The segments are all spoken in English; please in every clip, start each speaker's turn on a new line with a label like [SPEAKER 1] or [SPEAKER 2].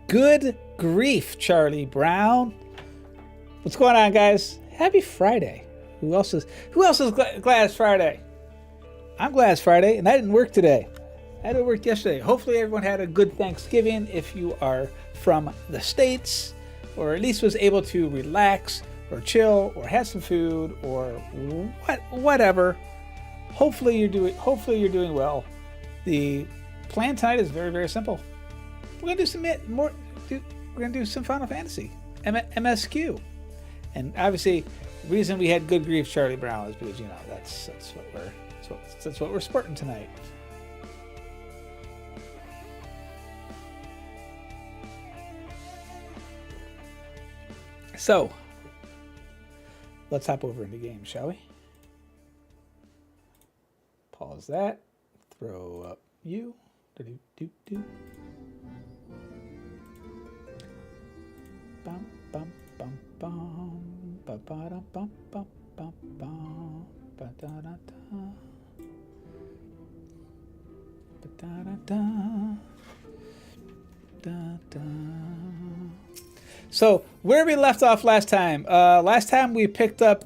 [SPEAKER 1] Good grief, Charlie Brown. What's going on, guys? Happy Friday. Who else is glad it's Friday? I'm glad it's Friday, and I didn't work today. I had to work yesterday. Hopefully everyone had a good Thanksgiving if you are from the States, or at least was able to relax or chill or have some food or whatever. Hopefully you're doing well. The plan tonight is very, very simple. We're gonna do some more. We're gonna do some Final Fantasy, MSQ, and obviously the reason we had good grief, Charlie Brown, is because that's what we're sporting tonight. So let's hop over into games, shall we? Pause that. Throw up you. Do-do-do-do. Bum bum bum bum ba ba da bum bum bum bum ba da da da ba da da da da da. So where we left off last time? Last time we picked up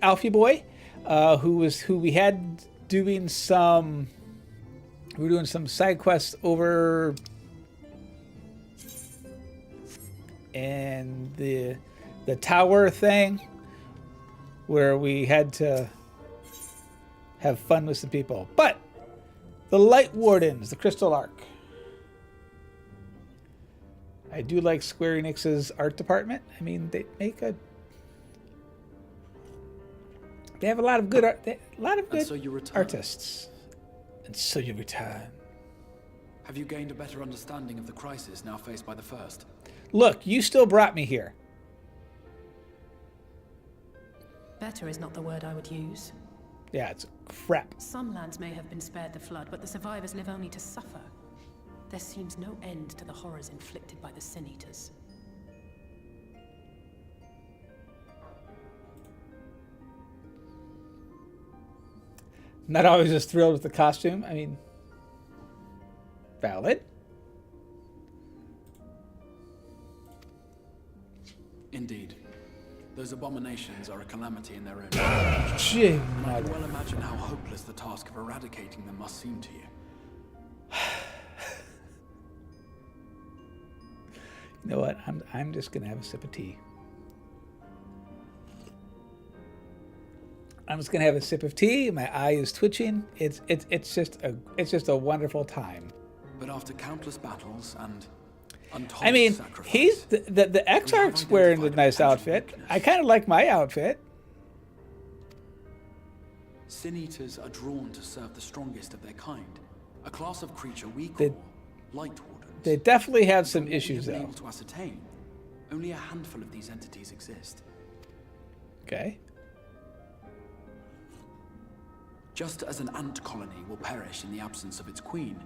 [SPEAKER 1] Alfie Boy, who we had doing some. We were doing some side quests over in the tower thing, where we had to have fun with some people. But the Light Wardens, the Crystal Ark. I do like Square Enix's art department. I mean, they have a lot of good art, artists. And so you return.
[SPEAKER 2] Have you gained a better understanding of the crisis now faced by the First?
[SPEAKER 1] Look, you still brought me here.
[SPEAKER 3] Better is not the word I would use.
[SPEAKER 1] Yeah, it's crap.
[SPEAKER 3] Some lands may have been spared the flood, but the survivors live only to suffer. There seems no end to the horrors inflicted by the Sin Eaters.
[SPEAKER 1] Not always as thrilled with the costume. I mean, valid.
[SPEAKER 2] Indeed. Those abominations are a calamity in their own right.
[SPEAKER 1] Gee,
[SPEAKER 2] And I can well imagine how hopeless the task of eradicating them must seem to you.
[SPEAKER 1] You know what? I'm just gonna have a sip of tea. I'm just gonna have a sip of tea. My eye is twitching. It's just a wonderful time.
[SPEAKER 2] But after countless battles and untold
[SPEAKER 1] I mean,
[SPEAKER 2] sacrifice,
[SPEAKER 1] he's the Exarch's wearing a nice outfit. I kind of like my outfit.
[SPEAKER 2] Sin Eaters are drawn to serve the strongest of their kind, a class of creature we call Light Wardens.
[SPEAKER 1] They definitely have some issues,
[SPEAKER 2] From what
[SPEAKER 1] though.
[SPEAKER 2] we have been able to ascertain, only a handful of these entities exist.
[SPEAKER 1] Okay.
[SPEAKER 2] Just as an ant colony will perish in the absence of its queen,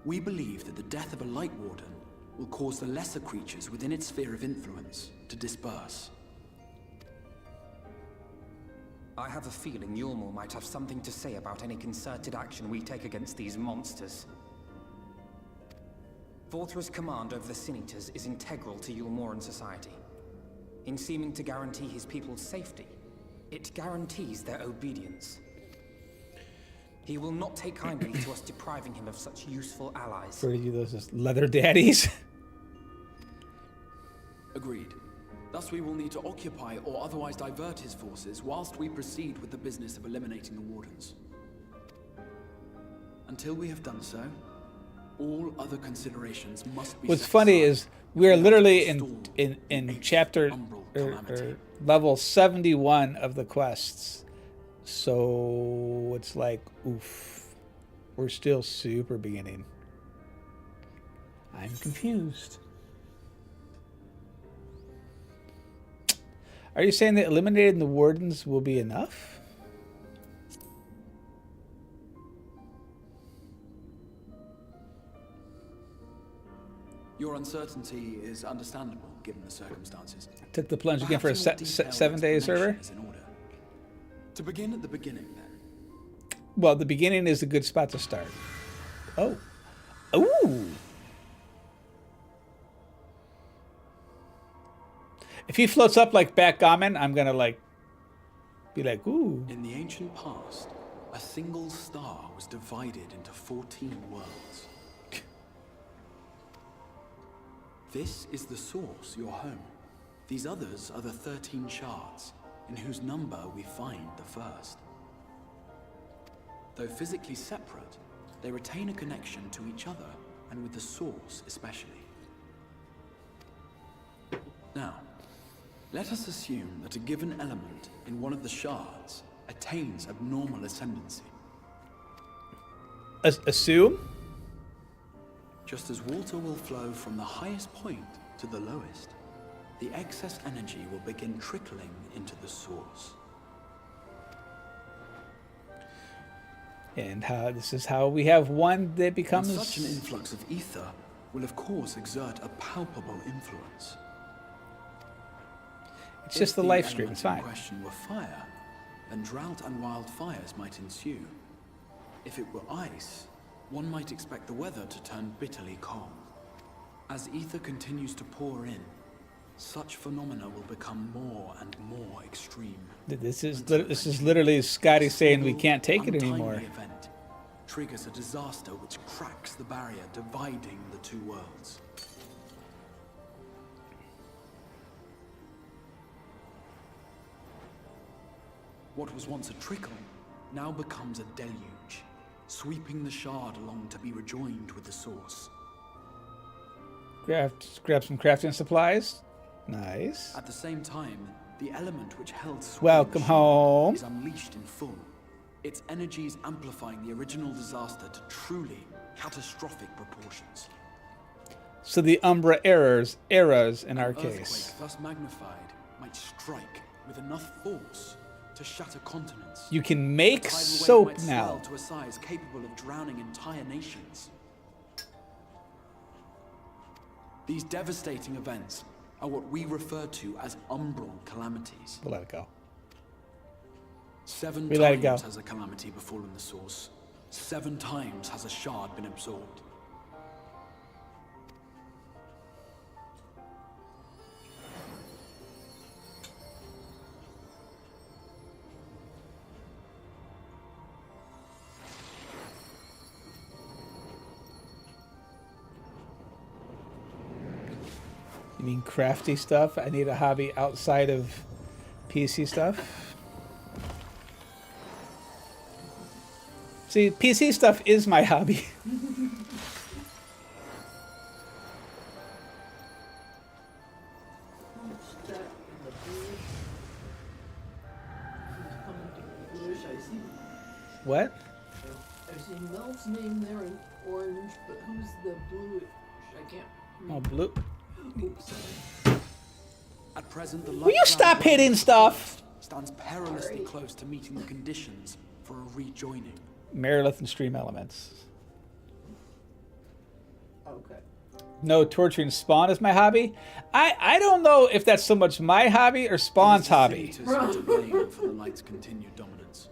[SPEAKER 2] we believe that the death of a Light Warden will cause the lesser creatures within its sphere of influence to disperse.
[SPEAKER 4] I have a feeling Yulmul might have something to say about any concerted action we take against these monsters. Vorthra's command over the Sin Eaters is integral to Yulmoran society. In seeming to guarantee his people's safety, it guarantees their obedience. He will not take kindly to us depriving him of such useful allies.
[SPEAKER 1] For you, those as leather daddies.
[SPEAKER 2] Agreed. Thus we will need to occupy or otherwise divert his forces whilst we proceed with the business of eliminating the Wardens. Until we have done so, all other considerations must be
[SPEAKER 1] What's
[SPEAKER 2] set
[SPEAKER 1] funny
[SPEAKER 2] aside
[SPEAKER 1] is
[SPEAKER 2] if
[SPEAKER 1] we are
[SPEAKER 2] have to
[SPEAKER 1] literally
[SPEAKER 2] forestall
[SPEAKER 1] in
[SPEAKER 2] the
[SPEAKER 1] chapter
[SPEAKER 2] umbral
[SPEAKER 1] or
[SPEAKER 2] calamity.
[SPEAKER 1] level 71 of the quests. So it's like, oof. We're still super beginning. I'm confused. Are you saying that eliminating the Wardens will be enough?
[SPEAKER 2] Your uncertainty is understandable, given the circumstances.
[SPEAKER 1] Took the plunge again for a
[SPEAKER 2] Perhaps more detailed
[SPEAKER 1] 7-day server?
[SPEAKER 2] explanation is in order. To begin at the beginning, then.
[SPEAKER 1] Well, the beginning is a good spot to start. Oh. Ooh. If he floats up like backgammon, I'm gonna like be like, ooh.
[SPEAKER 2] In the ancient past, a single star was divided into 14 worlds. This is the source, your home. These others are the 13 shards, in whose number we find the first. Though physically separate, they retain a connection to each other, and with the source especially. Now, let us assume that a given element in one of the shards attains abnormal ascendancy.
[SPEAKER 1] Assume?
[SPEAKER 2] Just as water will flow from the highest point to the lowest, the excess energy will begin trickling into the source.
[SPEAKER 1] And how this is how we have one that
[SPEAKER 2] And
[SPEAKER 1] becomes
[SPEAKER 2] such an influx of ether will of course exert a palpable influence.
[SPEAKER 1] it's just the live stream, it's fine.
[SPEAKER 2] If the element in question were fire, then drought and wildfires might ensue. If it were ice, one might expect the weather to turn bitterly cold. As ether continues to pour in, such phenomena will become more and more extreme.
[SPEAKER 1] This is literally Scotty saying we can't take it
[SPEAKER 2] Untimely
[SPEAKER 1] anymore.
[SPEAKER 2] event triggers a disaster which cracks the barrier dividing the two worlds. What was once a trickle now becomes a deluge, sweeping the shard along to be rejoined with the source.
[SPEAKER 1] Grab some crafting supplies. Nice.
[SPEAKER 2] At the same time, the element which held sway
[SPEAKER 1] Welcome
[SPEAKER 2] the shard
[SPEAKER 1] home.
[SPEAKER 2] is unleashed in full. Its energies amplifying the original disaster to truly catastrophic proportions.
[SPEAKER 1] So the Umbra eras in our
[SPEAKER 2] An earthquake,
[SPEAKER 1] case.
[SPEAKER 2] thus magnified, might strike with enough force to shatter continents.
[SPEAKER 1] You can make
[SPEAKER 2] Tidal wave
[SPEAKER 1] soap
[SPEAKER 2] might swell
[SPEAKER 1] now.
[SPEAKER 2] to a size capable of drowning entire nations. These devastating events are what we refer to as umbral calamities.
[SPEAKER 1] We'll let it go.
[SPEAKER 2] 7
[SPEAKER 1] We let it
[SPEAKER 2] times
[SPEAKER 1] go.
[SPEAKER 2] has a calamity befallen the source. 7 times has a shard been absorbed.
[SPEAKER 1] You mean crafty stuff? I need a hobby outside of PC stuff. See, PC stuff is my hobby. What?
[SPEAKER 5] I see Mel's name there in orange, but who's the bluish? I can't read.
[SPEAKER 1] Oh, blue.
[SPEAKER 5] Oops.
[SPEAKER 2] At present, the
[SPEAKER 1] Will you stop
[SPEAKER 2] light-cloud
[SPEAKER 1] hitting stuff?
[SPEAKER 2] stands perilously close to meeting the conditions for a rejoining.
[SPEAKER 1] Merilith and Stream Elements.
[SPEAKER 5] Okay.
[SPEAKER 1] No, torturing Spawn is my hobby. I don't know if that's so much my hobby or Spawn's hobby.
[SPEAKER 2] It is the Senators to blame for the light's continued dominance.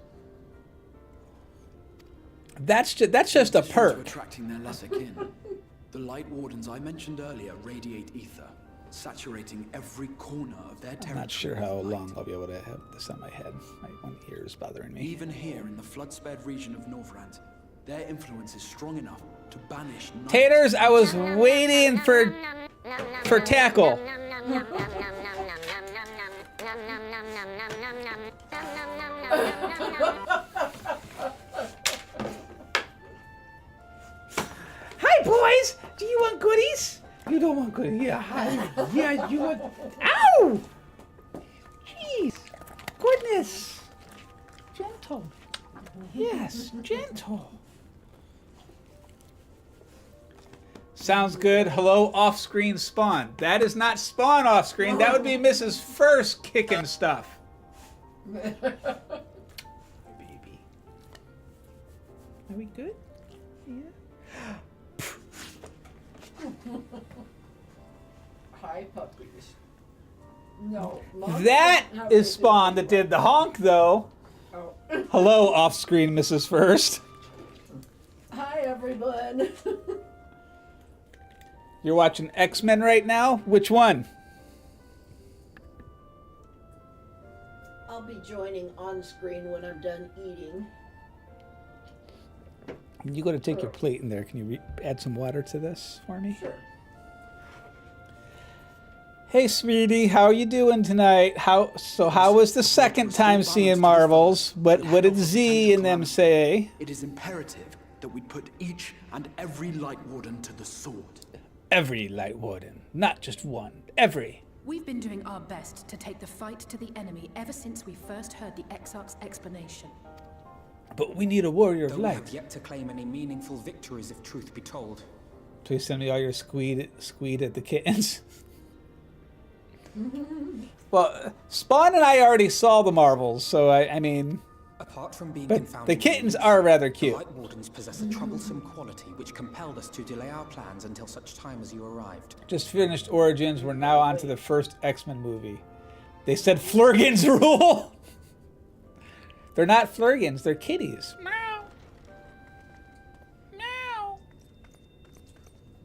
[SPEAKER 1] That's just a
[SPEAKER 2] In addition to
[SPEAKER 1] perk.
[SPEAKER 2] attracting their lesser kin, the light wardens I mentioned earlier radiate ether, saturating every corner of their territory.
[SPEAKER 1] I'm not sure
[SPEAKER 2] with
[SPEAKER 1] how
[SPEAKER 2] light.
[SPEAKER 1] long I'll be able to have this on my head. My one ear is bothering me.
[SPEAKER 2] Even here in the flood-spared region of Norvrand, their influence is strong enough to banish night.
[SPEAKER 1] Taters, I was waiting for tackle. Hi, boys. Do you want goodies? You don't want goodies. Yeah, hi. Yeah, you want. Ow! Jeez. Goodness. Gentle. Yes, gentle. Sounds good. Hello, off-screen Spawn. That is not Spawn off-screen. That would be Mrs. First kicking stuff. Hi, baby. Are we good? Yeah.
[SPEAKER 5] Hi, puppies. No. Mom
[SPEAKER 1] That
[SPEAKER 5] doesn't have
[SPEAKER 1] is
[SPEAKER 5] to
[SPEAKER 1] Spawn
[SPEAKER 5] do
[SPEAKER 1] that did the honk, though.
[SPEAKER 5] Oh.
[SPEAKER 1] Hello, off-screen Mrs. First.
[SPEAKER 5] Hi, everyone.
[SPEAKER 1] You're watching X-Men right now? Which one?
[SPEAKER 5] I'll be joining on screen when I'm done eating.
[SPEAKER 1] You go to take your plate in there. Can you add some water to this for me?
[SPEAKER 5] Sure.
[SPEAKER 1] Hey, sweetie, how are you doing tonight? How was the second time seeing Marvels? What did Z and them say?
[SPEAKER 2] It is imperative that we put each and every Light Warden to the sword.
[SPEAKER 1] Every Light Warden, not just one. Every.
[SPEAKER 3] We've been doing our best to take the fight to the enemy ever since we first heard the Exarch's explanation.
[SPEAKER 1] But we need a warrior of
[SPEAKER 4] Though we
[SPEAKER 1] light.
[SPEAKER 4] have yet to claim any meaningful victories, if truth be told.
[SPEAKER 1] Please send me all your squeed at the kittens. Well, Spawn and I already saw the Marvels, so I mean...
[SPEAKER 4] Apart from being
[SPEAKER 1] But
[SPEAKER 4] confounded,
[SPEAKER 1] the kittens are rather cute.
[SPEAKER 4] The Light Wardens possess a troublesome quality which compelled us to delay our plans until such time as you arrived.
[SPEAKER 1] Just finished Origins. We're now on to the first X-Men movie. They said Flurgans rule. They're not Flurgans. They're kitties. Meow. Meow.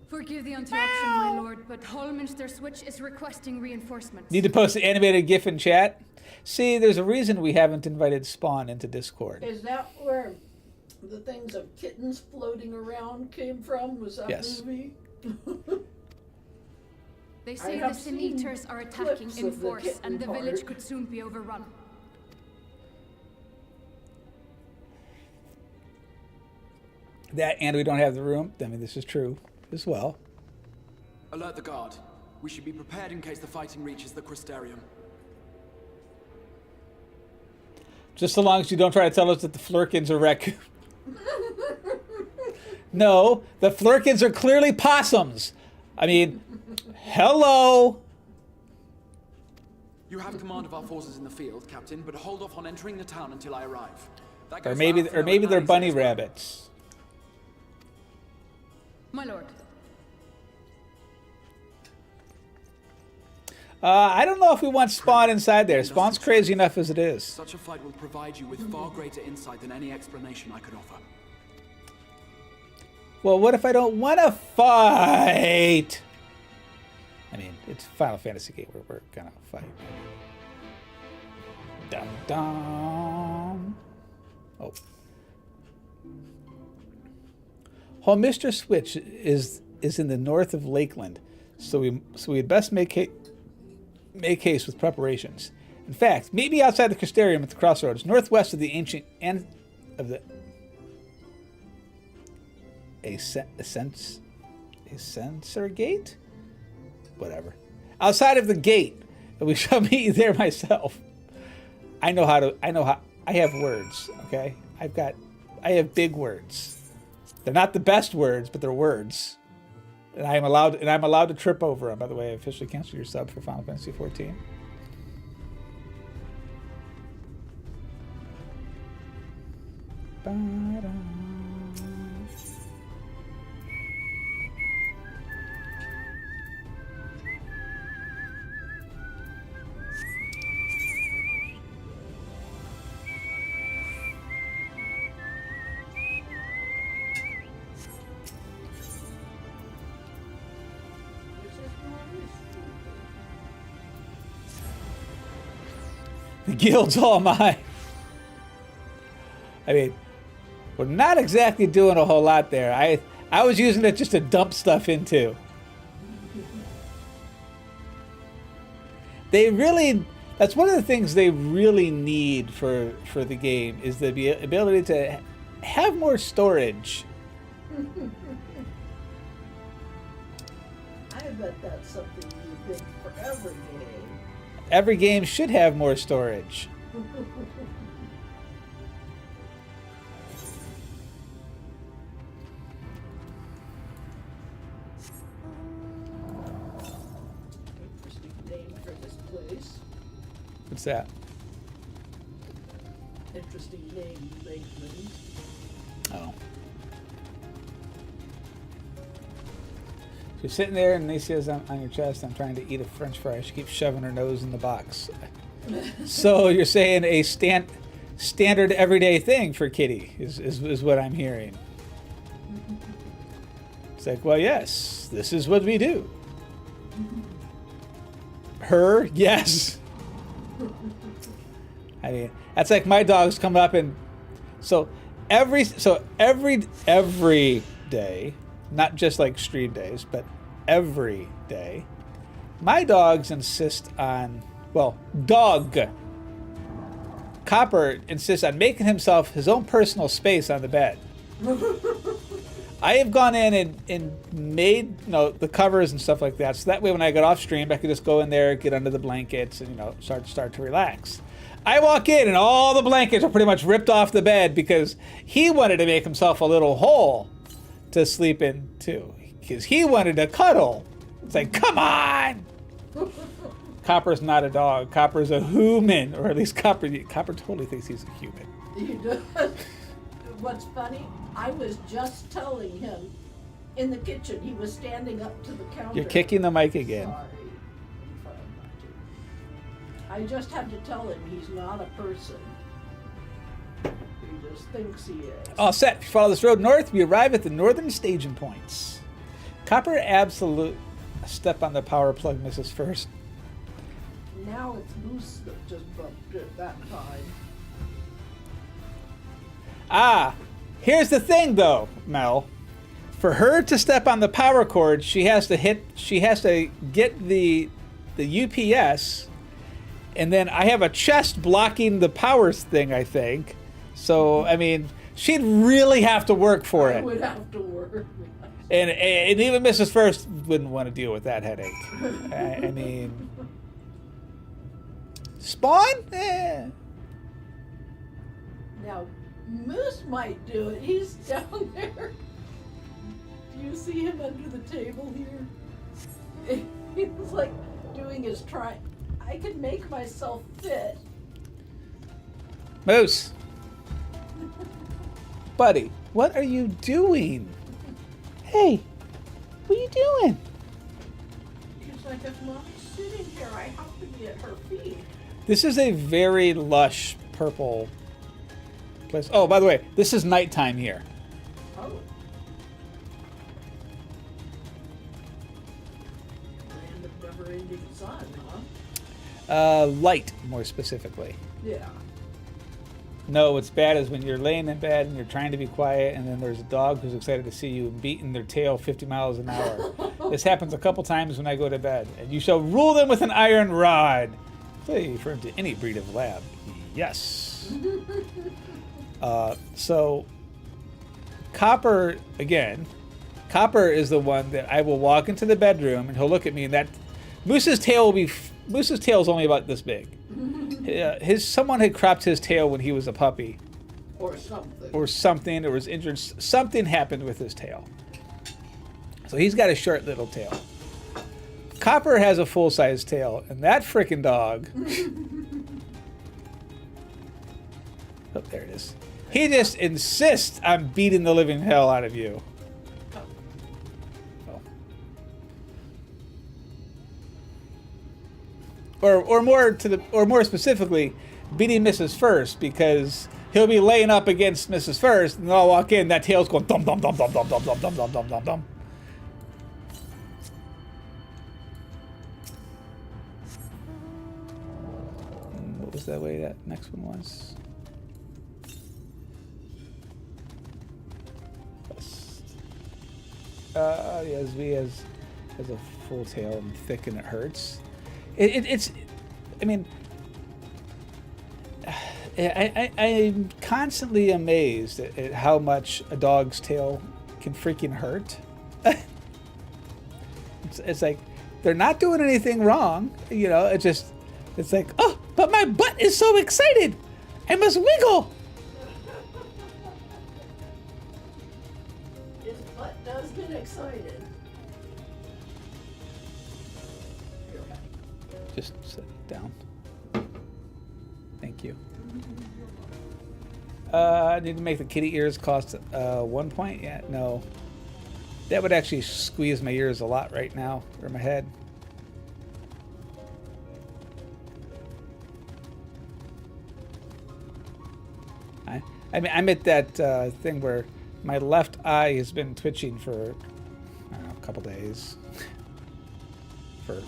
[SPEAKER 6] Forgive the interruption, my lord, but Hallminster Switch is requesting reinforcements.
[SPEAKER 1] Need to post an animated GIF in chat. See, there's a reason we haven't invited Spawn into Discord.
[SPEAKER 5] Is that where the things of kittens floating around came from? Was that
[SPEAKER 1] Yes.
[SPEAKER 5] movie?
[SPEAKER 6] They say
[SPEAKER 5] have
[SPEAKER 6] the Sin
[SPEAKER 5] seen
[SPEAKER 6] Eaters are attacking
[SPEAKER 5] clips
[SPEAKER 6] in
[SPEAKER 5] of the
[SPEAKER 6] force,
[SPEAKER 5] kitten
[SPEAKER 6] and the
[SPEAKER 5] part.
[SPEAKER 6] village could soon be overrun.
[SPEAKER 1] That and we don't have the room. I mean, this is true as well.
[SPEAKER 2] Alert the guard. We should be prepared in case the fighting reaches the Crystarium.
[SPEAKER 1] Just so long as you don't try to tell us that the Flurkins are raccoon. No, the Flurkins are clearly possums. I mean, hello.
[SPEAKER 2] You have command of our forces in the field, Captain, but hold off on entering the town until I arrive. That
[SPEAKER 1] Or
[SPEAKER 2] goes
[SPEAKER 1] maybe
[SPEAKER 2] for Alfred
[SPEAKER 1] they're
[SPEAKER 2] and
[SPEAKER 1] bunny
[SPEAKER 2] Alexei as well.
[SPEAKER 1] rabbits.
[SPEAKER 6] My lord.
[SPEAKER 1] I don't know if we want Spawn inside there. Spawn's crazy enough as it is.
[SPEAKER 2] Such a fight will provide you with far greater insight than any explanation I could offer.
[SPEAKER 1] Well, what if I don't want to fight? I mean, it's a Final Fantasy game where we're gonna fight. Dum dum. Oh. Hallminster Switch is in the north of Lakeland, so we'd best make haste with preparations. In fact, meet me outside the Crystarium at the crossroads, northwest of the ancient and of the a sensor gate, whatever. Outside of the gate, and we shall meet you there myself. I have words. Okay, I have big words. They're not the best words, but they're words. And I'm allowed to trip over them. By the way, I officially canceled your sub for Final Fantasy XIV. Ba-da. The guild's all mine. I mean, we're not exactly doing a whole lot there. I was using it just to dump stuff into. That's one of the things they really need for the game is the ability to have more storage.
[SPEAKER 5] I bet that's something you think for every game.
[SPEAKER 1] Every game should have more storage.
[SPEAKER 5] Interesting name for this place.
[SPEAKER 1] What's that?
[SPEAKER 5] Interesting name, Lakeland.
[SPEAKER 1] Oh. You're sitting there and they says on your chest, I'm trying to eat a french fry. She keeps shoving her nose in the box. So you're saying a standard everyday thing for Kitty is what I'm hearing. It's like, well, yes, this is what we do. Her, yes. I mean, that's like my dogs come up and every day, not just like stream days, but every day, my dogs insist on, well, Copper insists on making himself his own personal space on the bed. I have gone in and made the covers and stuff like that, so that way when I get off stream, I can just go in there, get under the blankets, and start to relax. I walk in and all the blankets are pretty much ripped off the bed because he wanted to make himself a little hole to sleep in too, because he wanted to cuddle. It's like, come on! Copper's not a dog. Copper's a human, or at least Copper totally thinks he's a human.
[SPEAKER 5] He does. What's funny, I was just telling him in the kitchen, he was standing up to the counter.
[SPEAKER 1] You're kicking the mic again.
[SPEAKER 5] Sorry. I just had to tell him he's not a person. He just thinks he is.
[SPEAKER 1] All set. If you follow this road north, we arrive at the northern staging points. Copper absolute step on the power plug misses first.
[SPEAKER 5] Now it's Moose that just bumped it that time.
[SPEAKER 1] Ah, here's the thing though, Mel. For her to step on the power cord, she has to get the UPS, and then I have a chest blocking the power thing, I think. So, I mean, she'd really have to work for it.
[SPEAKER 5] I would have to work.
[SPEAKER 1] And even Mrs. First wouldn't want to deal with that headache. I mean, Spawn?
[SPEAKER 5] Now, Moose might do it. He's down there. Do you see him under the table here? He's like doing his try. I could make myself fit.
[SPEAKER 1] Moose. Buddy, what are you doing? Hey, what are you doing?
[SPEAKER 5] He's like, if Mom's sitting here, I have to be at her feet.
[SPEAKER 1] This is a very lush purple place. Oh, by the way, this is nighttime here.
[SPEAKER 5] Oh. Land of never-ending sun, huh?
[SPEAKER 1] Light, more specifically.
[SPEAKER 5] Yeah.
[SPEAKER 1] No, what's bad is when you're laying in bed and you're trying to be quiet, and then there's a dog who's excited to see you beating their tail 50 miles an hour. This happens a couple times when I go to bed. And you shall rule them with an iron rod. Clearly referring to any breed of lab. Yes. So, Copper, again, Copper is the one that I will walk into the bedroom and he'll look at me, and that Moose's tail will be, Moose's tail is only about this big. Someone had cropped his tail when he was a puppy.
[SPEAKER 5] Or something.
[SPEAKER 1] Or something, or was injured. Something happened with his tail. So he's got a short little tail. Copper has a full-size tail, and that frickin' dog... Oh, there it is. He just insists on beating the living hell out of you. Oh. Or more specifically, beating Mrs. First, because he'll be laying up against Mrs. First, and I'll walk in, that tail's going dum dum dum dum dum dum dum dum dum dum dum dum. What was that way that next one was? Yes, V has a full tail and thick, and it hurts. It's, I mean, I'm constantly amazed at how much a dog's tail can freaking hurt. It's like they're not doing anything wrong, you know. It's like, oh, but my butt is so excited, I must wiggle.
[SPEAKER 5] His butt does get excited.
[SPEAKER 1] Just sit down. Thank you. I need to make the kitty ears cost 1 point. Yeah, no. That would actually squeeze my ears a lot right now, or my head. I mean, I'm at that thing where my left eye has been twitching for, I don't know, a couple days. For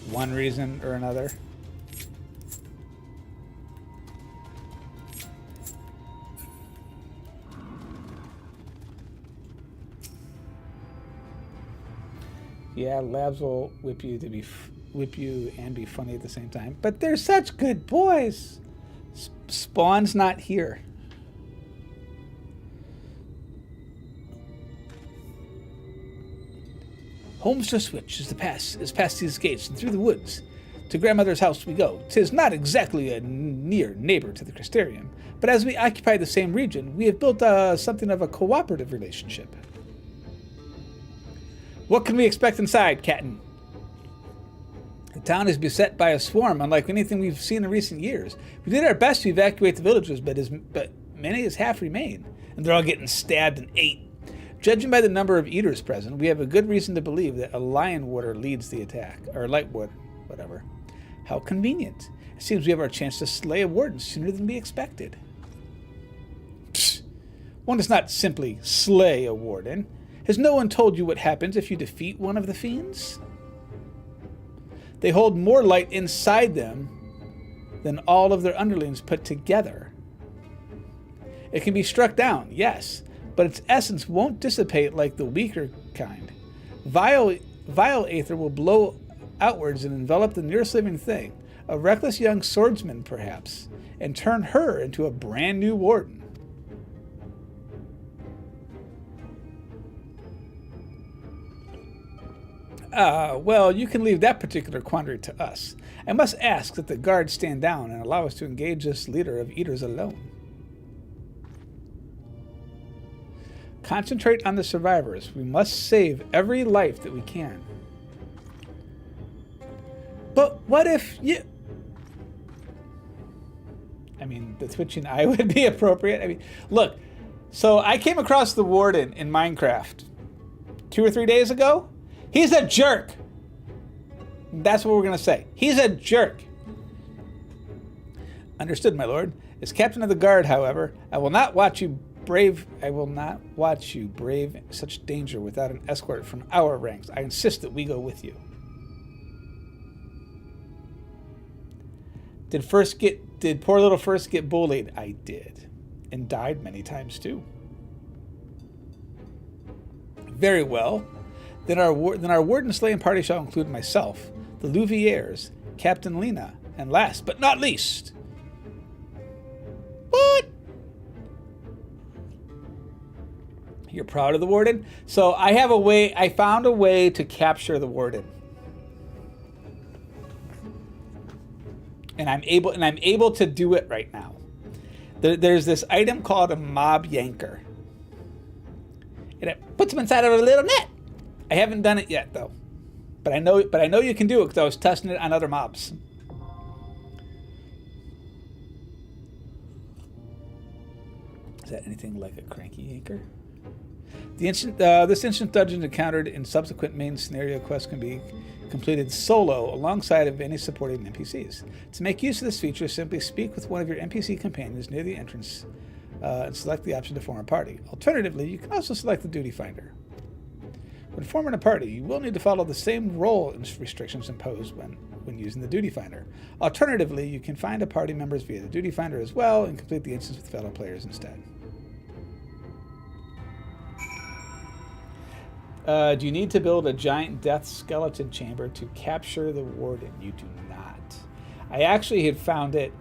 [SPEAKER 1] one reason or another. Yeah, labs will whip you to be whip you and be funny at the same time. But they're such good boys. Spawn's not here. Homestead Switch is past these gates and through the woods. To grandmother's house we go. 'Tis not exactly a near neighbor to the Crystarium, but as we occupy the same region, we have built something of a cooperative relationship. What can we expect inside, Captain? The town is beset by a swarm unlike anything we've seen in recent years. We did our best to evacuate the villagers, but many as half remain, and they're all getting stabbed and ate. Judging by the number of eaters present, we have a good reason to believe that a lion warder leads the attack, or light warder, whatever. How convenient. It seems we have our chance to slay a warden sooner than we expected. Psst. One does not simply slay a warden. Has no one told you what happens if you defeat one of the fiends? They hold more light inside them than all of their underlings put together. It can be struck down, yes, but its essence won't dissipate like the weaker kind. Vile aether will blow outwards and envelop the nearest living thing, a reckless young swordsman perhaps, and turn her into a brand new warden. Well, you can leave that particular quandary to us. I must ask that the guards stand down and allow us to engage this leader of eaters alone. Concentrate on the survivors. We must save every life that we can. But what if you... I mean, the twitching eye would be appropriate. I mean, look. So I came across the warden in Minecraft 2 or 3 days ago. He's a jerk. That's what we're going to say. He's a jerk. Understood, my lord. As captain of the guard, however, I will not watch you brave such danger without an escort from our ranks. I insist that we go with you. Did poor little First get bullied? I did. And died many times too. Very well. Then our warden slaying party shall include myself, the Louviers, Captain Lena, and last but not least... What? You're proud of the warden? So I found a way to capture the warden. And I'm able to do it right now. There's this item called a mob yanker. And it puts them inside of a little net. I haven't done it yet though. But I know you can do it because I was testing it on other mobs. Is that anything like a cranky yanker? This instant dungeon encountered in subsequent main scenario quests can be completed solo alongside of any supporting NPCs. To make use of this feature, simply speak with one of your NPC companions near the entrance and select the option to form a party. Alternatively, you can also select the duty finder. When forming a party, you will need to follow the same role restrictions imposed when using the duty finder. Alternatively, you can find a party members via the duty finder as well and complete the instance with fellow players instead. Do you need to build a giant death skeleton chamber to capture the warden? You do not. I actually had found it.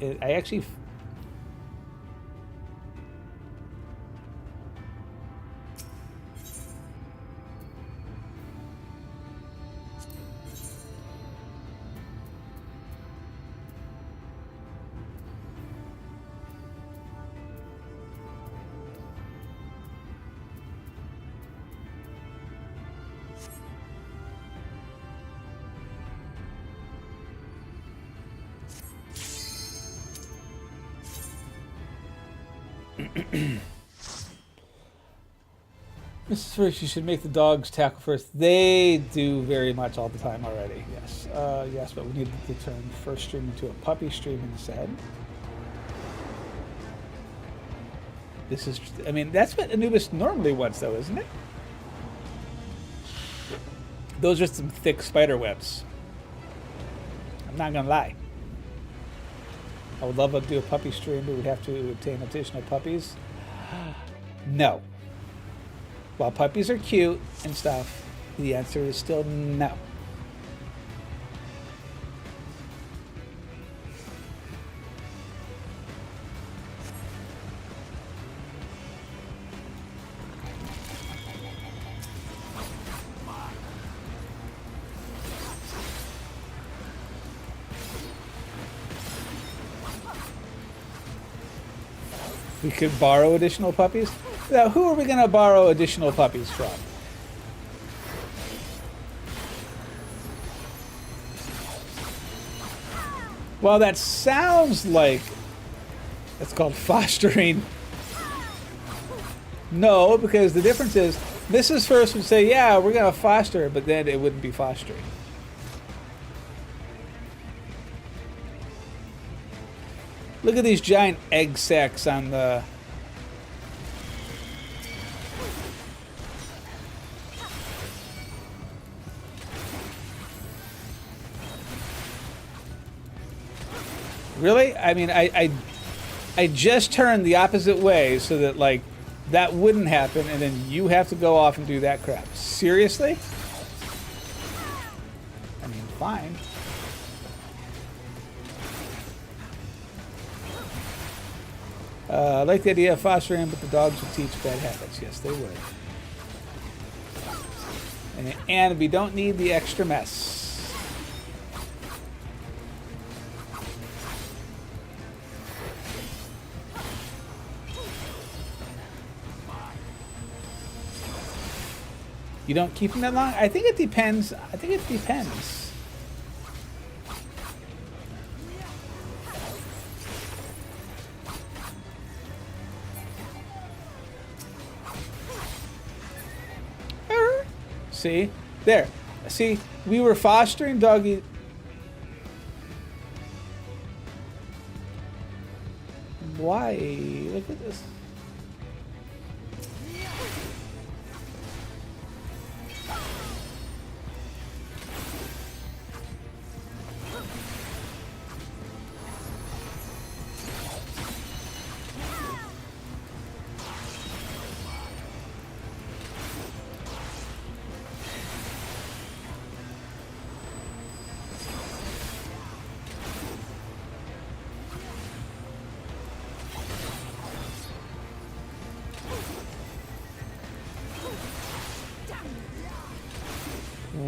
[SPEAKER 1] Mrs. First, you should make the dogs tackle first. They do very much all the time already, yes. Yes, but we need to turn first stream into a puppy stream instead. This is, I mean, that's what Anubis normally wants, though, isn't it? Those are some thick spider webs. I'm not gonna lie. I would love to do a puppy stream, but we'd have to obtain additional puppies. No. While puppies are cute and stuff, The answer is still no. We could borrow additional puppies? Now, who are we going to borrow additional puppies from? Well, that sounds like it's called fostering. No, because the difference is Mrs. First would say, yeah, we're going to foster, but then it wouldn't be fostering. Look at these giant egg sacs on the... Really? I mean, I just turned the opposite way so that, like, that wouldn't happen, and then you have to go off and do that crap. Seriously? I mean, fine. I like the idea of fostering, but the dogs would teach bad habits. Yes, they would. And we don't need the extra mess. You don't keep them that long? I think it depends. I think it depends. See? There. See? We were fostering doggy. Why? Look at this.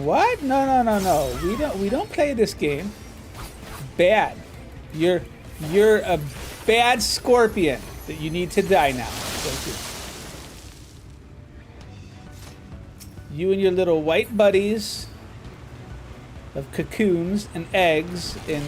[SPEAKER 1] What? No. We don't play this game. Bad. You're a bad scorpion that you need to die now. You and your little white buddies of cocoons and eggs in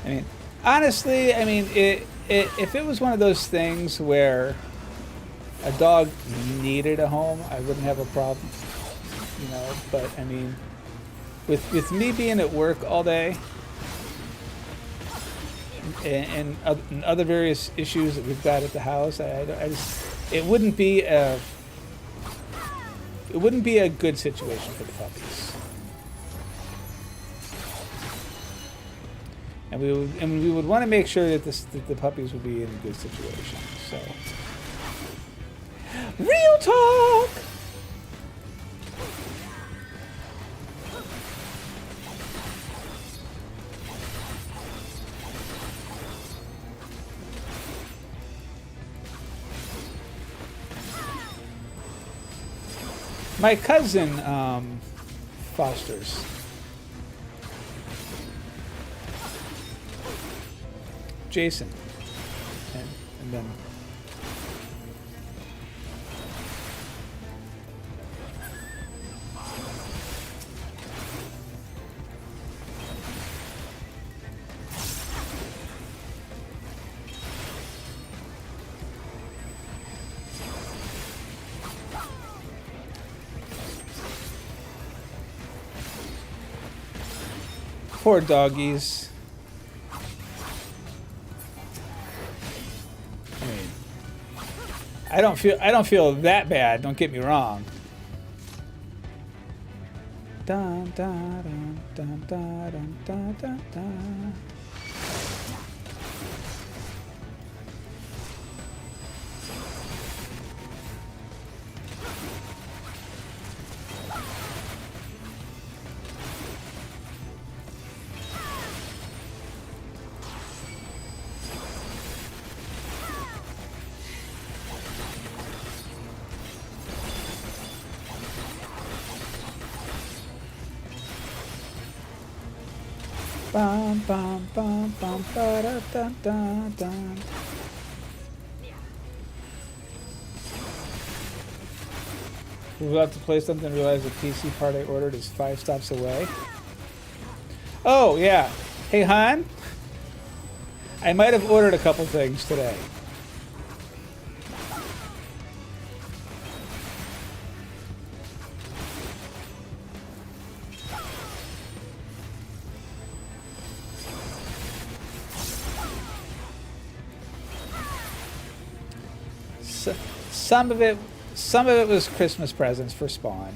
[SPEAKER 1] I mean, honestly, I mean, if it was one of those things where a dog needed a home, I wouldn't have a problem, you know. But I mean, with me being at work all day and other various issues that we've got at the house, I just it wouldn't be a good situation for the puppies. And we would want to make sure that the puppies would be in a good situation. So, real talk. My cousin fosters. Jason, and then poor doggies. I don't feel that bad. Don't get me wrong. Dun, dun, dun, dun, dun, dun, dun, dun. Bum, bum, bum, bum, ba, da, dun, dun, dun. We will have to play something and realize the PC part I ordered is 5 stops away. Oh, yeah. Hey, Han. I might have ordered a couple things today. Some of it was Christmas presents for Spawn.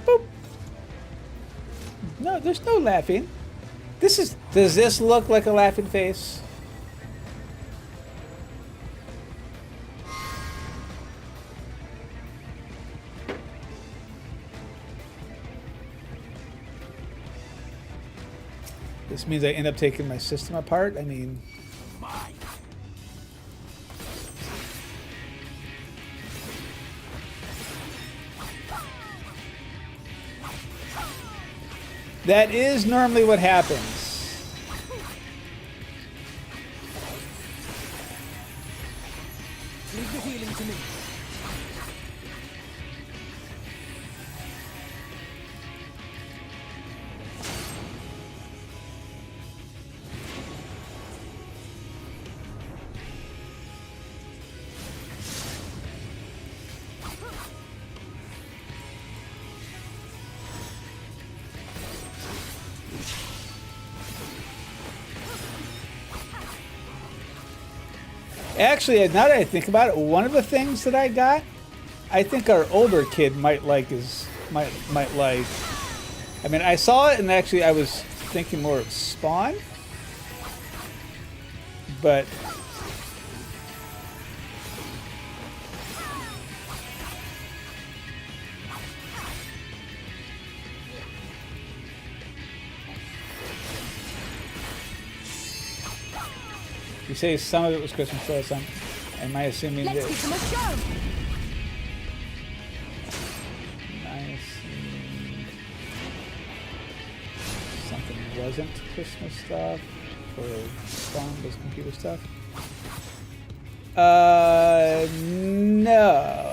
[SPEAKER 1] Boop. No, there's no laughing. Does this look like a laughing face? This means I end up taking my system apart. I mean, that is normally what happens.
[SPEAKER 4] Leave the healing to me.
[SPEAKER 1] Actually, now that I think about it, one of the things that I got, I think our older kid might like might like. I mean, I saw it and actually I was thinking more of Spawn, but you say some of it was Christmas, so some. Am I assuming that?
[SPEAKER 6] Let's give them a show.
[SPEAKER 1] Something wasn't Christmas stuff, or Spawn was computer stuff. No.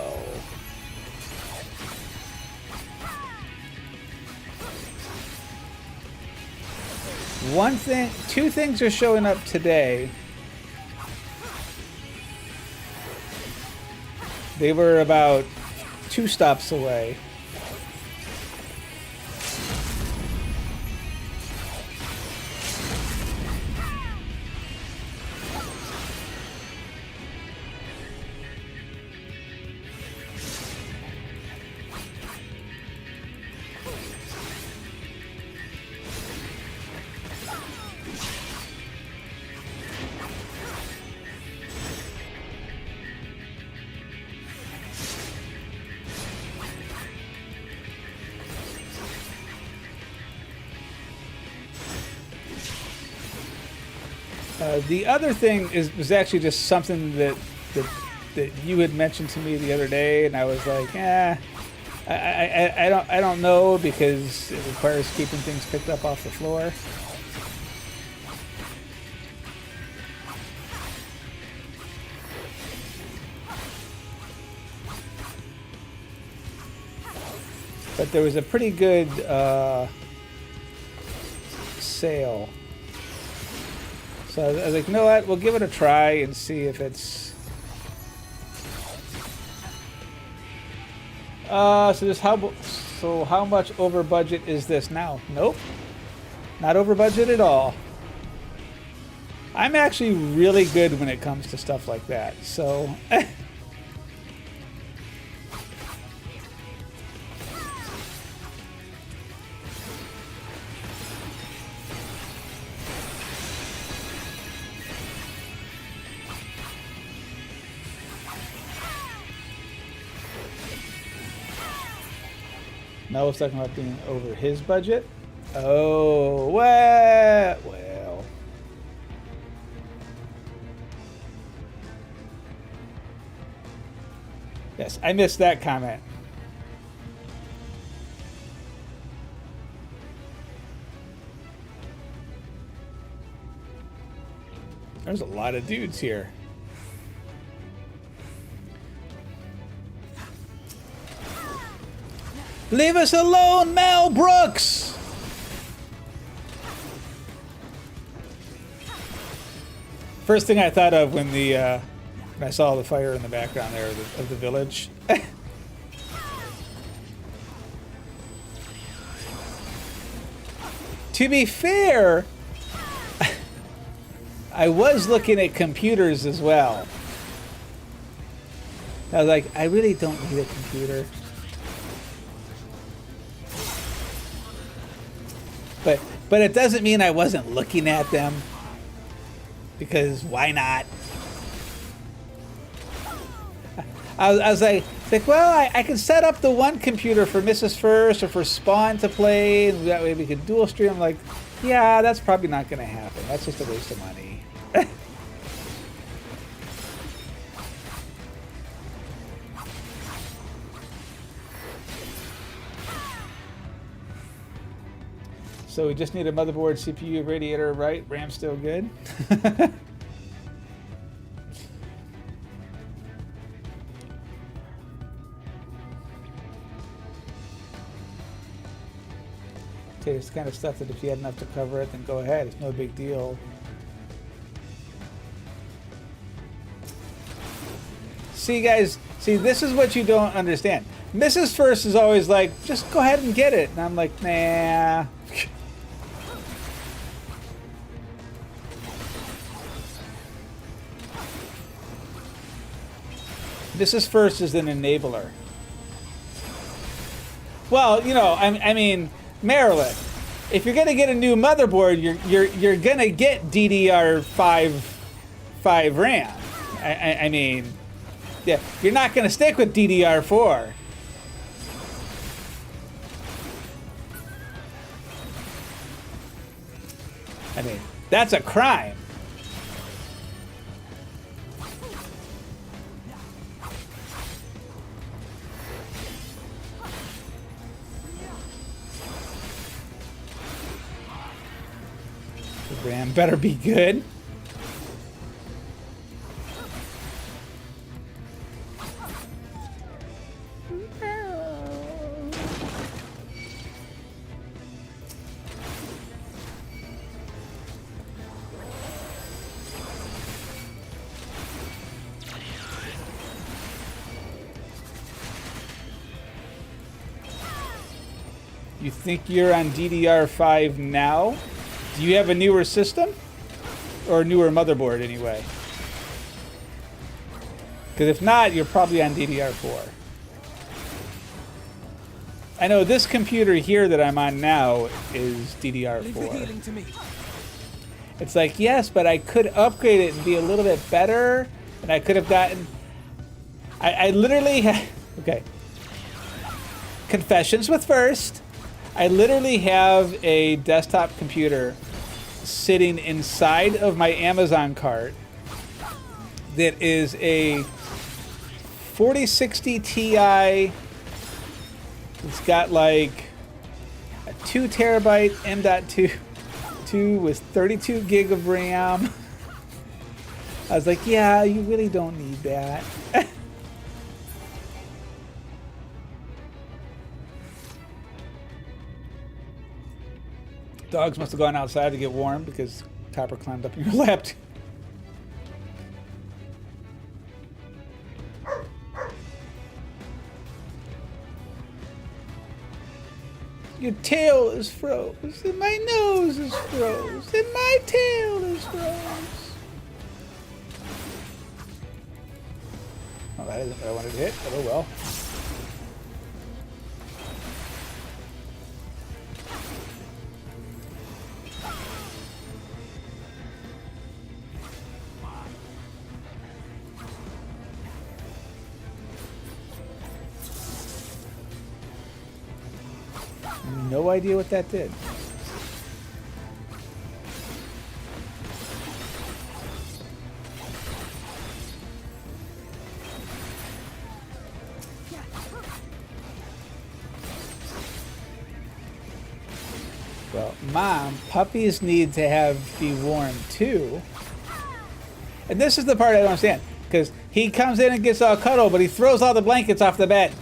[SPEAKER 1] Two things are showing up today. They were about 2 stops away. The other thing was actually just something that you had mentioned to me the other day, and I was like, I don't know, because it requires keeping things picked up off the floor. But there was a pretty good sale. So I was like, you know what? We'll give it a try and see if it's... So there's So how much over budget is this now? Nope. Not over budget at all. I'm actually really good when it comes to stuff like that. So Mel was talking about being over his budget. Oh, well. Yes, I missed that comment. There's a lot of dudes here. Leave us alone, Mel Brooks! First thing I thought of when I saw the fire in the background there of the village. To be fair, I was looking at computers as well. I was like, I really don't need a computer. But it doesn't mean I wasn't looking at them, because why not? I was like, well, I can set up the one computer for Mrs. First or for Spawn to play, and that way we can dual stream. I'm like, yeah, that's probably not going to happen. That's just a waste of money. So we just need a motherboard, CPU, radiator, right? RAM's still good. Okay, it's the kind of stuff that if you had enough to cover it, then go ahead. It's no big deal. See, guys, this is what you don't understand. Mrs. First is always like, just go ahead and get it. And I'm like, nah. Mrs. First is an enabler. Well, you know, I mean, Marilyn, if you're gonna get a new motherboard, you're gonna get DDR5 RAM. I mean, yeah, you're not gonna stick with DDR4. I mean, that's a crime. The RAM better be good. You think you're on DDR5 now? Do you have a newer system? Or a newer motherboard anyway? Because if not, you're probably on DDR4. I know this computer here that I'm on now is DDR4. It's like, yes, but I could upgrade it and be a little bit better. And I could have gotten... I literally... Okay. Confessions with First. I literally have a desktop computer sitting inside of my Amazon cart that is a 4060 Ti. It's got like a 2 terabyte M.2 with 32 gig of RAM. I was like, yeah, you really don't need that. Dogs must have gone outside to get warm because Copper climbed up in your lap. Your tail is froze, and my nose is froze, and my tail is froze. Oh, that isn't what I wanted to hit, but oh well. No idea what that did. Well, Mom, puppies need to be warm too. And this is the part I don't understand. Because he comes in and gets all cuddled, but he throws all the blankets off the bed.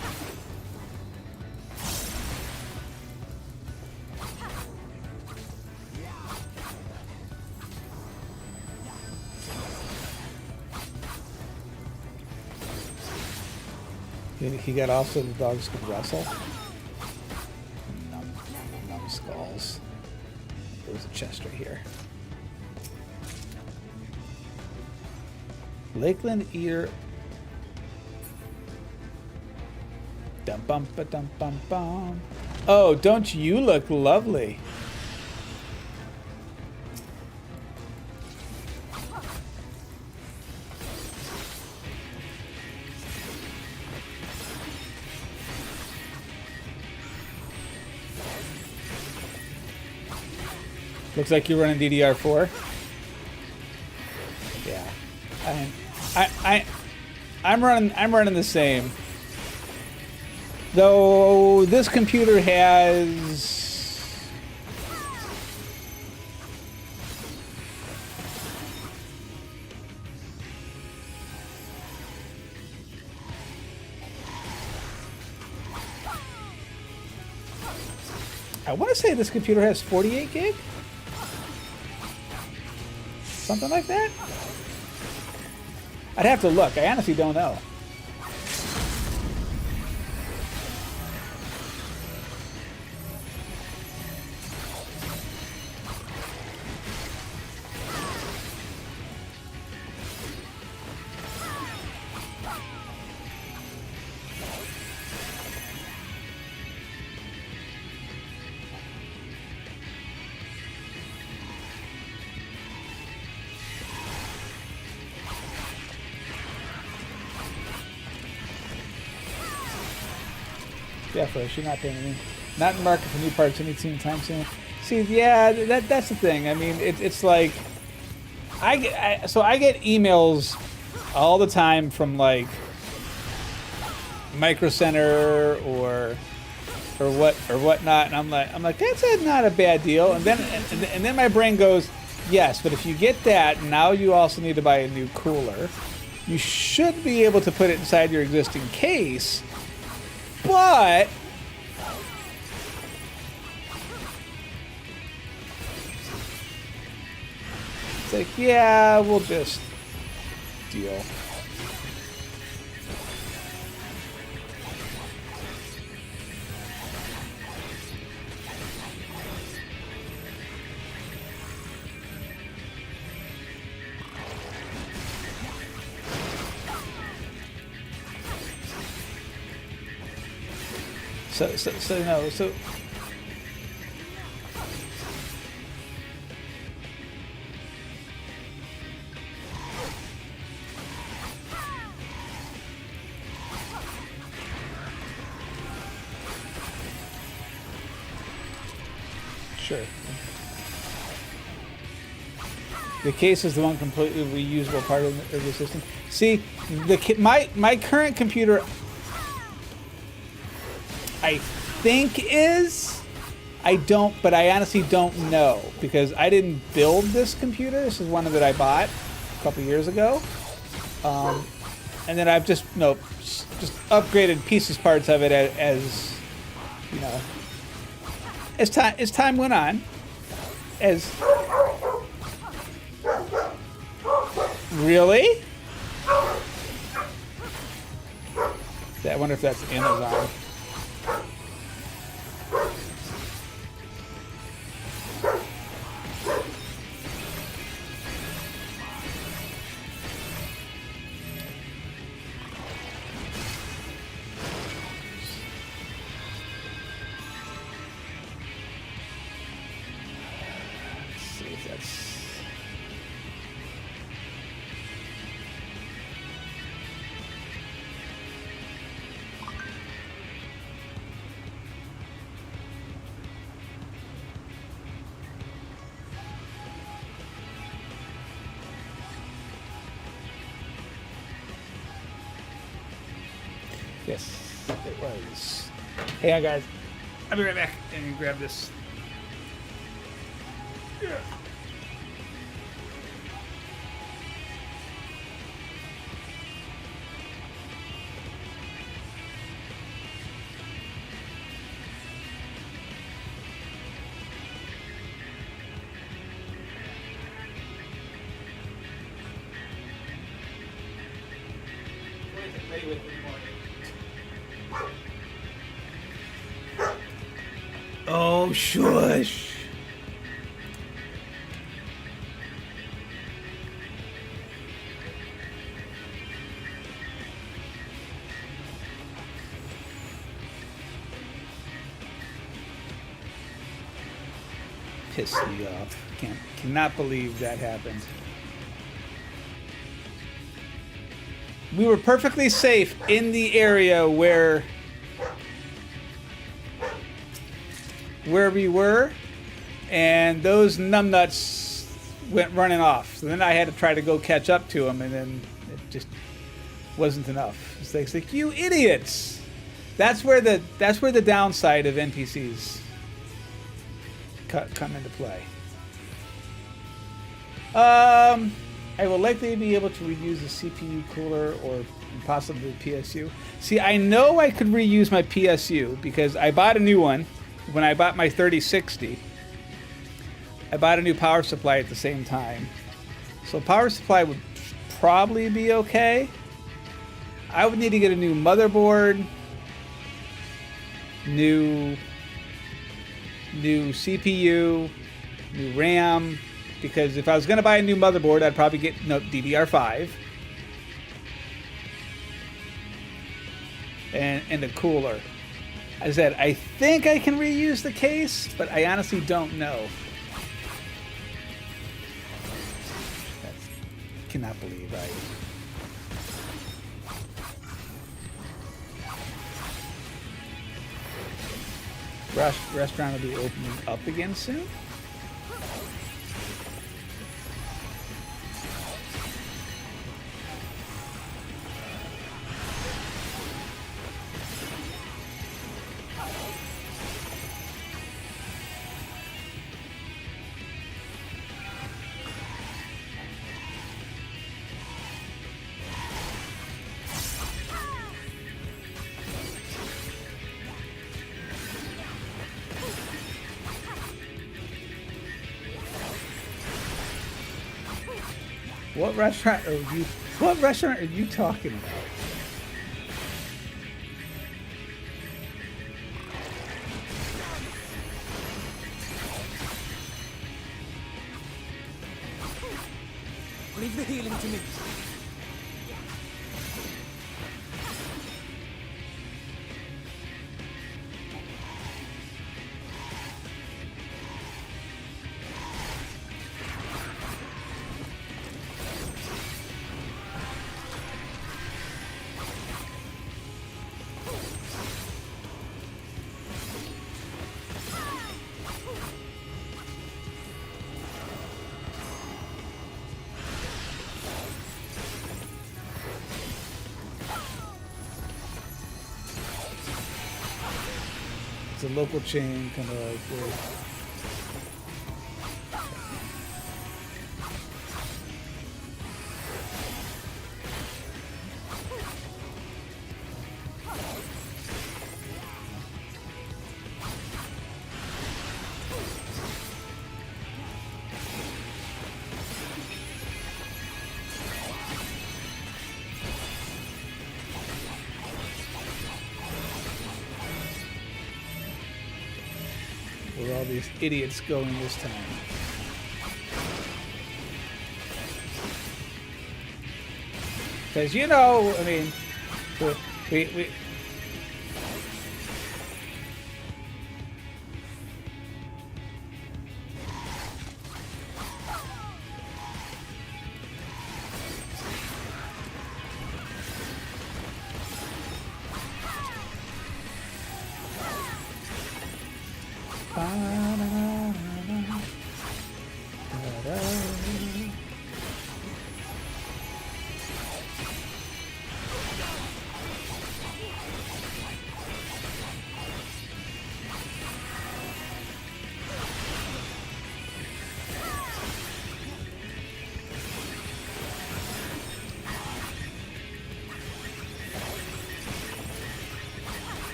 [SPEAKER 1] He got also the dogs could wrestle. Numbskulls. There's a chest right here. Lakeland Ear. Dum bum ba dum bum bum. Oh, don't you look lovely? Looks like you're running DDR4. Yeah, I'm running the same. Though this computer has I want to say this computer has 48 gig. Something like that? I'd have to look. I honestly don't know. Yeah, Fresh, you're not paying me. Not in the market for new parts anytime soon. See, yeah, that's the thing. I mean, it's like I get emails all the time from like Micro Center or whatnot, and I'm like that's not a bad deal. And then my brain goes, yes, but if you get that, now you also need to buy a new cooler. You should be able to put it inside your existing case. But it's like, yeah, we'll just deal. So sure. The case is the one completely reusable part of the system. See, my current computer, I think is. I don't, but I honestly don't know because I didn't build this computer. This is one that I bought a couple years ago, and then I've just upgraded pieces, parts of it as you know, as time went on. Really? I wonder if that's Amazon. That's... Yes, it was. Hang on, guys. I'll be right back and grab this. Yeah. Oh, shush. Pissed me off. Cannot believe that happened. We were perfectly safe in the area where we were, and those numbnuts went running off. So then I had to try to go catch up to them, and then it just wasn't enough. It's like you idiots. That's where the downside of NPCs come into play. I will likely be able to reuse the CPU cooler or possibly the PSU. See, I know I could reuse my PSU because I bought a new one when I bought my 3060. I bought a new power supply at the same time. So power supply would probably be okay. I would need to get a new motherboard, new CPU, new RAM, because if I was going to buy a new motherboard, I'd probably get DDR5 and a cooler. As I said, I think I can reuse the case, but I honestly don't know. I cannot believe Restaurant will be opening up again soon. What restaurant are you talking about?
[SPEAKER 4] Leave the healing to me.
[SPEAKER 1] It's a local chain, kind of like where... where all these idiots going this time. Because, you know, I mean, we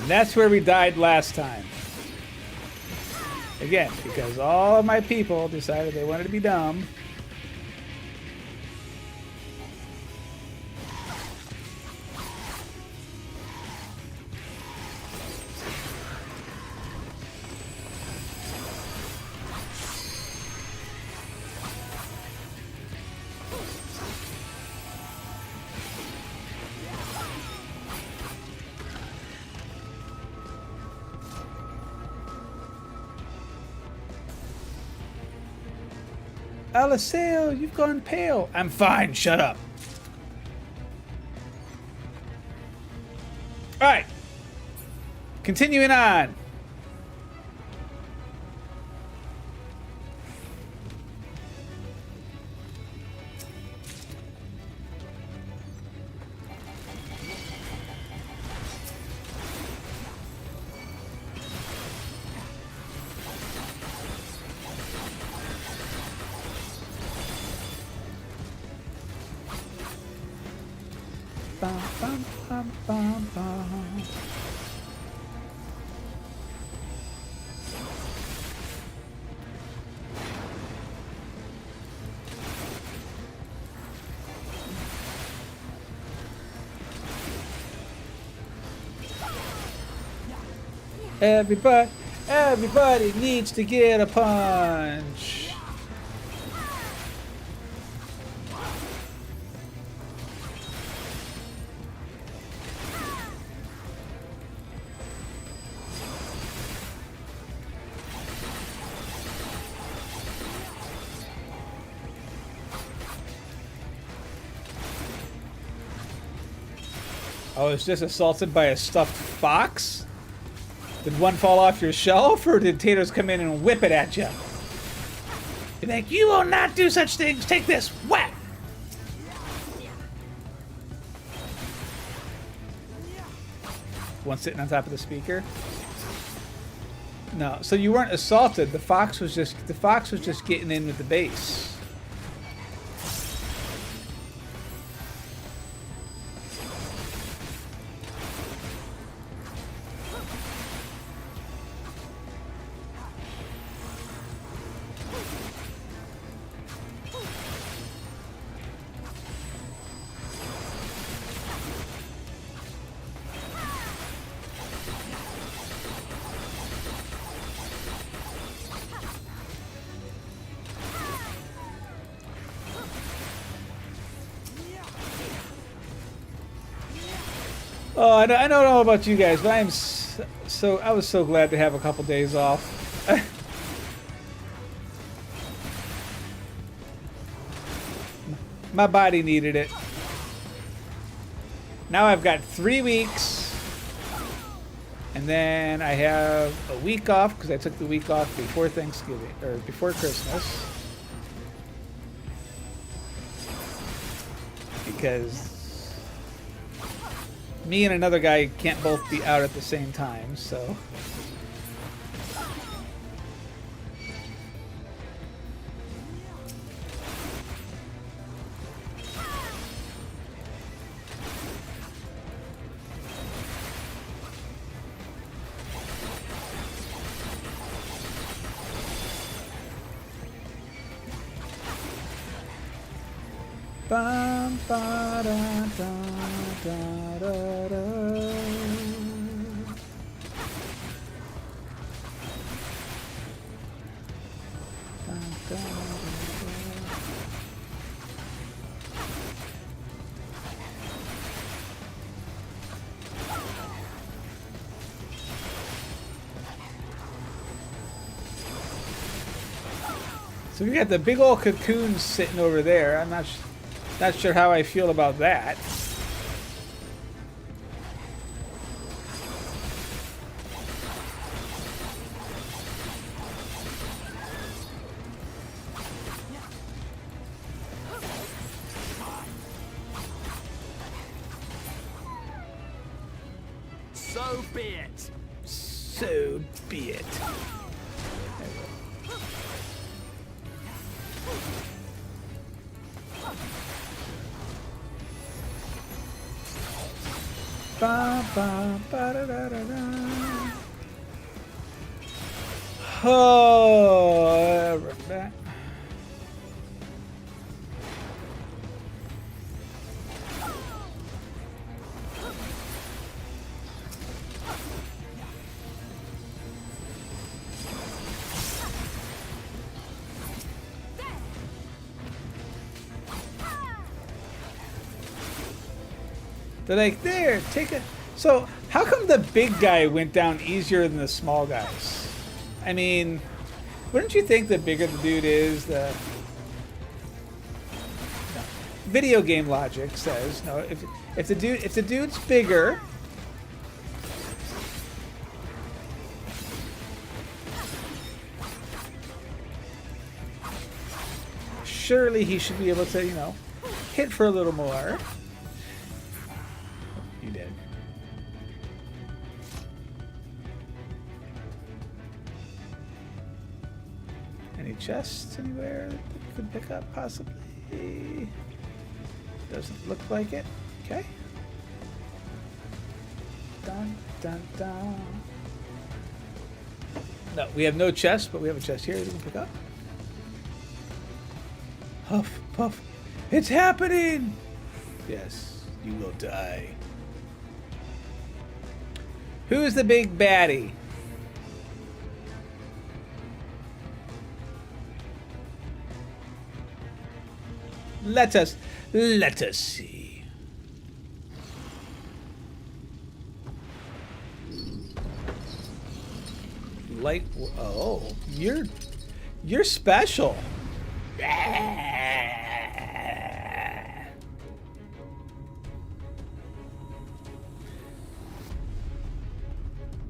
[SPEAKER 1] And that's where we died last time. Again, because all of my people decided they wanted to be dumb. Alaseo, you've gone pale. I'm fine, shut up. Alright. Continuing on. Bum, bum, bum, bum, bum. Everybody needs to get a punch. Oh, it's just assaulted by a stuffed fox? Did one fall off your shelf, or did taters come in and whip it at you? You're like, you will not do such things. Take this. Whack! One sitting on top of the speaker. No, so you weren't assaulted. The fox was just getting in with the base. Oh, I don't know about you guys, but I was so glad to have a couple days off. My body needed it. Now I've got 3 weeks, and then I have a week off because I took the week off before Thanksgiving or before Christmas, because me and another guy can't both be out at the same time, so. Bum, ba, da, da, da, da, da. Dun, So we got the big old cocoons sitting over there. I'm not sure how I feel about that.
[SPEAKER 2] So be it.
[SPEAKER 1] So be it. Ba, ba, ba, da, da, da, da. Oh, we're back. They're like, there, take it. So, how come the big guy went down easier than the small guys? I mean, wouldn't you think the bigger the dude is, the... No. Video game logic says, no, if the dude's bigger... Surely he should be able to, you know, hit for a little more. You did. Any chests anywhere that we could pick up, possibly? Doesn't look like it. Okay. Dun, dun, dun. No, we have no chest, but we have a chest here that we can pick up. Huff, puff. It's happening! Yes, you will die. Who's the big baddie? Let us see. Light. Oh, you're special.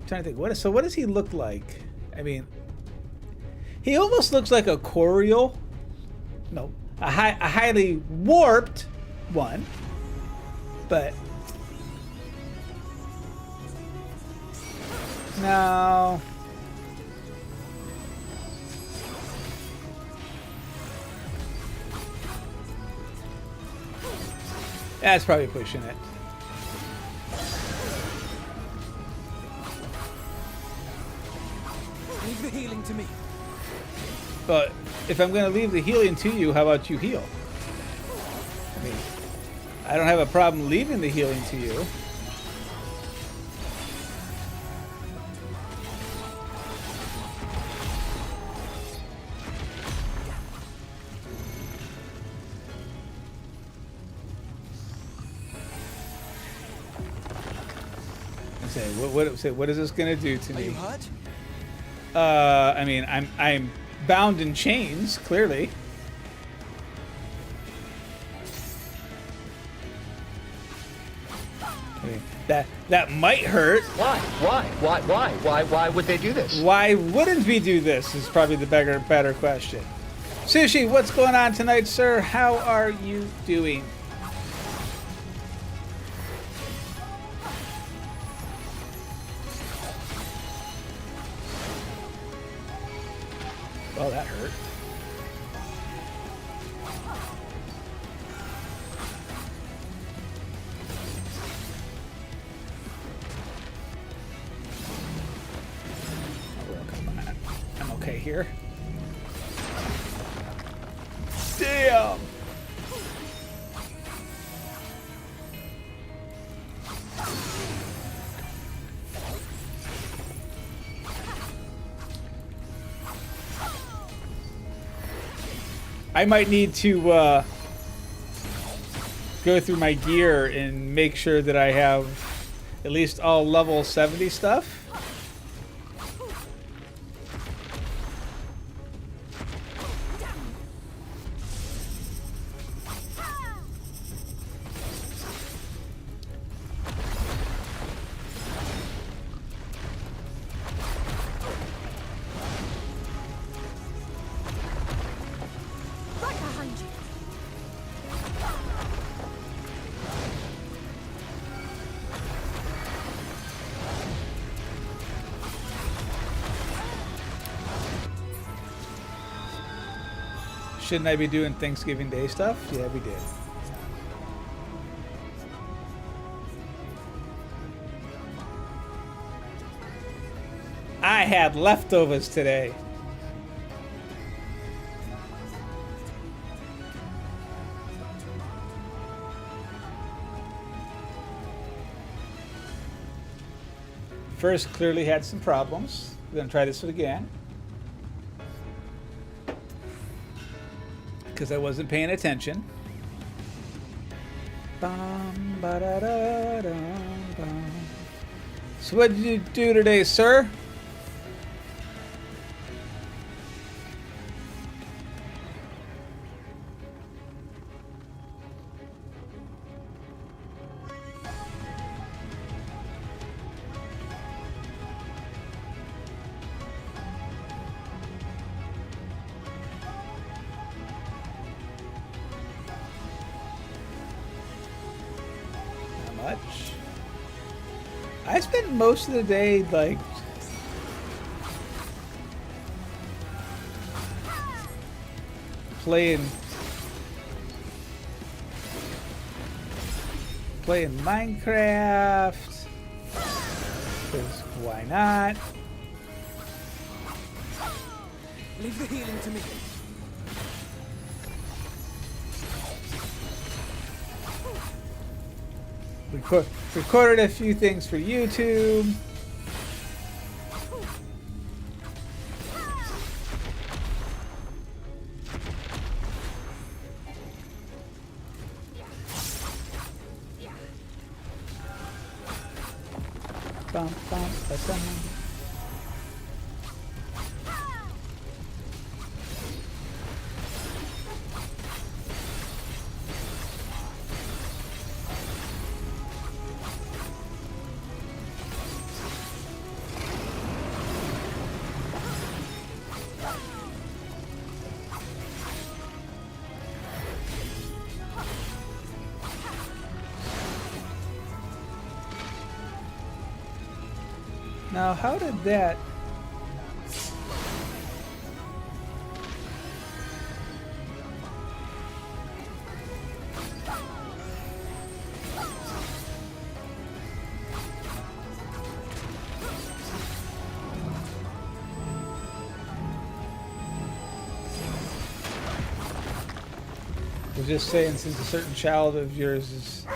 [SPEAKER 1] Trying to think, what does he look like? I mean, he almost looks like a Coriol. No, a highly warped one, but no. That's probably pushing it.
[SPEAKER 2] Leave the healing to me.
[SPEAKER 1] But if I'm going to leave the healing to you, how about you heal? I mean, I don't have a problem leaving the healing to you. What is this gonna do to me?
[SPEAKER 2] Are you hurt?
[SPEAKER 1] I mean, I'm bound in chains, clearly. I mean, that might hurt.
[SPEAKER 7] Why would they do this?
[SPEAKER 1] Why wouldn't we do this? Is probably the better question. Sushi, what's going on tonight, sir? How are you doing? Oh, that hurt. Oh, come on. I'm okay here. Damn! I might need to go through my gear and make sure that I have at least all level 70 stuff. Shouldn't I be doing Thanksgiving Day stuff? Yeah, we did. I had leftovers today. First clearly had some problems. We're gonna try this one again. Because I wasn't paying attention. Bum, ba-da-da-dum, bum. So what did you do today, sir? Much. I spent most of the day like playing Minecraft, because why not?
[SPEAKER 4] Leave the healing to me.
[SPEAKER 1] Recorded a few things for YouTube. Bum, bum, ba-dum. Now, how did that... I was just saying, since a certain child of yours is...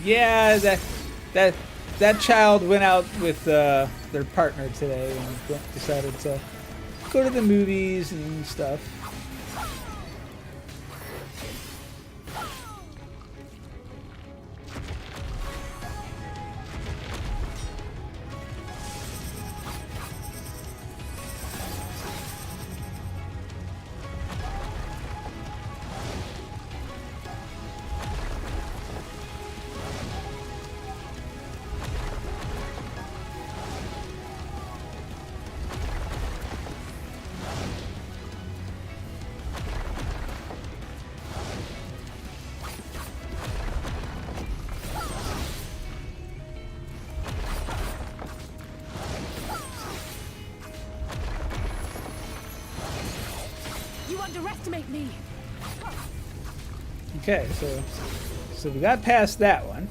[SPEAKER 1] yeah, that child went out with their partner today and decided to go to the movies and stuff.
[SPEAKER 6] Underestimate me.
[SPEAKER 1] Okay, so we got past that one.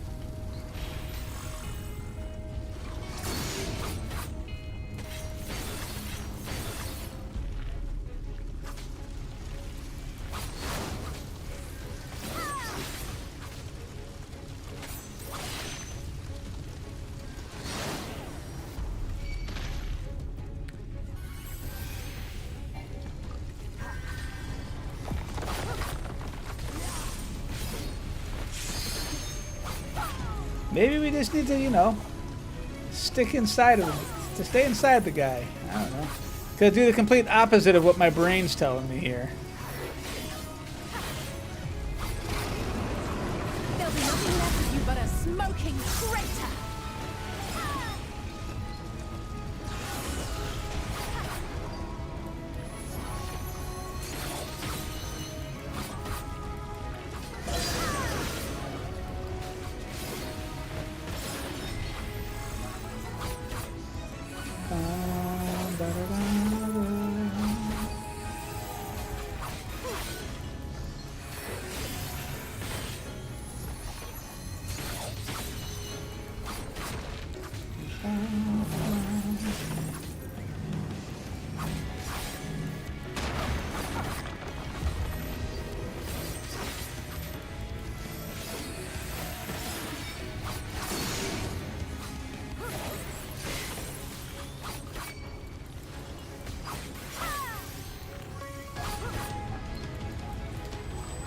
[SPEAKER 1] Maybe we just need to, you know, stick inside of him, to stay inside the guy. I don't know. Gotta do the complete opposite of what my brain's telling me here.
[SPEAKER 6] There'll be nothing left of you but a smoking crater.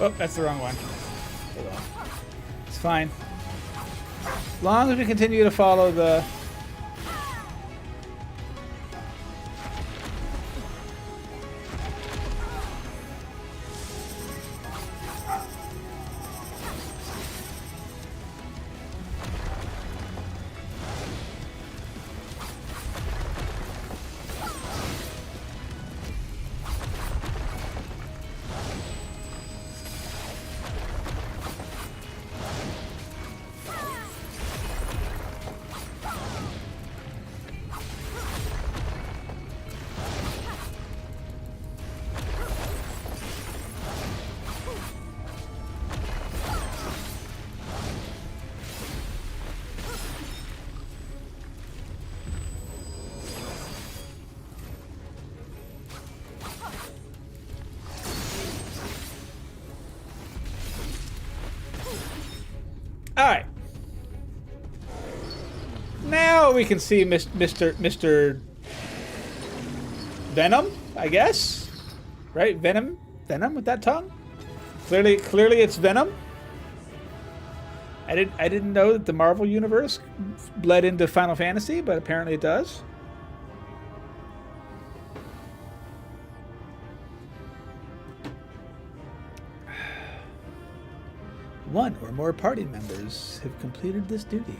[SPEAKER 1] Oh, that's the wrong one. Hold on. It's fine. As long as we continue to follow the... Alright. Now we can see Mr. Venom, I guess? Right? Venom with that tongue? Clearly it's Venom. I didn't know that the Marvel universe bled into Final Fantasy, but apparently it does. One or more party members have completed this duty.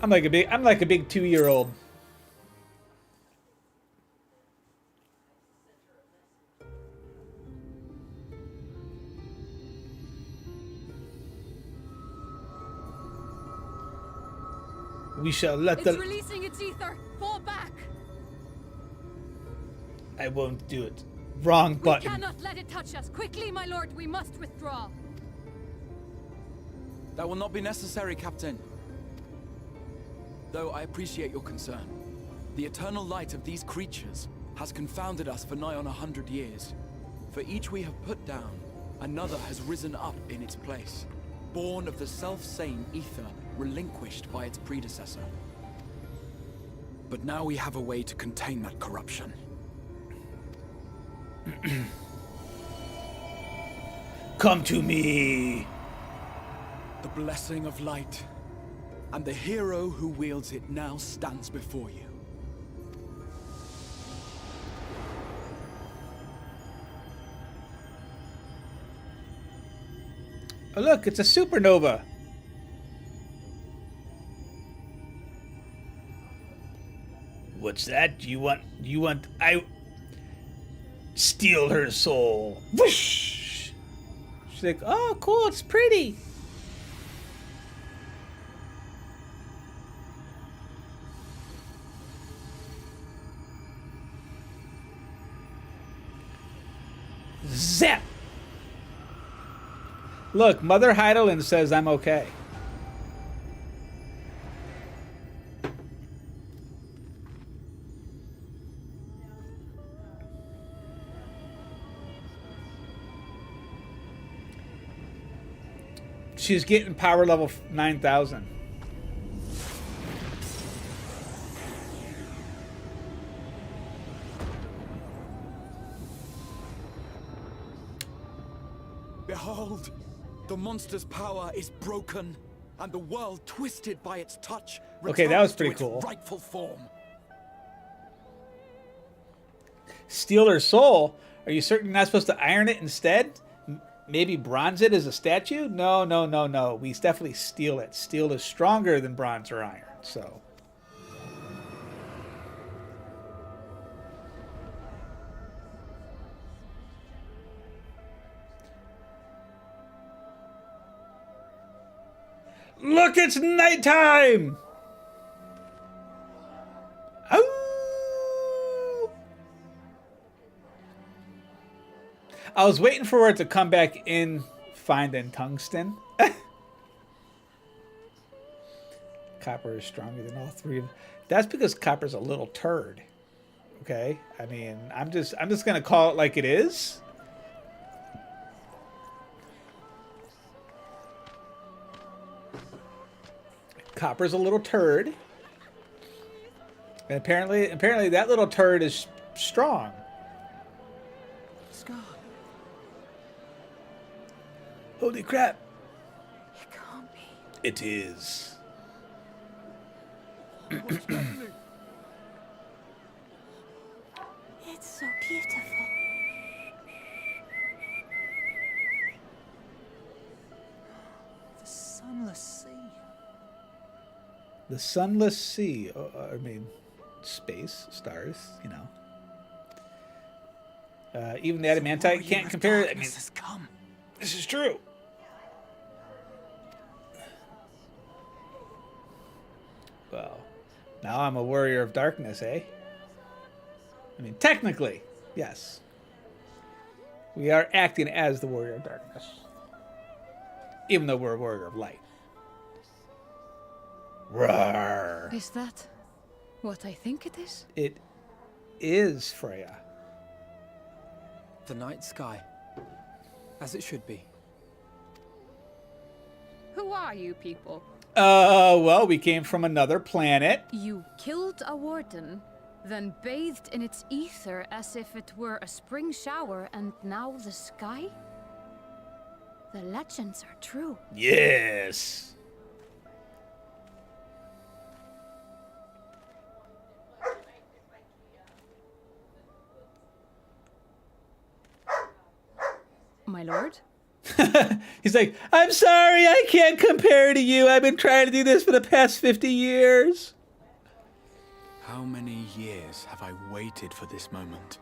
[SPEAKER 1] I'm like a big 2-year-old. We shall let
[SPEAKER 6] It's releasing its ether. Fall back.
[SPEAKER 1] I won't do it. Wrong button.
[SPEAKER 6] We cannot let it touch us. Quickly, my lord, we must withdraw.
[SPEAKER 2] That will not be necessary, Captain. Though I appreciate your concern. The eternal light of these creatures has confounded us for nigh on 100 years. For each we have put down, another has risen up in its place, born of the self-same ether relinquished by its predecessor. But now we have a way to contain that corruption.
[SPEAKER 1] Come to me.
[SPEAKER 2] The blessing of light, and the hero who wields it now stands before you.
[SPEAKER 1] Oh look, it's a supernova. What's that? You want I steal her soul. Whoosh! She's like, oh cool, it's pretty. Zap! Look, Mother Heidelin says I'm okay. She's getting power level 9,000.
[SPEAKER 2] Behold, the monster's power is broken, and the world twisted by its touch.
[SPEAKER 1] Okay, that was
[SPEAKER 2] returns to
[SPEAKER 1] pretty
[SPEAKER 2] its
[SPEAKER 1] cool.
[SPEAKER 2] Rightful form.
[SPEAKER 1] Steal her soul? Are you certain you're not supposed to iron it instead? Maybe bronze it as a statue? No, no, no, no. We definitely steal it. Steel is stronger than bronze or iron, so... Look, it's nighttime! Ow! I was waiting for it to come back in finding tungsten. Copper is stronger than all three of them. That's because copper's a little turd. Okay? I mean, I'm just gonna call it like it is. Copper's a little turd. And apparently that little turd is strong.
[SPEAKER 2] Scar.
[SPEAKER 1] Holy crap.
[SPEAKER 6] It can't be.
[SPEAKER 1] It is.
[SPEAKER 6] It's so beautiful.
[SPEAKER 2] The sunless sea.
[SPEAKER 1] The sunless sea. I mean, space, stars, you know. Even the adamantite can't compare. I mean,
[SPEAKER 2] Has come.
[SPEAKER 1] this is true. Well, now I'm a warrior of darkness, eh? I mean, technically, yes. We are acting as the warrior of darkness. Even though we're a warrior of light. Roar.
[SPEAKER 6] Is that what I think it is?
[SPEAKER 1] It is Freya.
[SPEAKER 4] The night sky. As it should be.
[SPEAKER 6] Who are you people?
[SPEAKER 1] Well, we came from another planet.
[SPEAKER 6] You killed a warden, then bathed in its ether as if it were a spring shower, and now the sky? The legends are true.
[SPEAKER 1] Yes.
[SPEAKER 6] My lord?
[SPEAKER 1] He's like, I'm sorry, I can't compare to you. I've been trying to do this for the past 50 years.
[SPEAKER 2] How many years have I waited for this moment?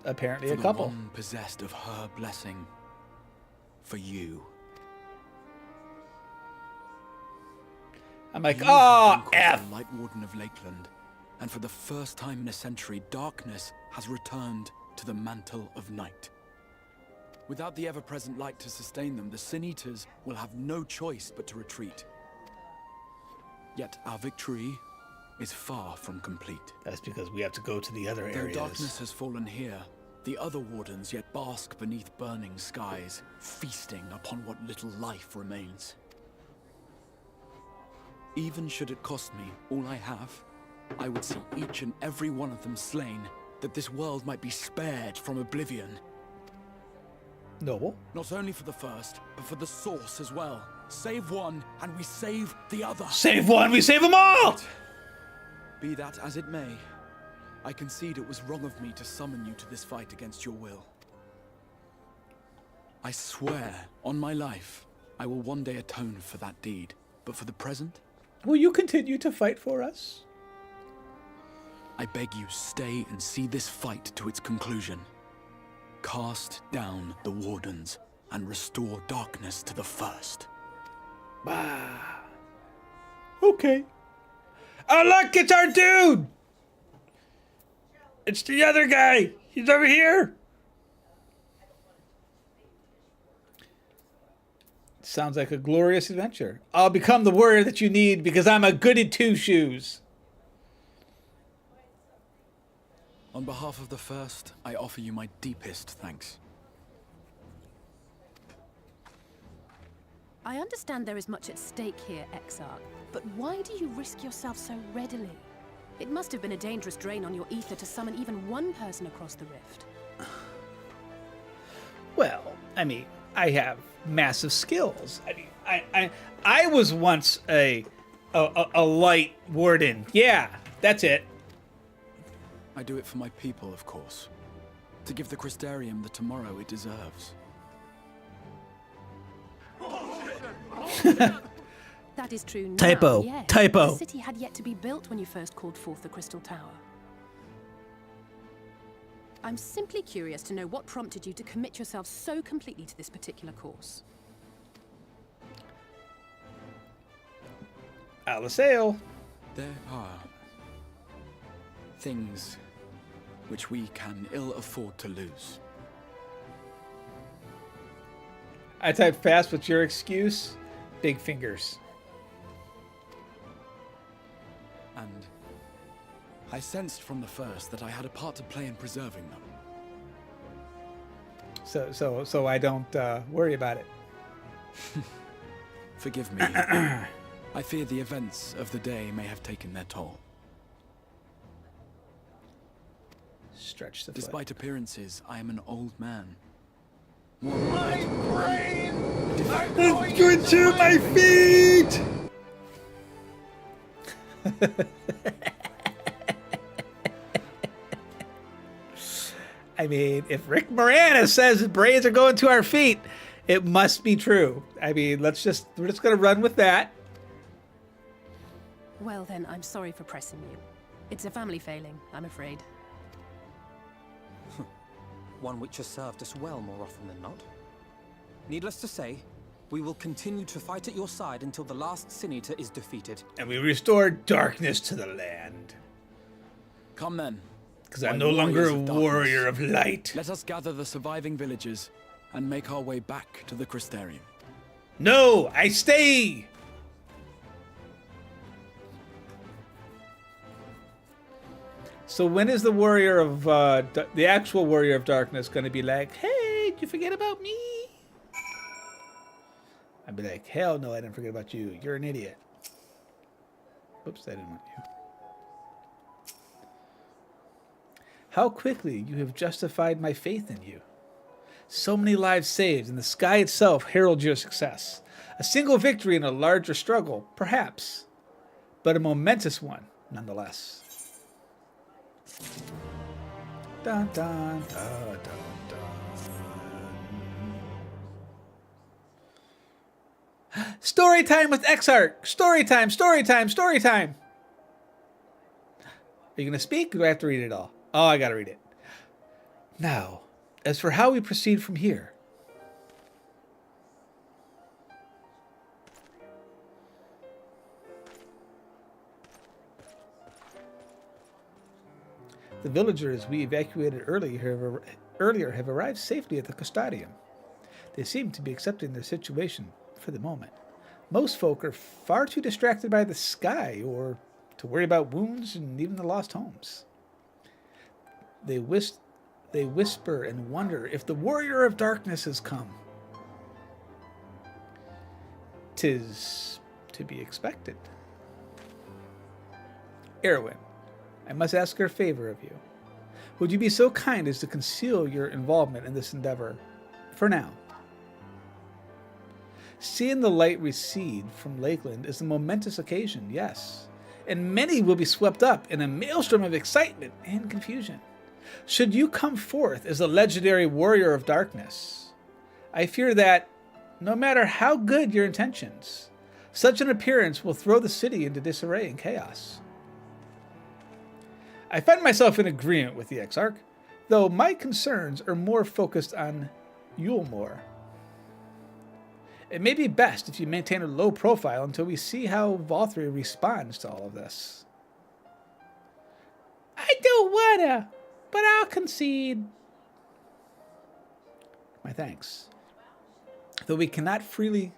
[SPEAKER 1] Apparently
[SPEAKER 2] For
[SPEAKER 1] a
[SPEAKER 2] the
[SPEAKER 1] couple.
[SPEAKER 2] one possessed of her blessing. For you.
[SPEAKER 1] I'm like,
[SPEAKER 2] You
[SPEAKER 1] oh,
[SPEAKER 2] have vanquished
[SPEAKER 1] F.
[SPEAKER 2] the Light Warden of Lakeland, and for the first time in a century, darkness has returned to the mantle of night. Without the ever-present light to sustain them, the Sin Eaters will have no choice but to retreat. Yet our victory is far from complete.
[SPEAKER 1] That's because we have to go to the other
[SPEAKER 2] Though
[SPEAKER 1] areas.
[SPEAKER 2] darkness has fallen here, the other wardens yet bask beneath burning skies, feasting upon what little life remains. Even should it cost me all I have, I would see each and every one of them slain, that this world might be spared from oblivion.
[SPEAKER 1] Noble.
[SPEAKER 2] Not only for the first, but for the source as well. Save one, and we save the other.
[SPEAKER 1] Save one, we save them all!
[SPEAKER 2] Be that as it may, I concede it was wrong of me to summon you to this fight against your will. I swear, on my life, I will one day atone for that deed. But for the present,
[SPEAKER 1] Will you continue to fight for us?
[SPEAKER 2] I beg you stay and see this fight to its conclusion. Cast down the wardens and restore darkness to the first.
[SPEAKER 1] Okay. Oh, look, it's our dude! It's the other guy. He's over here. Sounds like a glorious adventure. I'll become the warrior that you need because I'm a goody two-shoes.
[SPEAKER 2] On behalf of the first, I offer you my deepest thanks.
[SPEAKER 3] I understand there is much at stake here, Exarch, but why do you risk yourself so readily? It must have been a dangerous drain on your ether to summon even one person across the rift.
[SPEAKER 1] Well, I mean, I have massive skills. I mean, I was once a light warden. Yeah, that's it.
[SPEAKER 2] I do it for my people, of course. To give the Crystarium the tomorrow it deserves.
[SPEAKER 3] That is true now,
[SPEAKER 1] Typo.
[SPEAKER 3] yes.
[SPEAKER 1] Typo.
[SPEAKER 3] The city had yet to be built when you first called forth the Crystal Tower. I'm simply curious to know what prompted you to commit yourself so completely to this particular course.
[SPEAKER 1] Alisale.
[SPEAKER 2] There are things which we can ill afford to lose.
[SPEAKER 1] I typed fast. What's your excuse? Big fingers.
[SPEAKER 2] And I sensed from the first that I had a part to play in preserving them.
[SPEAKER 1] So I don't worry about it.
[SPEAKER 2] Forgive me. I fear the events of the day may have taken their toll.
[SPEAKER 1] Stretch the foot.
[SPEAKER 2] Despite appearances, I am an old man.
[SPEAKER 7] My brain!
[SPEAKER 1] It's going to my feet! I mean, if Rick Moranis says his brains are going to our feet, it must be true. I mean, we're just going to run with that.
[SPEAKER 3] Well then, I'm sorry for pressing you. It's a family failing, I'm afraid.
[SPEAKER 4] One which has served us well more often than not. Needless to say, we will continue to fight at your side until the last Senator is defeated.
[SPEAKER 1] And we restore darkness to the land.
[SPEAKER 2] Come then.
[SPEAKER 1] Because I'm
[SPEAKER 2] my
[SPEAKER 1] no longer a
[SPEAKER 2] warriors of darkness.
[SPEAKER 1] warrior of light.
[SPEAKER 2] Let us gather the surviving villagers and make our way back to the Crystarium.
[SPEAKER 1] No, I stay! So when is the warrior of, the actual warrior of darkness going to be like, hey, did you forget about me? I'd be like, hell no, I didn't forget about you. You're an idiot. Oops, I didn't want you. How quickly you have justified my faith in you. So many lives saved, and the sky itself heralds your success. A single victory in a larger struggle, perhaps, but a momentous one, nonetheless. Dun, dun, dun, dun, dun. Story time with Exarch! Story time, story time, story time! Are you going to speak, or do I have to read it all? Oh, I got to read it. Now, as for how we proceed from here. The villagers we evacuated earlier have arrived safely at the Custodium. They seem to be accepting their situation for the moment. Most folk are far too distracted by the sky or to worry about wounds and even the lost homes. They whisper and wonder if the warrior of darkness has come. 'Tis to be expected. Erwin, I must ask a favor of you. Would you be so kind as to conceal your involvement in this endeavor for now? Seeing the light recede from Lakeland is a momentous occasion, yes, and many will be swept up in a maelstrom of excitement and confusion. Should you come forth as a legendary warrior of darkness, I fear that, no matter how good your intentions, such an appearance will throw the city into disarray and chaos. I find myself in agreement with the Exarch, though my concerns are more focused on Yulmore. It may be best if you maintain a low profile until we see how Valthry responds to all of this. I don't wanna, but I'll concede. My thanks. Though we cannot freely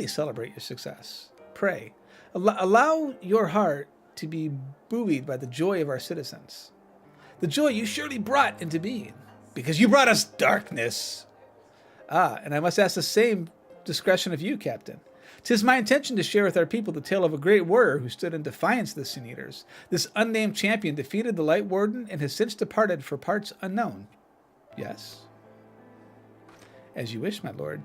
[SPEAKER 1] celebrate your success, pray, allow your heart to be buoyed by the joy of our citizens. The joy you surely brought into being, because you brought us darkness. And I must ask the same discretion of you, Captain. 'Tis my intention to share with our people the tale of a great warrior who stood in defiance of the Sin Eaters. This unnamed champion defeated the Light Warden and has since departed for parts unknown. Yes? As you wish, my lord.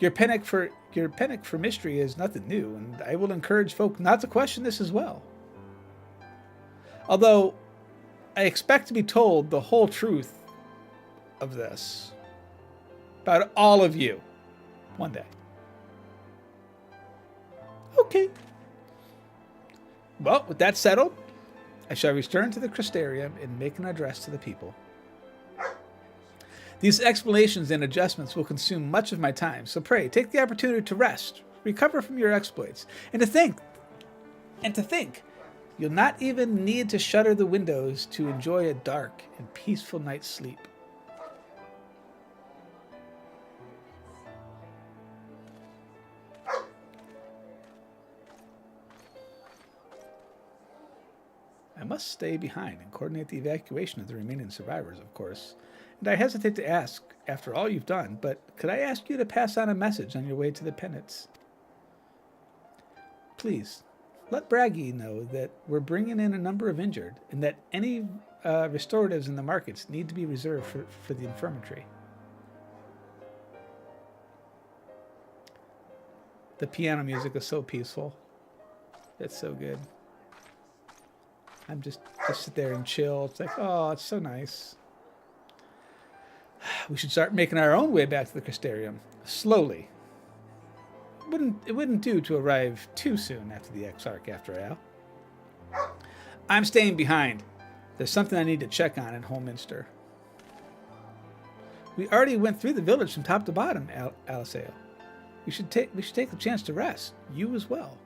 [SPEAKER 1] Your panic for mystery is nothing new, and I will encourage folk not to question this as well. Although, I expect to be told the whole truth of this about all of you one day. Okay. Well, with that settled, I shall return to the Crystarium and make an address to the people. These explanations and adjustments will consume much of my time, so pray take the opportunity to rest, recover from your exploits, and to think, you'll not even need to shutter the windows to enjoy a dark and peaceful night's sleep. I must stay behind and coordinate the evacuation of the remaining survivors, of course. And I hesitate to ask, after all you've done, but could I ask you to pass on a message on your way to the Penates? Please, let Braggy know that we're bringing in a number of injured and that any restoratives in the markets need to be reserved for the infirmary. The piano music is so peaceful. It's so good. I'm just sit there and chill. It's like, oh, it's so nice. We should start making our own way back to the Crystarium. Slowly. It wouldn't do to arrive too soon after the Exarch, after all. I'm staying behind. There's something I need to check on in Holminster. We already went through the village from top to bottom, Aliseo. We should take the chance to rest. You as well.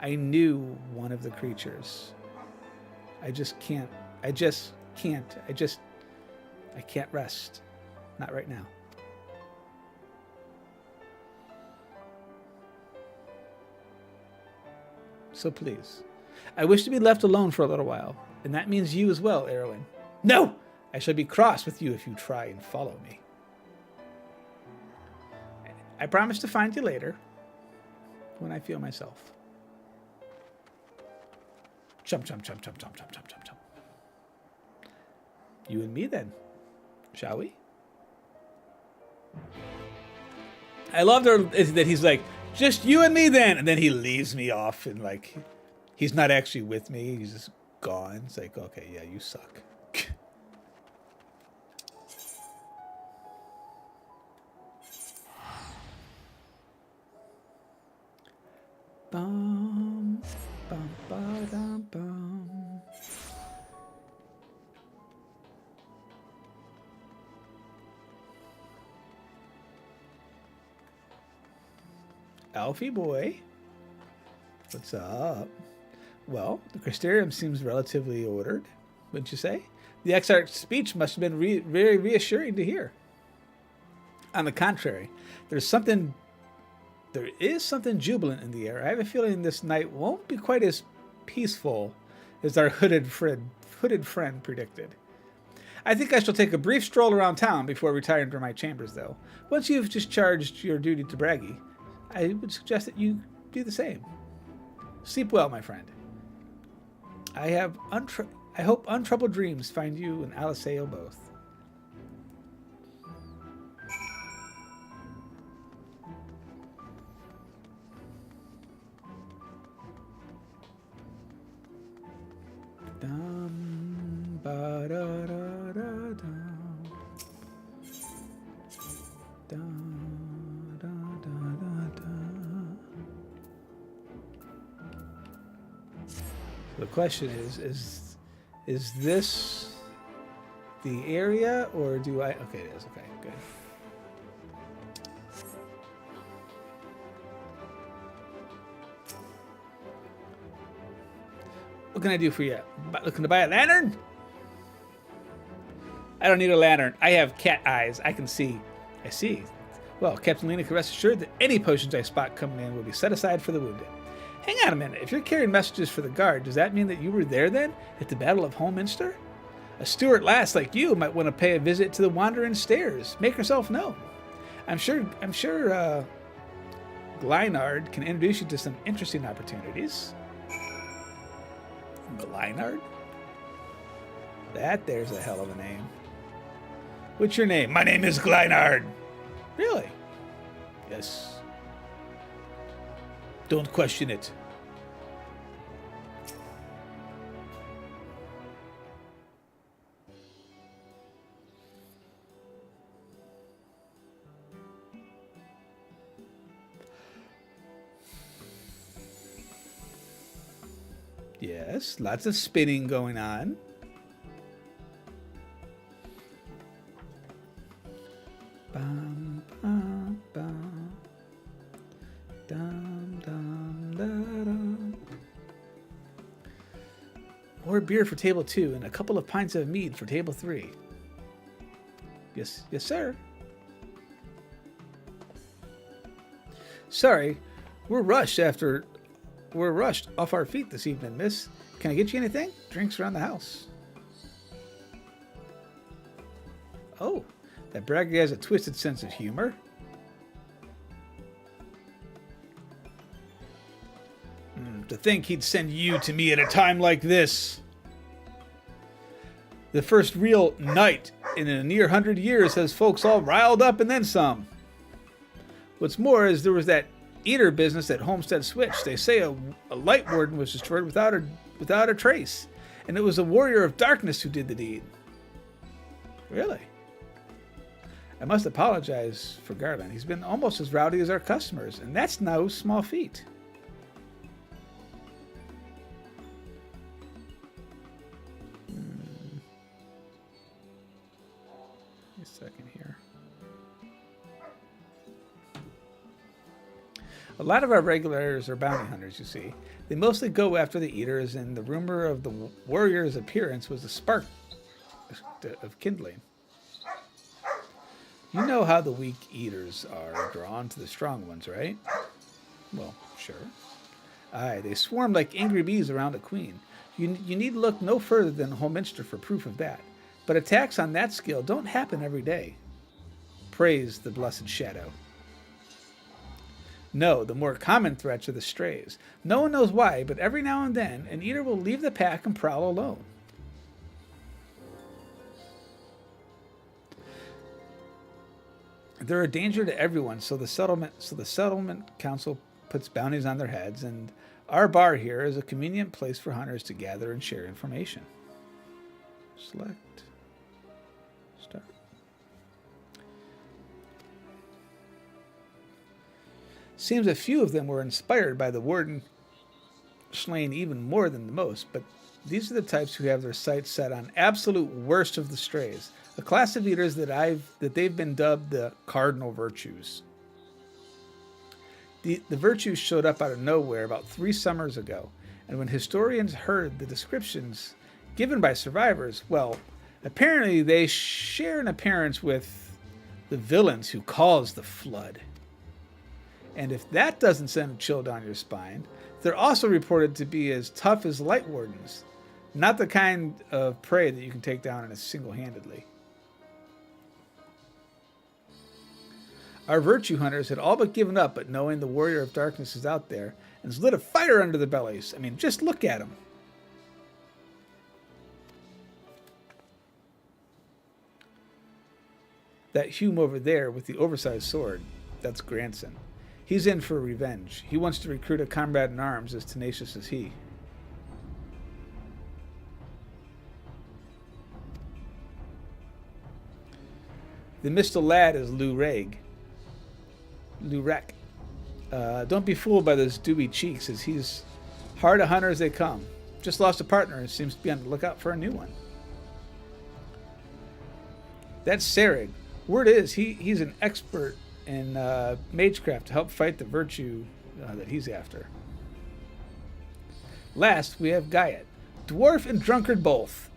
[SPEAKER 1] I knew one of the creatures. I can't rest. Not right now. So please, I wish to be left alone for a little while, and that means you as well, Erwin. No! I shall be cross with you if you try and follow me. I promise to find you later, when I feel myself. Chump, chump, chump, chump, chump, chump, chump, chump, chump. You and me then, shall we? I love that he's like, just you and me then, and then he leaves me off and like, he's not actually with me. He's just gone. It's like, okay, yeah, you suck. Bum, bum, ba-dum, bum. Alfie boy, what's up? Well, the Crystarium seems relatively ordered, wouldn't you say? The Exarch's speech must have been very reassuring to hear. On the contrary, there is something jubilant in the air. I have a feeling this night won't be quite as peaceful as our hooded friend predicted. I think I shall take a brief stroll around town before retiring to my chambers, though. Once you've discharged your duty to Braggy, I would suggest that you do the same. Sleep well, my friend. I hope untroubled dreams find you and Aliseo both. Dum, ba, da, da, da, dum. Dum, da, da, da, da. The question is this the area, or do I... Okay, it is. Okay, good. What can I do for you? Looking to buy a lantern? I don't need a lantern. I have cat eyes. I can see. I see. Well, Captain Lena can rest assured that any potions I spot coming in will be set aside for the wounded. Hang on a minute. If you're carrying messages for the guard, does that mean that you were there then at the Battle of Holminster? A steward lass like you might want to pay a visit to the Wandering Stairs. Make yourself known. I'm sure Glynard can introduce you to some interesting opportunities. Glynard? That there's a hell of a name. What's your name? My name is Glynard. Really? Yes. Don't question it. Yes, lots of spinning going on. Bum, bum, bum. Dum, dum, da, dum. More beer for table 2 and a couple of pints of mead for table 3. Yes, sir. Sorry, we're rushed off our feet this evening, miss. Can I get you anything? Drinks around the house. Oh, that Braggy has a twisted sense of humor. To think he'd send you to me at a time like this. The first real night in a near 100 years has folks all riled up and then some. What's more is there was that eater business at Homestead Switch. They say a light warden was destroyed without a trace, and it was a warrior of darkness who did the deed. Really? I must apologize for Garland. He's been almost as rowdy as our customers, and that's no small feat. A second here. A lot of our regulars are bounty hunters, you see. They mostly go after the eaters, and the rumor of the warrior's appearance was a spark of kindling. You know how the weak eaters are drawn to the strong ones, right? Well, sure. Aye, they swarm like angry bees around a queen. You need look no further than Holminster for proof of that. But attacks on that scale don't happen every day. Praise the blessed shadow. No, the more common threats are the strays. No one knows why, but every now and then, an eater will leave the pack and prowl alone. They're a danger to everyone, so the settlement council puts bounties on their heads, and our bar here is a convenient place for hunters to gather and share information. Select. Start. Seems a few of them were inspired by the warden slain even more than the most, but these are the types who have their sights set on absolute worst of the strays, a class of eaters that they've been dubbed the cardinal virtues. The virtues showed up out of nowhere about 3 summers ago, and when historians heard the descriptions given by survivors, well, apparently they share an appearance with the villains who caused the flood. And if that doesn't send a chill down your spine, they're also reported to be as tough as light wardens, not the kind of prey that you can take down single-handedly. Our virtue hunters had all but given up at knowing the warrior of darkness is out there and has lit a fire under their bellies. I mean, just look at them. That Hume over there with the oversized sword, that's Granson. He's in for revenge. He wants to recruit a comrade in arms as tenacious as he. The Mistal lad is Lurek. Don't be fooled by those dewy cheeks, as he's hard a hunter as they come. Just lost a partner and seems to be on the lookout for a new one. That's Serrig. Word is he's an expert in magecraft to help fight the virtue that he's after. Last, we have Guyot, dwarf and drunkard both.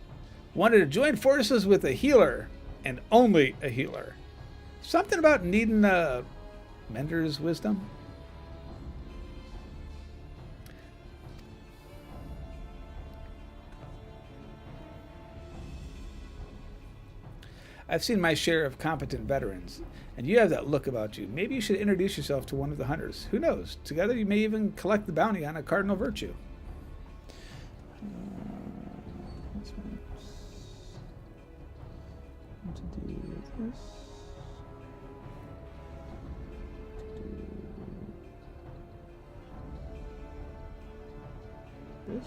[SPEAKER 1] Wanted to join forces with a healer, and only a healer. Something about needing a mentor's wisdom. I've seen my share of competent veterans, and you have that look about you. Maybe you should introduce yourself to one of the hunters. Who knows? Together you may even collect the bounty on a cardinal virtue. To do this. This.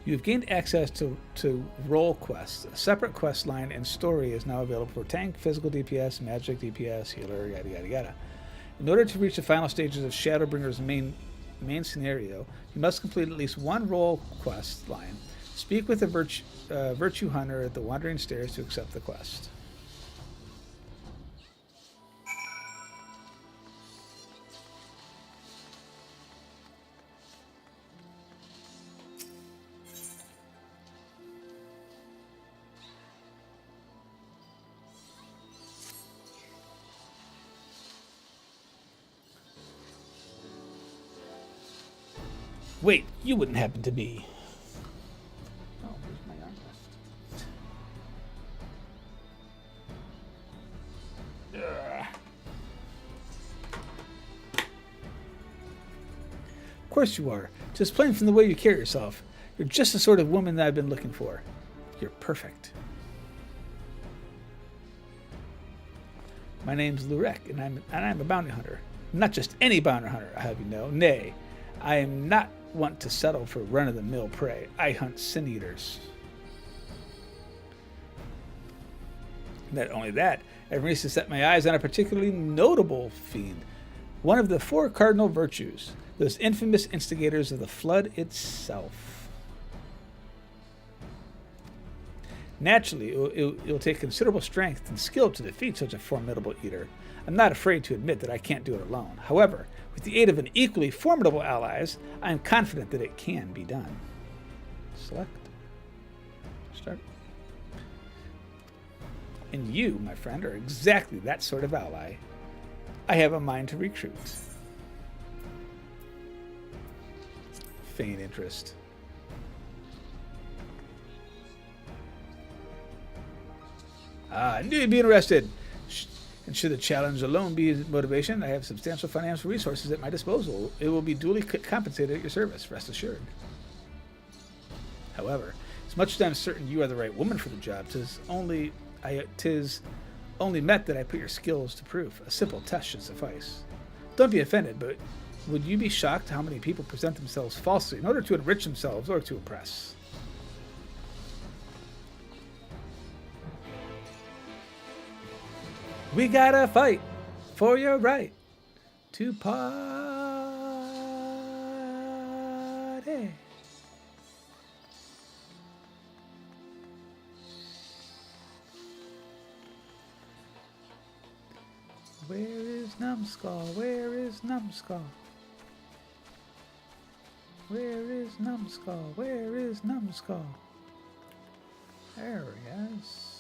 [SPEAKER 1] You've gained access to role quests. A separate quest line and story is now available for tank, physical DPS, magic DPS, healer, yada yada yada. In order to reach the final stages of Shadowbringer's main scenario, you must complete at least one role quest line. Speak with a virtue hunter at the Wandering Stairs to accept the quest. Wait, you wouldn't happen to be... Oh, where's my armrest? Ugh. Of course you are. Just plain from the way you carry yourself. You're just the sort of woman that I've been looking for. You're perfect. My name's Lurek, and I'm a bounty hunter. Not just any bounty hunter, I have you know. Nay, I am not one to settle for run-of-the-mill prey. I hunt sin-eaters. Not only that, I've recently set my eyes on a particularly notable fiend. One of the 4 cardinal virtues, those infamous instigators of the flood itself. Naturally, it will take considerable strength and skill to defeat such a formidable eater. I'm not afraid to admit that I can't do it alone. However, with the aid of an equally formidable allies, I am confident that it can be done. Select. Start. And you, my friend, are exactly that sort of ally. I have a mind to recruit. Feign interest. I knew you'd be interested. And should the challenge alone be motivation, I have substantial financial resources at my disposal. It will be duly compensated at your service, rest assured. However, as much as I'm certain you are the right woman for the job, tis only met that I put your skills to proof. A simple test should suffice. Don't be offended, but would you be shocked how many people present themselves falsely in order to enrich themselves or to oppress? We gotta fight for your right to party. Where is Numbskull? Where is Numbskull? Where is Numbskull? Where is Numbskull? There he is.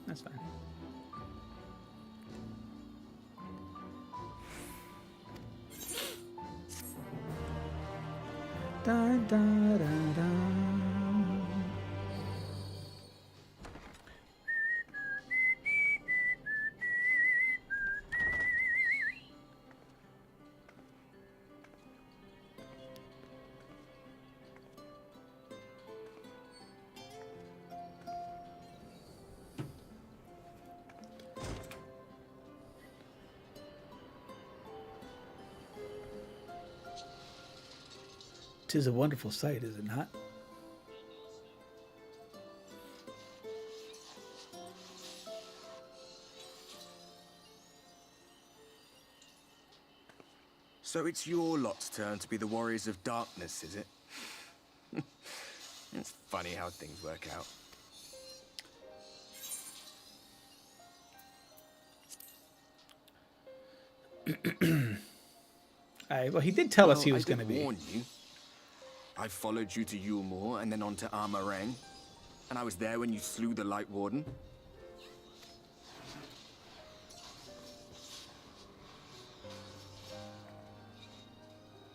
[SPEAKER 1] That's fine. Dun, dun, dun, dun. Tis a wonderful sight, is it not?
[SPEAKER 8] So it's your lot's turn to be the warriors of darkness, is it? It's funny how things work out.
[SPEAKER 1] Well, he did tell us he was going to be.
[SPEAKER 8] Warn you. I followed you to Yulmore and then on to Armarang. And I was there when you slew the Light Warden.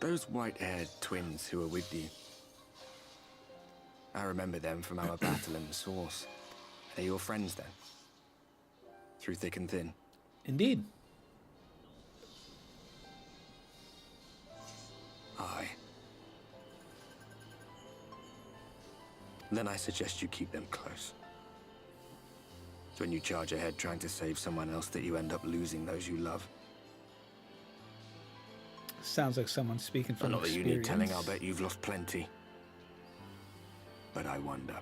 [SPEAKER 8] Those white-haired twins who were with you. I remember them from our battle in the Source. Are they your friends then? Through thick and thin?
[SPEAKER 1] Indeed.
[SPEAKER 8] Aye. Then I suggest you keep them close. It's when you charge ahead trying to save someone else that you end up losing those you love.
[SPEAKER 1] Sounds like someone speaking from
[SPEAKER 8] Not that
[SPEAKER 1] experience.
[SPEAKER 8] you need telling, I'll bet you've lost plenty. But I wonder,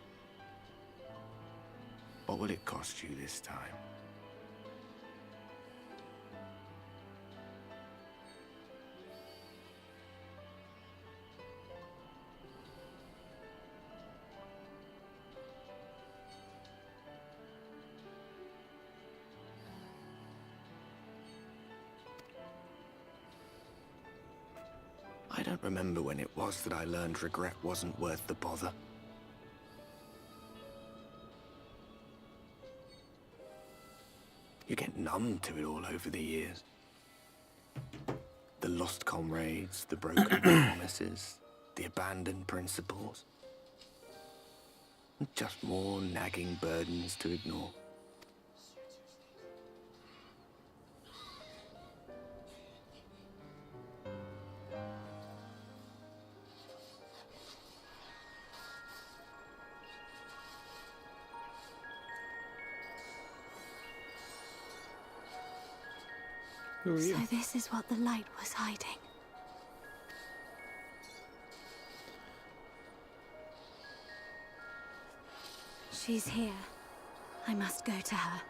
[SPEAKER 8] what will it cost you this time? I don't remember when it was that I learned regret wasn't worth the bother. You get numb to it all over the years. The lost comrades, the broken promises, the abandoned principles. And just more nagging burdens to ignore.
[SPEAKER 1] Who are you?
[SPEAKER 9] So this is what the light was hiding. She's here. I must go to her.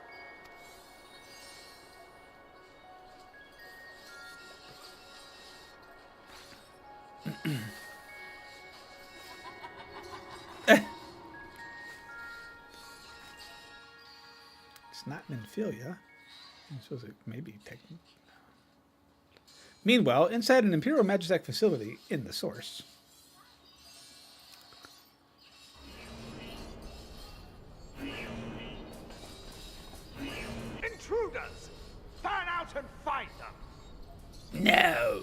[SPEAKER 1] It's not Minfilia. I'm supposed to maybe technically. Meanwhile, inside an Imperial Magitech facility in the Source.
[SPEAKER 7] Intruders! Fan out and find them!
[SPEAKER 1] No.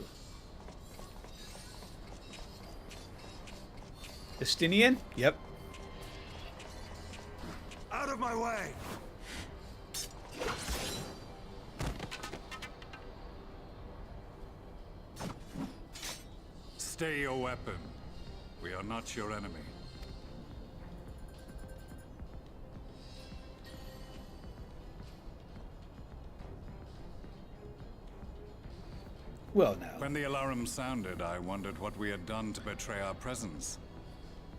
[SPEAKER 1] Justinian? Yep.
[SPEAKER 7] Out of my way!
[SPEAKER 10] Stay your weapon. We are not your enemy.
[SPEAKER 1] Well, now.
[SPEAKER 10] When the alarm sounded, I wondered what we had done to betray our presence.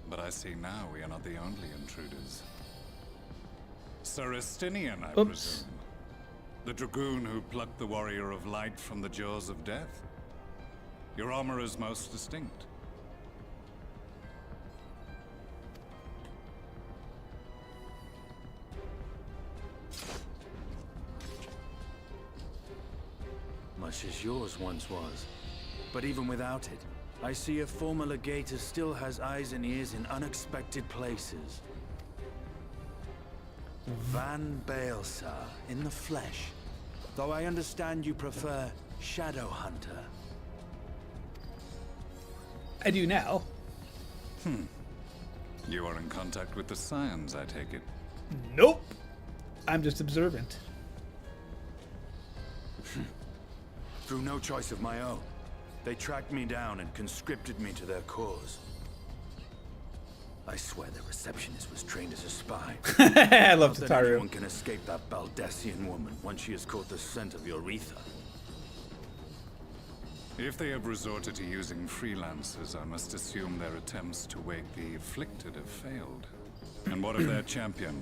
[SPEAKER 10] But I see now we are not the only intruders. Sir Estinian, I presume. The dragoon who plucked the warrior of light from the jaws of death. Your armor is most distinct.
[SPEAKER 11] Much as yours once was. But even without it, I see a former legator still has eyes and ears in unexpected places. Van Baelsar, in the flesh. Though I understand you prefer Shadow Hunter.
[SPEAKER 1] I do now.
[SPEAKER 10] You are in contact with the Scions, I take it.
[SPEAKER 1] Nope. I'm just observant.
[SPEAKER 11] Through no choice of my own, they tracked me down and conscripted me to their cause. I swear the receptionist was trained as a spy.
[SPEAKER 1] I love
[SPEAKER 11] Not that
[SPEAKER 1] Tataru.
[SPEAKER 11] anyone can escape that Baldessian woman once she has caught the scent of your ether.
[SPEAKER 10] If they have resorted to using freelancers, I must assume their attempts to wake the afflicted have failed. And what of their champion?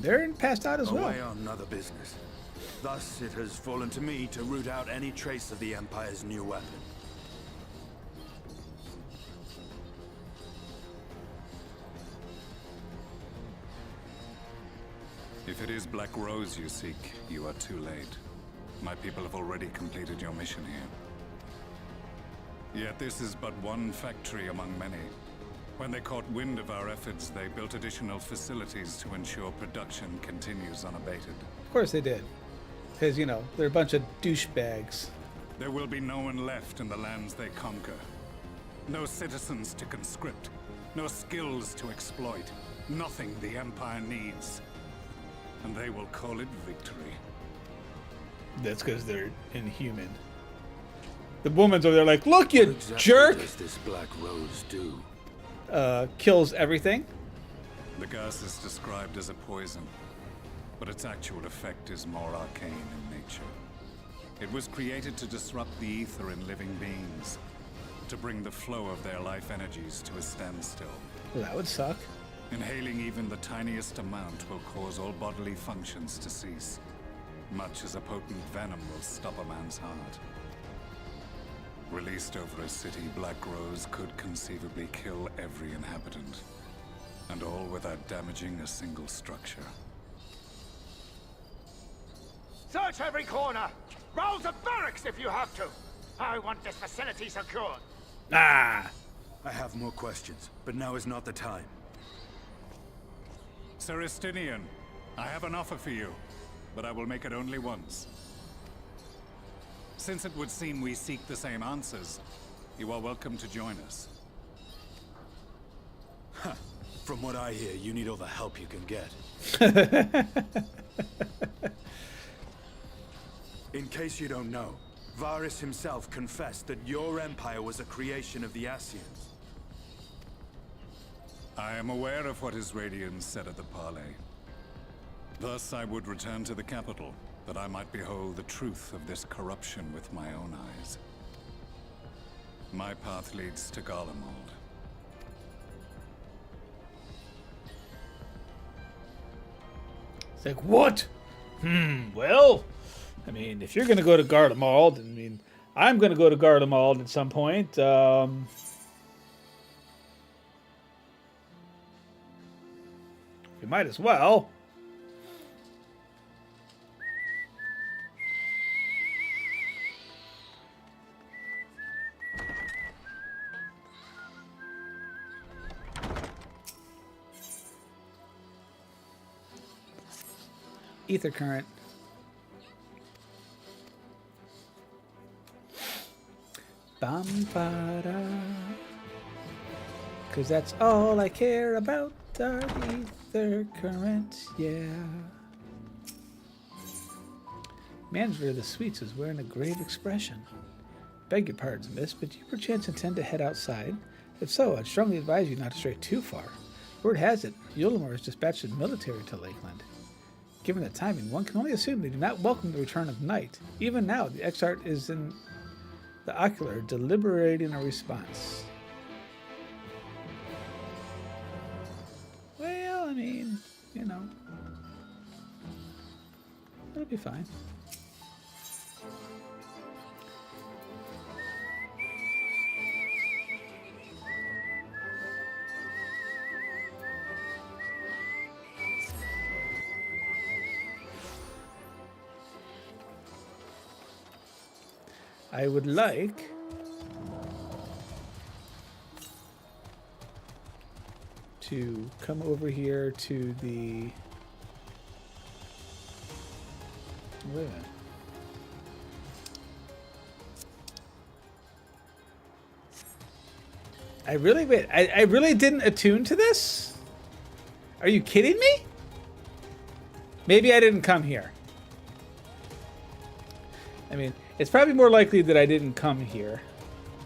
[SPEAKER 1] They're passed out as well.
[SPEAKER 11] Away on another business. Thus, it has fallen to me to root out any trace of the Empire's new weapon.
[SPEAKER 10] If it is Black Rose you seek, you are too late. My people have already completed your mission here. Yet this is but one factory among many. When they caught wind of our efforts, they built additional facilities to ensure production continues unabated.
[SPEAKER 1] Of course they did. Because, you know, they're a bunch of douchebags.
[SPEAKER 10] There will be no one left in the lands they conquer. No citizens to conscript. No skills to exploit. Nothing the Empire needs. And they will call it victory.
[SPEAKER 1] That's because they're inhuman. The woman's over there like, look, you
[SPEAKER 11] What exactly
[SPEAKER 1] jerk!
[SPEAKER 11] does this Black Rose do?
[SPEAKER 1] Kills everything.
[SPEAKER 10] The gas is described as a poison, but its actual effect is more arcane in nature. It was created to disrupt the ether in living beings, to bring the flow of their life energies to a standstill.
[SPEAKER 1] Well, that would suck.
[SPEAKER 10] Inhaling even the tiniest amount will cause all bodily functions to cease, much as a potent venom will stop a man's heart. Released over a city, Black Rose could conceivably kill every inhabitant, and all without damaging a single structure.
[SPEAKER 7] Search every corner! Rouse the barracks if you have to! I want this facility secured.
[SPEAKER 1] Ah.
[SPEAKER 11] I have more questions, but now is not the time.
[SPEAKER 10] Sir Estinian, I have an offer for you, but I will make it only once. Since it would seem we seek the same answers, you are welcome to join us.
[SPEAKER 11] Huh. From what I hear, you need all the help you can get. In case you don't know, Varys himself confessed that your empire was a creation of the Ascians.
[SPEAKER 10] I am aware of what his Radiance said at the parley. Thus I would return to the capital, that I might behold the truth of this corruption with my own eyes. My path leads to Garlemald.
[SPEAKER 1] It's like, what? Well, I mean, if you're going to go to Garlemald, I mean, I'm going to go to Garlemald at some point. We might as well. Ether current. Bam-ba-da. 'Cause that's all I care about, are ether current, yeah. Manager of the Suites is wearing a grave expression. Beg your pardons, miss, but do you perchance intend to head outside? If so, I'd strongly advise you not to stray too far. Word has it, Yulimar has dispatched his military to Lakeland. Given the timing, one can only assume they do not welcome the return of night. Even now, the Exarch is in the Ocular, deliberating a response. Well, I mean, you know, it'll be fine. I would like to come over here to the... Wait a minute. I really didn't attune to this? Are you kidding me? Maybe I didn't come here. I mean, it's probably more likely that I didn't come here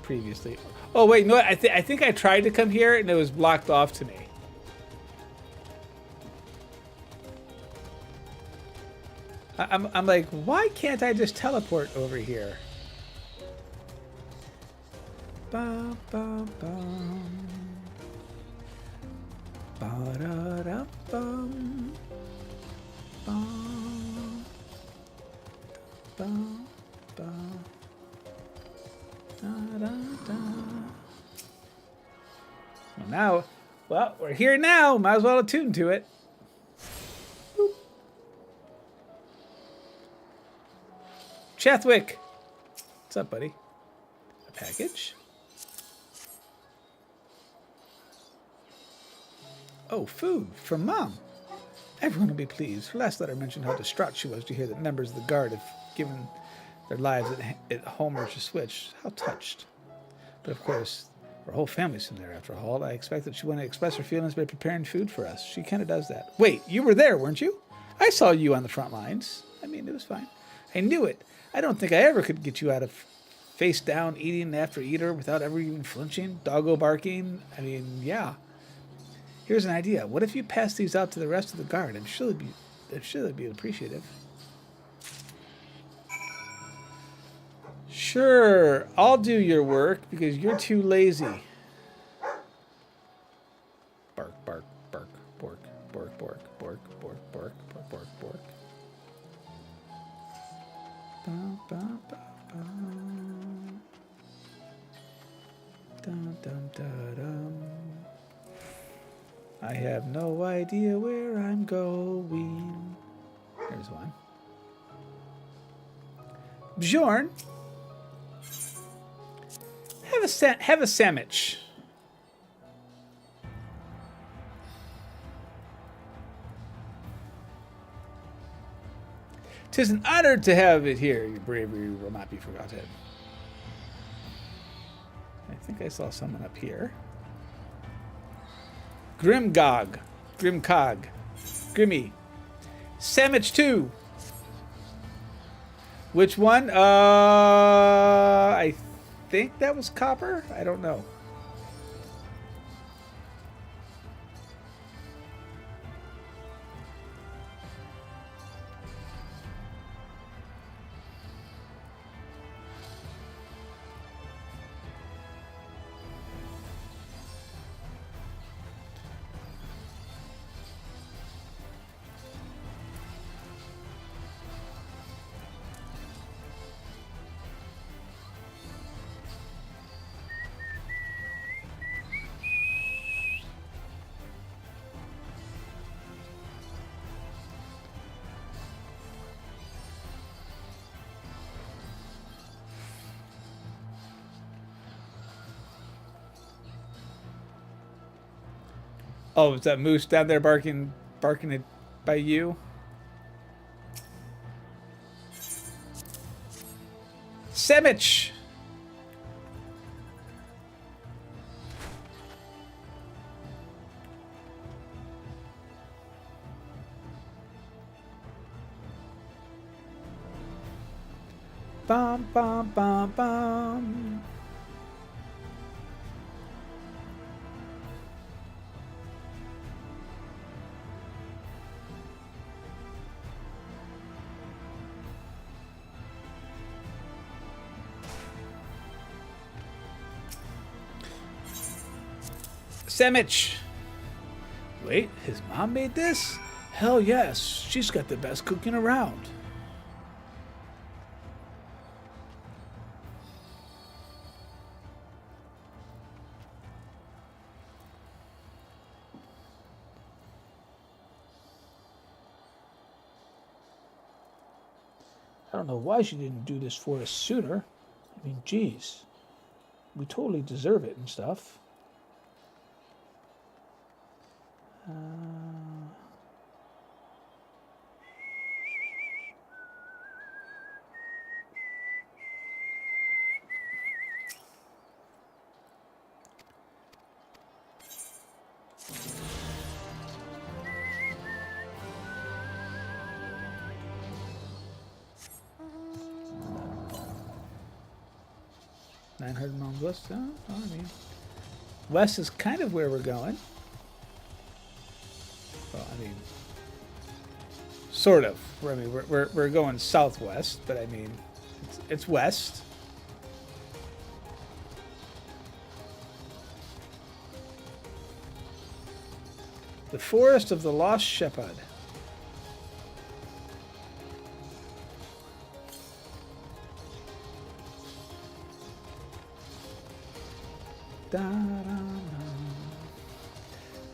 [SPEAKER 1] previously. Oh, wait, no, I think I tried to come here and it was blocked off to me. I'm like, why can't I just teleport over here? Ba ba bum. Ba da da bum. Bum. Bum. Ba. Da da da. Well, we're here now. Might as well attune to it. Boop. Chethwick. What's up, buddy? A package? Oh, food from Mom. Everyone will be pleased. Her last letter mentioned how distraught she was to hear that members of the Guard have given their lives at Homer to switch. How touched. But of course, her whole family's from there after all. I expect that she wanted to express her feelings by preparing food for us. She kind of does that. Wait, you were there, weren't you? I saw you on the front lines. I mean, it was fine. I knew it. I don't think I ever could get you out of face down eating after eater without ever even flinching, doggo barking. I mean, yeah. Here's an idea. What if you pass these out to the rest of the Guard? I'm sure they'd be appreciative. Sure, I'll do your work because you're too lazy. Bark, bark, bark, bork, bork, bork, bork, bork, bork, bork, bork, bork. Ba, ba, ba, ba. Dum, dum, da, dum. I have no idea where I'm going. There's one. Bjorn. Have a sandwich. "'Tis an honor to have it here. Your bravery will not be forgotten." I think I saw someone up here. Grimcog. Grimmy. Sandwich 2. Which one? I think that was copper. I don't know. Oh, is that moose down there barking it by you? Sandwich. Bum bum bum bum. Sandwich. Wait, his mom made this? Hell yes, she's got the best cooking around. I don't know why she didn't do this for us sooner. I mean, geez. We totally deserve it and stuff. $900 west. Oh, I mean, west is kind of where we're going. Well, I mean, sort of. I mean, we're going southwest, but I mean, it's west. The Forest of the Lost Shepherd.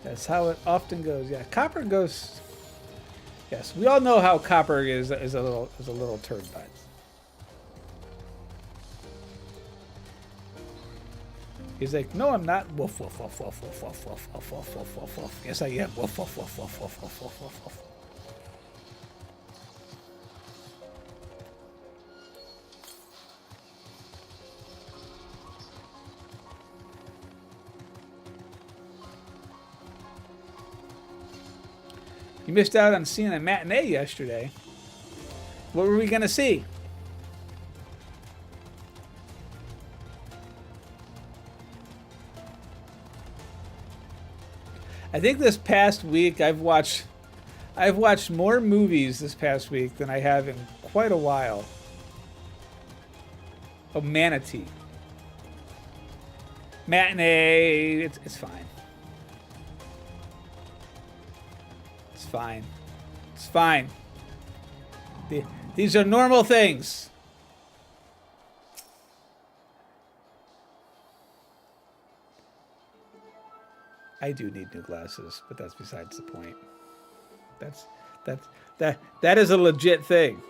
[SPEAKER 1] That's how it often goes. Yeah, copper goes. Yes, we all know how copper is a little turd butt. He's like, no, I'm not. Woof woof woof woof woof woof woof woof woof woof woof woof. Yes, I am. Woof woof woof woof woof woof woof woof woof. You missed out on seeing a matinee yesterday. What were we going to see? I think this past week I've watched more movies this past week than I have in quite a while. Oh, Manatee. Matinee, it's fine. It's fine. It's fine. These are normal things. I do need new glasses, but that's besides the point. That is a legit thing.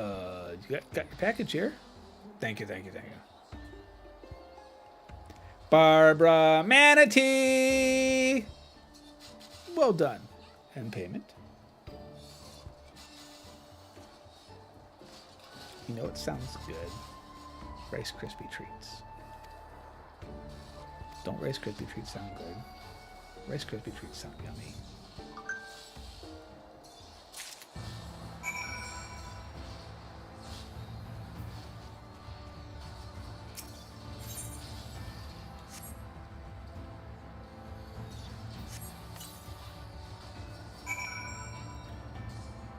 [SPEAKER 1] You got your package here? Thank you. Barbara Manatee! Well done. And payment. You know it sounds good. Rice Krispie treats. Don't Rice Krispie treats sound good? Rice Krispie treats sound yummy.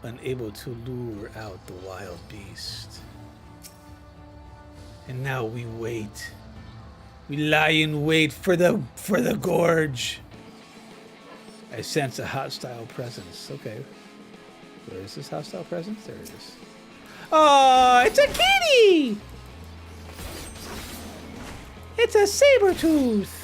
[SPEAKER 1] Unable to lure out the wild beast. And now we wait. We lie in wait for the gorge. I sense a hostile presence. Okay. Where is this hostile presence? There it is. Oh, it's a kitty! It's a saber tooth.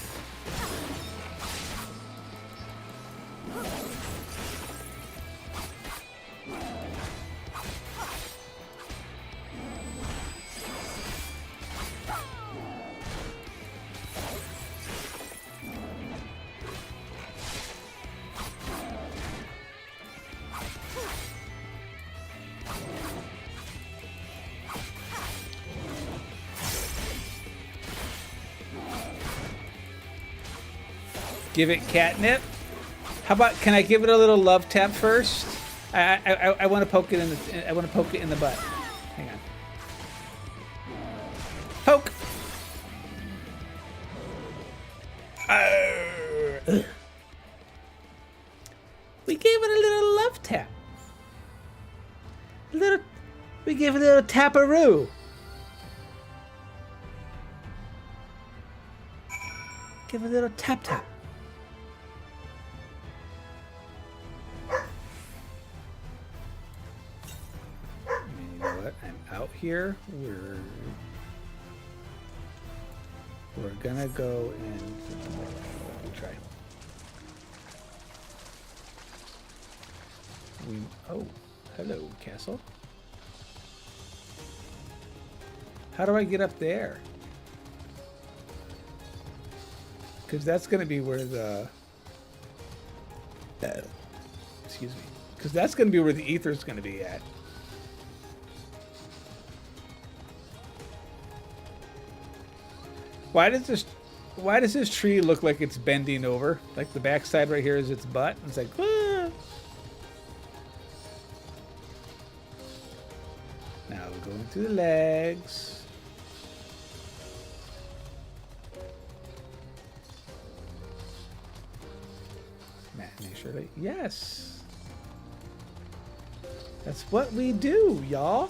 [SPEAKER 1] Give it catnip. How about, can I give it a little love tap first? I want to poke it in the, I want to poke it in the butt. Hang on. Poke. We gave it a little love tap. We gave it a little taparoo. Give it a little tap tap. Out here, we're gonna go and try. Oh, hello, castle. How do I get up there? Because that's gonna be where the excuse me. Because that's gonna be where the ether's gonna be at. Why does this tree look like it's bending over? Like the backside right here is its butt. It's like, ah. Now we're going through the legs. Make sure that, yes. That's what we do, y'all.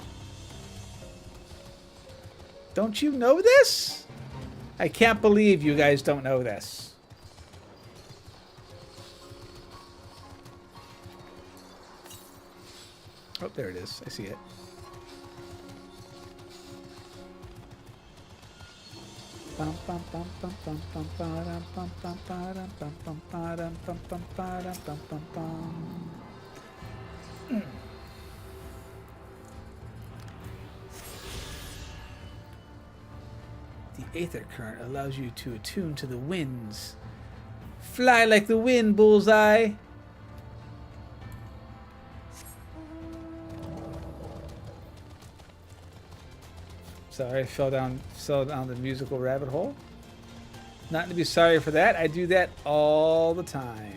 [SPEAKER 1] Don't you know this? I can't believe you guys don't know this. Oh, there it is. I see it. The aether current allows you to attune to the winds. Fly like the wind, Bullseye. Sorry, I fell down the musical rabbit hole. Not to be sorry for that. I do that all the time.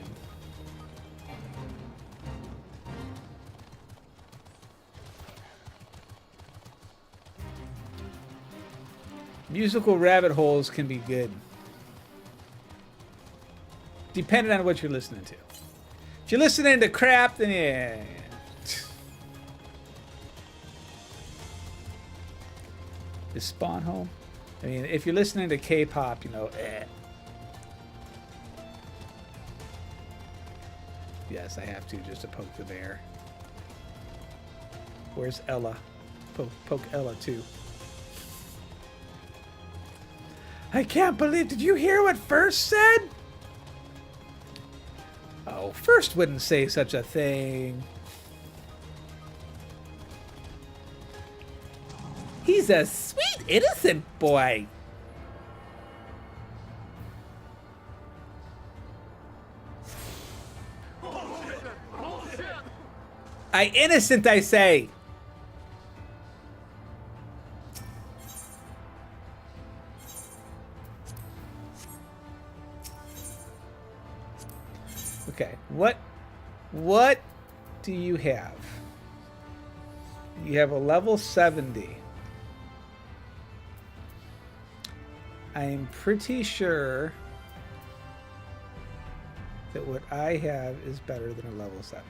[SPEAKER 1] Musical rabbit holes can be good. Depending on what you're listening to. If you're listening to crap, then yeah. Is Spawn home? I mean, if you're listening to K-pop, you know, Yes, I have to just to poke the bear. Where's Ella? Poke Ella too. I can't believe, did you hear what First said? Oh, First wouldn't say such a thing. He's a sweet, innocent boy. Innocent, I say. Okay, what do you have? You have a level 70. I'm pretty sure that what I have is better than a level 70.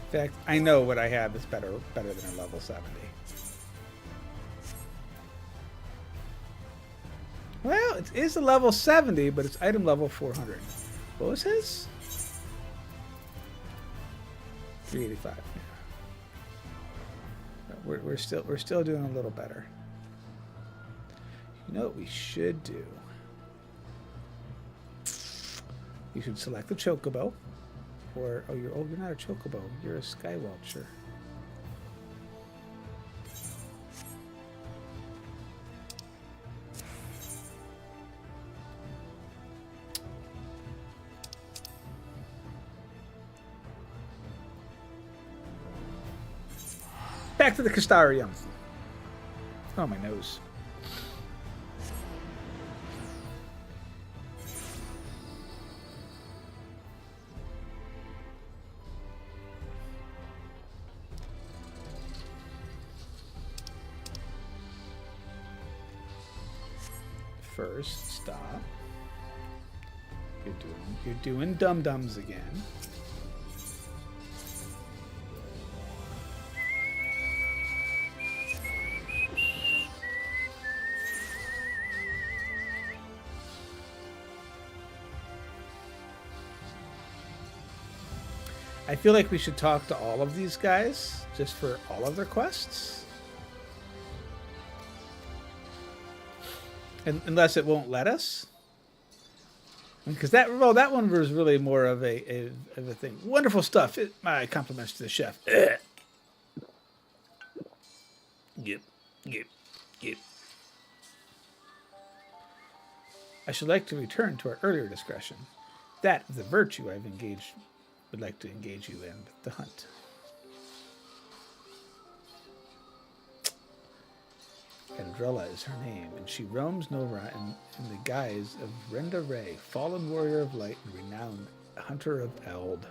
[SPEAKER 1] In fact, I know what I have is better than a level 70. Well, it is a level 70, but it's item level 400. What was his? 385. Yeah. We're still doing a little better. You know what we should do? You should select the chocobo. Or you're not a chocobo. You're a skywelcher. Back to the Castarium. Oh, my nose. First, stop. You're doing dum-dums again. I feel like we should talk to all of these guys just for all of their quests. Unless it won't let us. Because that one was really more of a thing. Wonderful stuff. My compliments to the chef. Yep. I should like to return to our earlier discussion. That is the virtue would like to engage you in, the hunt. Andrella is her name, and she roams Nova in the guise of Renda Ray, fallen warrior of light and renowned hunter of Eld.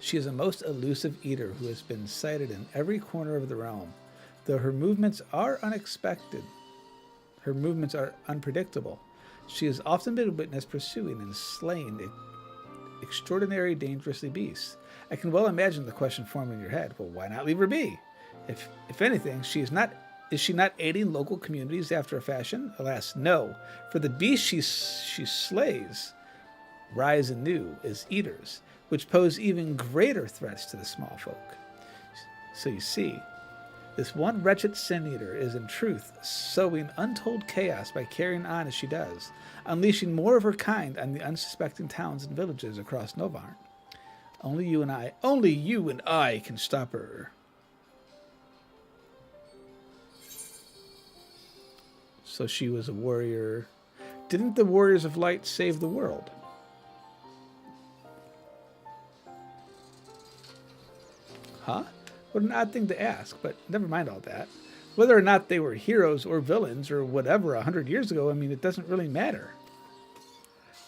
[SPEAKER 1] She is a most elusive eater who has been sighted in every corner of the realm. Though her movements are unexpected, her movements are unpredictable, she has often been witnessed pursuing and slaying extraordinary, dangerously beasts. I can well imagine the question forming in your head. Well, why not leave her be? If anything, is she not aiding local communities after a fashion? Alas, no. For the beasts she slays rise anew as eaters, which pose even greater threats to the small folk. So you see, this one wretched sin-eater is in truth sowing untold chaos by carrying on as she does, unleashing more of her kind on the unsuspecting towns and villages across Novarn. Only you and I can stop her. So she was a warrior. Didn't the Warriors of Light save the world? Huh? What an odd thing to ask, but never mind all that. Whether or not they were heroes or villains or whatever 100 years ago, I mean, it doesn't really matter.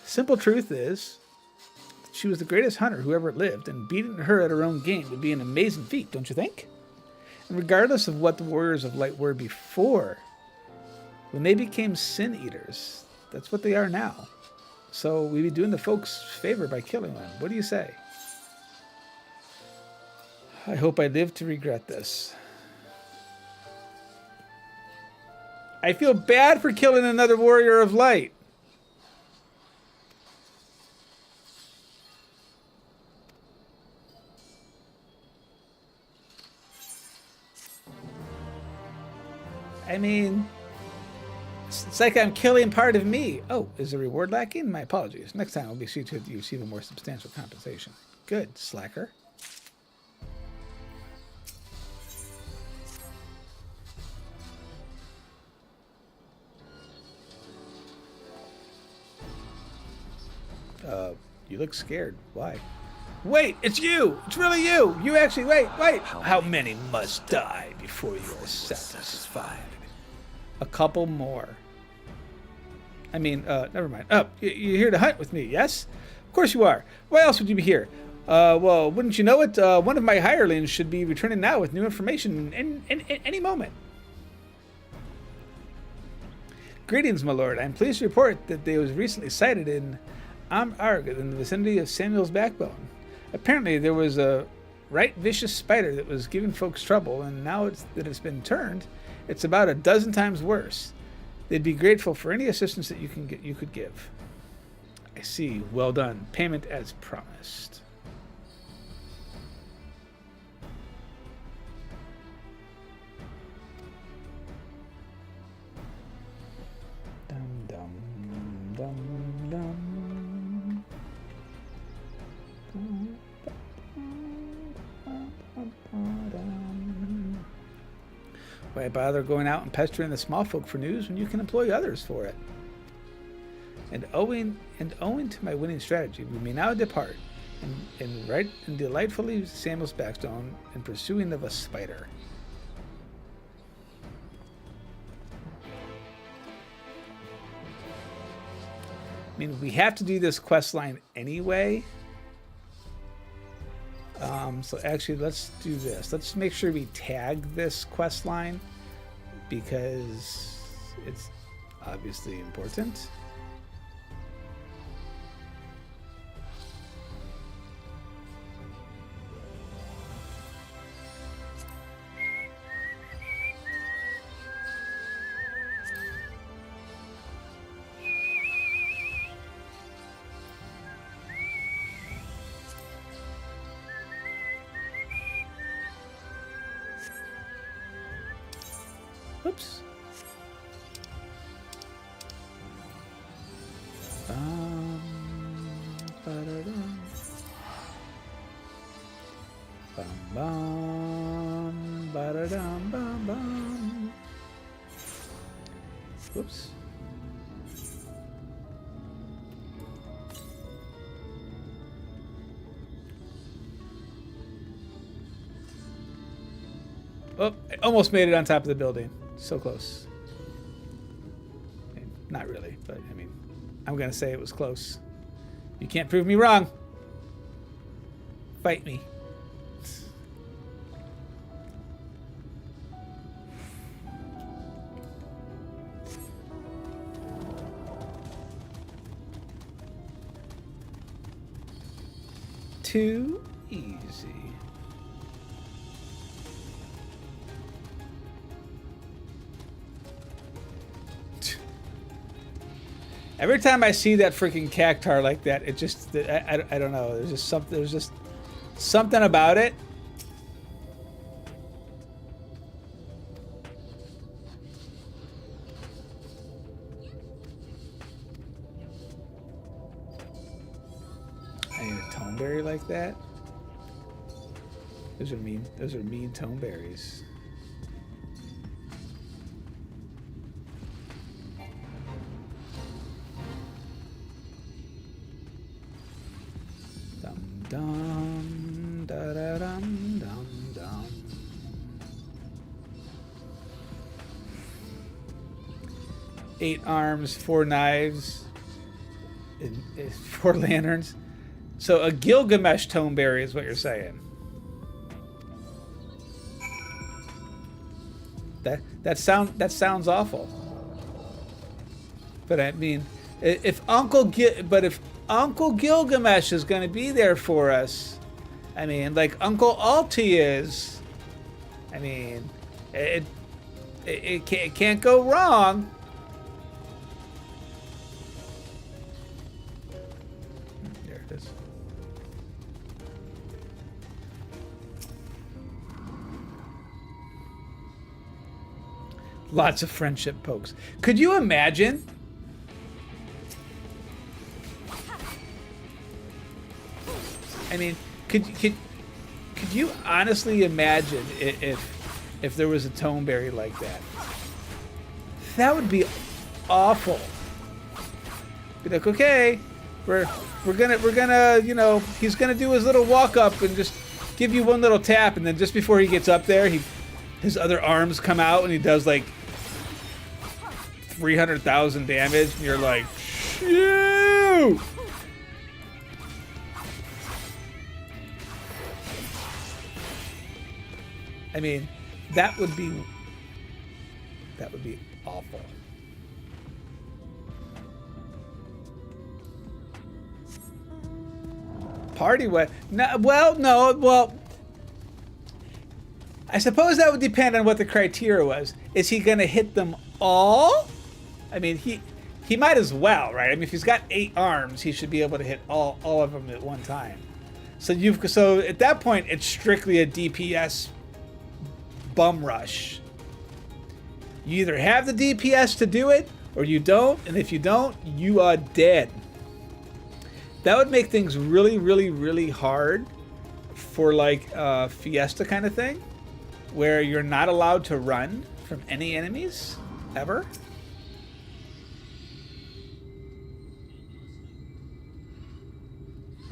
[SPEAKER 1] The simple truth is, she was the greatest hunter who ever lived, and beating her at her own game would be an amazing feat, don't you think? And regardless of what the Warriors of Light were before, when they became sin eaters, that's what they are now. So we'd be doing the folks a favor by killing them. What do you say? I hope I live to regret this. I feel bad for killing another Warrior of Light. I mean, It's like I'm killing part of me. Oh, is the reward lacking? My apologies. Next time I'll be sure to receive a more substantial compensation. Good, slacker. You look scared. Why? Wait, it's you! It's really you! You actually, wait! How many must die before you are satisfied? A couple more. I mean, never mind. Oh, you're here to hunt with me, yes? Of course you are. Why else would you be here? Well, wouldn't you know it? One of my hirelings should be returning now with new information in any moment. Greetings, my lord. I'm pleased to report that they was recently sighted in Arg in the vicinity of Samuel's Backbone. Apparently, there was a right vicious spider that was giving folks trouble, and now that it's been turned, it's about a dozen times worse. They'd be grateful for any assistance that you could give. I see. Well done. Payment as promised. Dum dum dum dum. Why bother going out and pestering the small folk for news when you can employ others for it? And owing to my winning strategy, we may now depart and delightfully Samuel's Backstone in pursuing of a spider. I mean, we have to do this quest line anyway. So actually, let's do this. Let's make sure we tag this quest line because it's obviously important. Oops. Ba-da-dum. Bum bum. Ba-da-dum bum bum. Whoops. Oh, I almost made it on top of the building. So close. I mean, not really, but I mean, I'm going to say it was close. You can't prove me wrong. Fight me. Too easy. Every time I see that freaking cactar like that, it just, I don't know. There's just something about it. I need a toneberry like that. Those are mean toneberries. Dum da da dum dum dum. Eight arms, 4 knives, and 4 lanterns. So a Gilgamesh toneberry is what you're saying. That sounds awful. But I mean, if Uncle Gilgamesh is going to be there for us, I mean, like Uncle Alti is, I mean, it can't go wrong. There it is. Lots of friendship pokes. Could you imagine? I mean, could you honestly imagine if there was a toneberry like that? That would be awful. Be like, okay, we're gonna, you know, he's gonna do his little walk up and just give you one little tap, and then just before he gets up there, his other arms come out and he does like 300,000 damage, and you're like, shoot! I mean, that would be awful. Party what? No, well, I suppose that would depend on what the criteria was. Is he going to hit them all? I mean, he might as well, right? I mean, if he's got 8 arms, he should be able to hit all of them at one time. So at that point, it's strictly a DPS bum rush. You either have the DPS to do it, or you don't, and if you don't, you are dead. That would make things really, really, really hard for like a Fiesta kind of thing, where you're not allowed to run from any enemies, ever.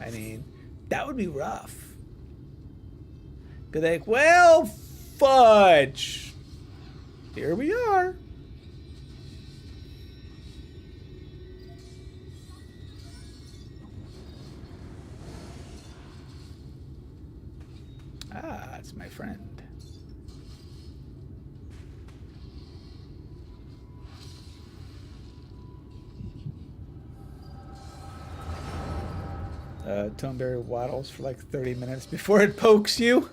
[SPEAKER 1] I mean, that would be rough. Be like, well, fudge. Here we are. Ah, it's my friend. Toneberry waddles for like 30 minutes before it pokes you.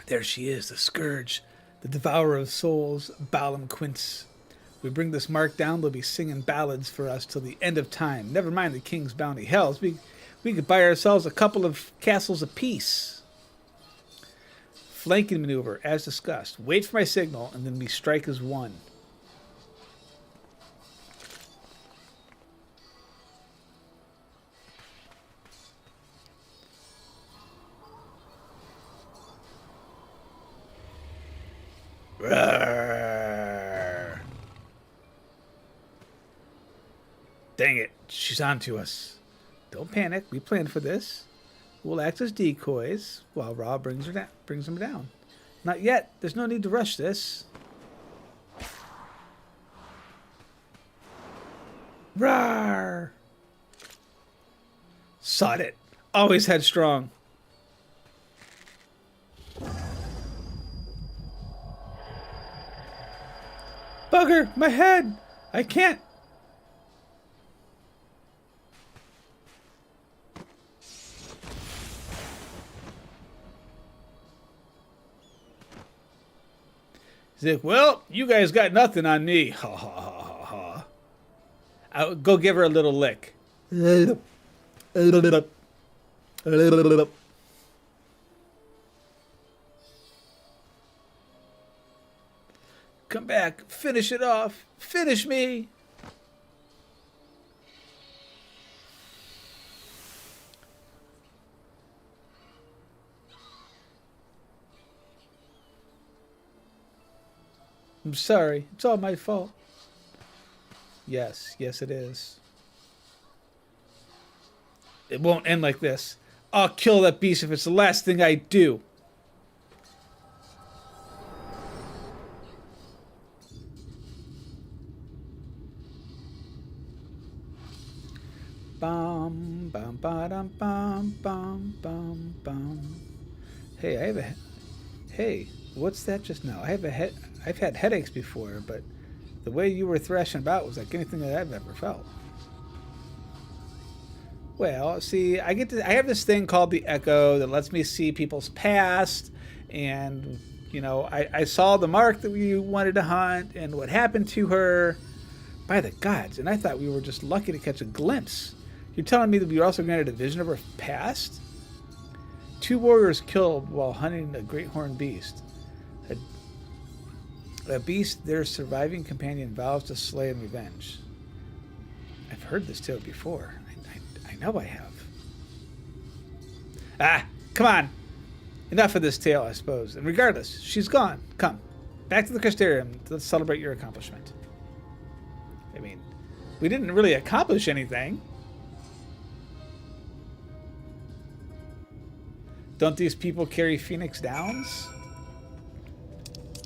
[SPEAKER 1] There she is, the Scourge, the Devourer of Souls, Balam Quince. We bring this mark down, they'll be singing ballads for us till the end of time. Never mind the King's bounty. Hells, we could buy ourselves a couple of castles apiece. Flanking maneuver, as discussed. Wait for my signal, and then we strike as one. Rawr. Dang it, she's on to us. Don't panic, we planned for this. We'll act as decoys while Ra brings them down. Not yet. There's no need to rush this. Rawr! Sod it. Always headstrong. Bugger! My head! I can't! He's like, well, you guys got nothing on me. Ha ha ha ha ha. I'll go give her a little lick. Come back. Finish it off. Finish me. I'm sorry. It's all my fault. Yes. Yes, it is. It won't end like this. I'll kill that beast if it's the last thing I do. Bum, bum, ba-dum, bum, bum, bum, bum. Hey, I have a... Hey, what's that just now? I've had headaches before, but the way you were thrashing about was like anything that I've ever felt. Well, see, I have this thing called the Echo that lets me see people's past, and you know, I saw the mark that we wanted to hunt and what happened to her. By the gods, and I thought we were just lucky to catch a glimpse. You're telling me that we were also granted a vision of our past? 2 warriors killed while hunting a great horned beast. A beast their surviving companion vows to slay in revenge. I've heard this tale before. I know I have. Ah, come on. Enough of this tale, I suppose. And regardless, she's gone. Come, back to the Crystarium. Let's celebrate your accomplishment. I mean, we didn't really accomplish anything. Don't these people carry Phoenix Downs?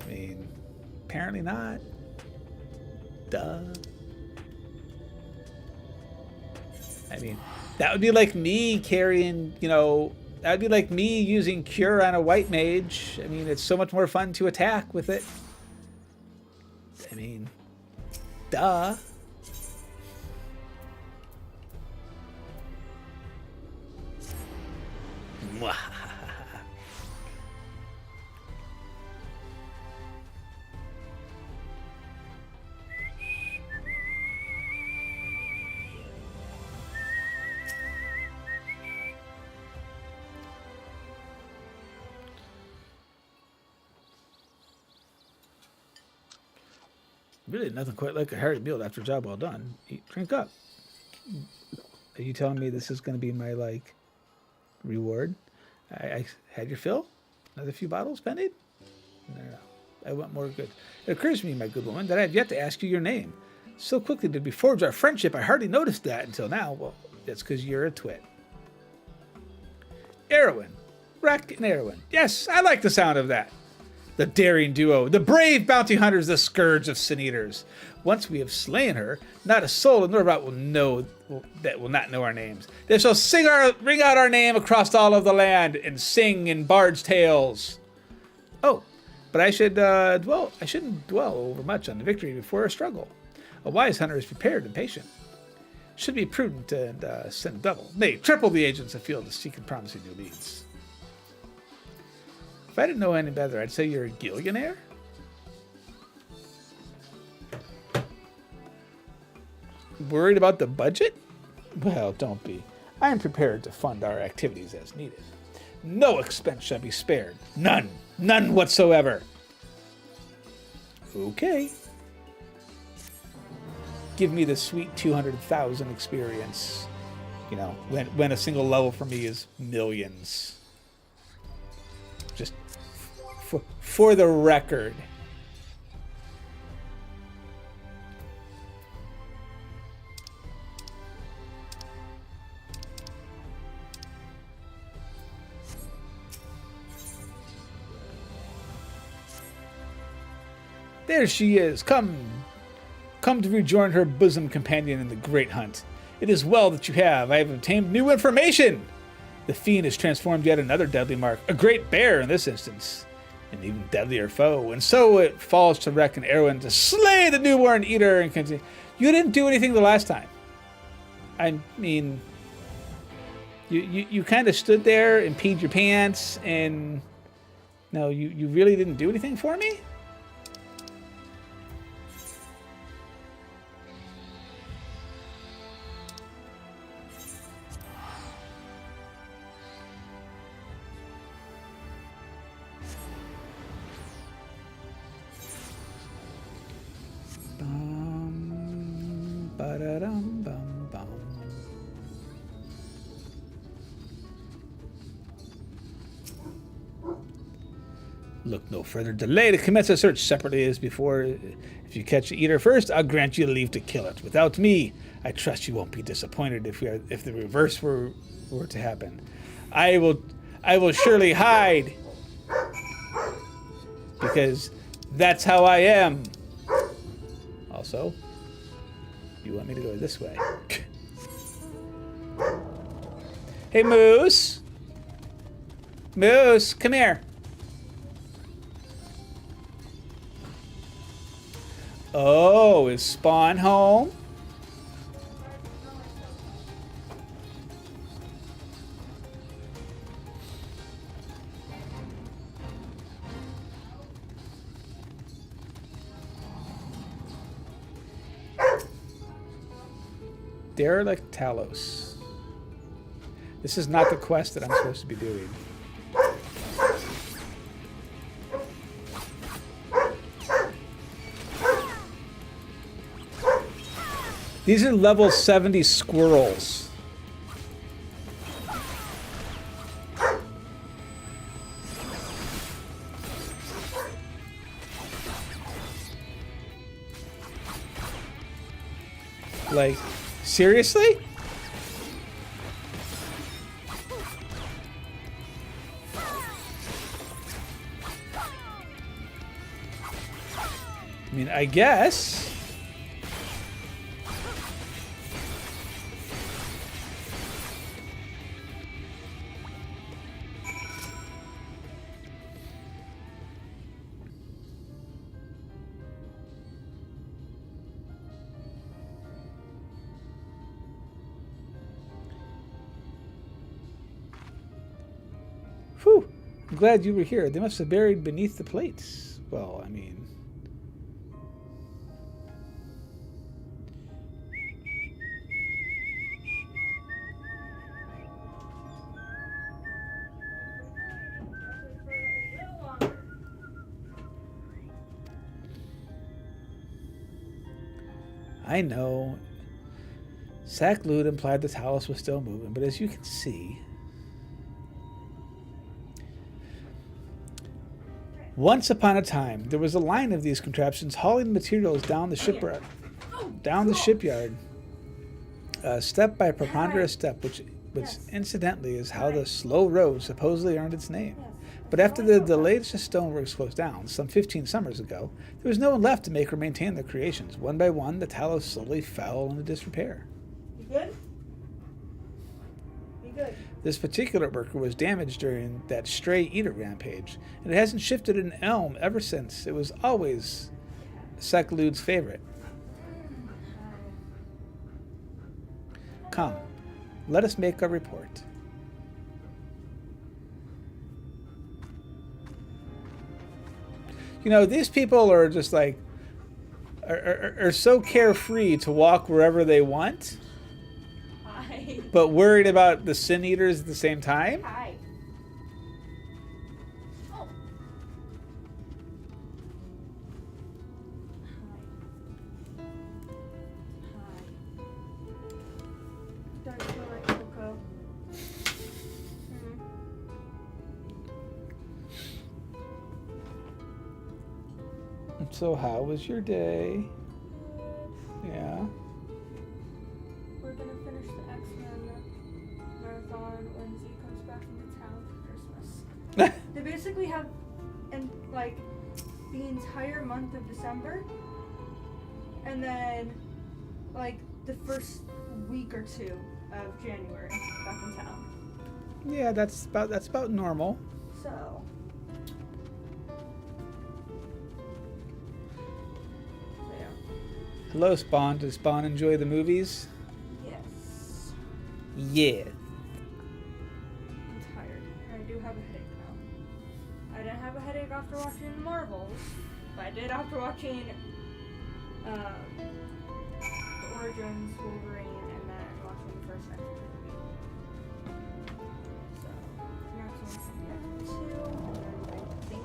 [SPEAKER 1] I mean, apparently not. Duh. I mean, that would be like me carrying, you know, that would be like me using Cure on a white mage. I mean, it's so much more fun to attack with it. I mean, duh. Really, nothing quite like a hearty meal after a job well done. Eat, drink up. Are you telling me this is going to be my, like, reward? I had your fill? Another few bottles pending? No. I want more good. It occurs to me, my good woman, that I have yet to ask you your name. So quickly did we forge our friendship, I hardly noticed that until now. Well, that's because you're a twit. Erwin. Wreck and Erwin. Yes, I like the sound of that. The daring duo, the brave bounty hunters, the scourge of sin eaters. Once we have slain her, not a soul in Norbout will not know our names. They shall ring out our name across all of the land and sing in bards' tales. Oh, but I shouldn't dwell over much on the victory before a struggle. A wise hunter is prepared and patient. Should be prudent and send double, nay, triple the agents afield to seek and promising new leads. If I didn't know any better, I'd say you're a gillionaire. Worried about the budget? Well, don't be. I am prepared to fund our activities as needed. No expense shall be spared. None. None whatsoever. Okay. Give me the sweet 200,000 experience. You know, when a single level for me is millions. Just for the record. There she is. Come to rejoin her bosom companion in the great hunt. It is well that you have. I have obtained new information. The fiend has transformed yet another deadly mark, a great bear in this instance, an even deadlier foe. And so it falls to Wreck and Erwin to slay the newborn eater and continue. You didn't do anything the last time. I mean, you kind of stood there and peed your pants, and no, you really didn't do anything for me? Look no further delay to commence a search separately as before. If you catch the eater first, I'll grant you leave to kill it. Without me, I trust you won't be disappointed if the reverse were to happen. I will surely hide, because that's how I am. Also, you want me to go this way? Hey, Moose. Moose, come here. Oh, is Spawn home? Derelict Talos. This is not the quest that I'm supposed to be doing. These are level 70 squirrels. Like, seriously? I mean, I guess. Whew. I'm glad you were here. They must have buried beneath the plates. Well, I mean... I know. Sackloot implied the talus was still moving, but as you can see... Once upon a time, there was a line of these contraptions hauling materials down the shipyard, step by preponderous step, which incidentally is how the slow road supposedly earned its name. But after the latest stoneworks closed down, some 15 summers ago, there was no one left to make or maintain their creations. One by one, the talus slowly fell into disrepair.
[SPEAKER 12] You good? You good?
[SPEAKER 1] This particular worker was damaged during that stray eater rampage, and it hasn't shifted an elm ever since. It was always Sackloot's favorite. Come, let us make a report. You know, these people are just like, are so carefree to walk wherever they want.
[SPEAKER 12] Hi.
[SPEAKER 1] But worried about the sin eaters at the same time?
[SPEAKER 12] Hi. Oh. Hi. Don't feel like Coco.
[SPEAKER 1] So how was your day? Yeah.
[SPEAKER 12] We're gonna finish the X-Men marathon when Z comes back into town for Christmas. They basically have, like, the entire month of December, and then, like, the first week or two of January back in town.
[SPEAKER 1] Yeah, that's about normal.
[SPEAKER 12] So.
[SPEAKER 1] Hello, Spawn. Does Spawn enjoy the movies?
[SPEAKER 12] Yes.
[SPEAKER 1] Yeah.
[SPEAKER 12] I'm tired. And I do have a headache now. I didn't have a headache after watching the Marvels, but I did after watching the Origins Wolverine and then watching the first X-Men movie. So, next one's gonna be 2, and then I think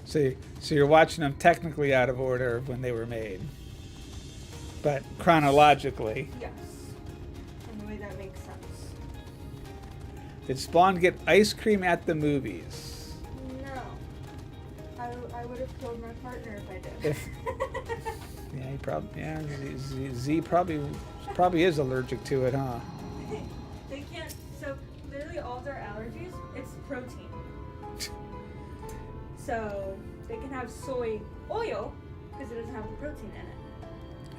[SPEAKER 12] 3.
[SPEAKER 1] So you're watching them technically out of order when they were made, but chronologically.
[SPEAKER 12] Yes. In the way that makes sense.
[SPEAKER 1] Did Spawn get ice cream at the movies?
[SPEAKER 12] No. I would have killed my partner if I did.
[SPEAKER 1] Yeah, he probably. Yeah, Z probably is allergic to it, huh?
[SPEAKER 12] They can't. So literally all of their allergies, it's protein. So they can have soy oil because it doesn't have the protein in it.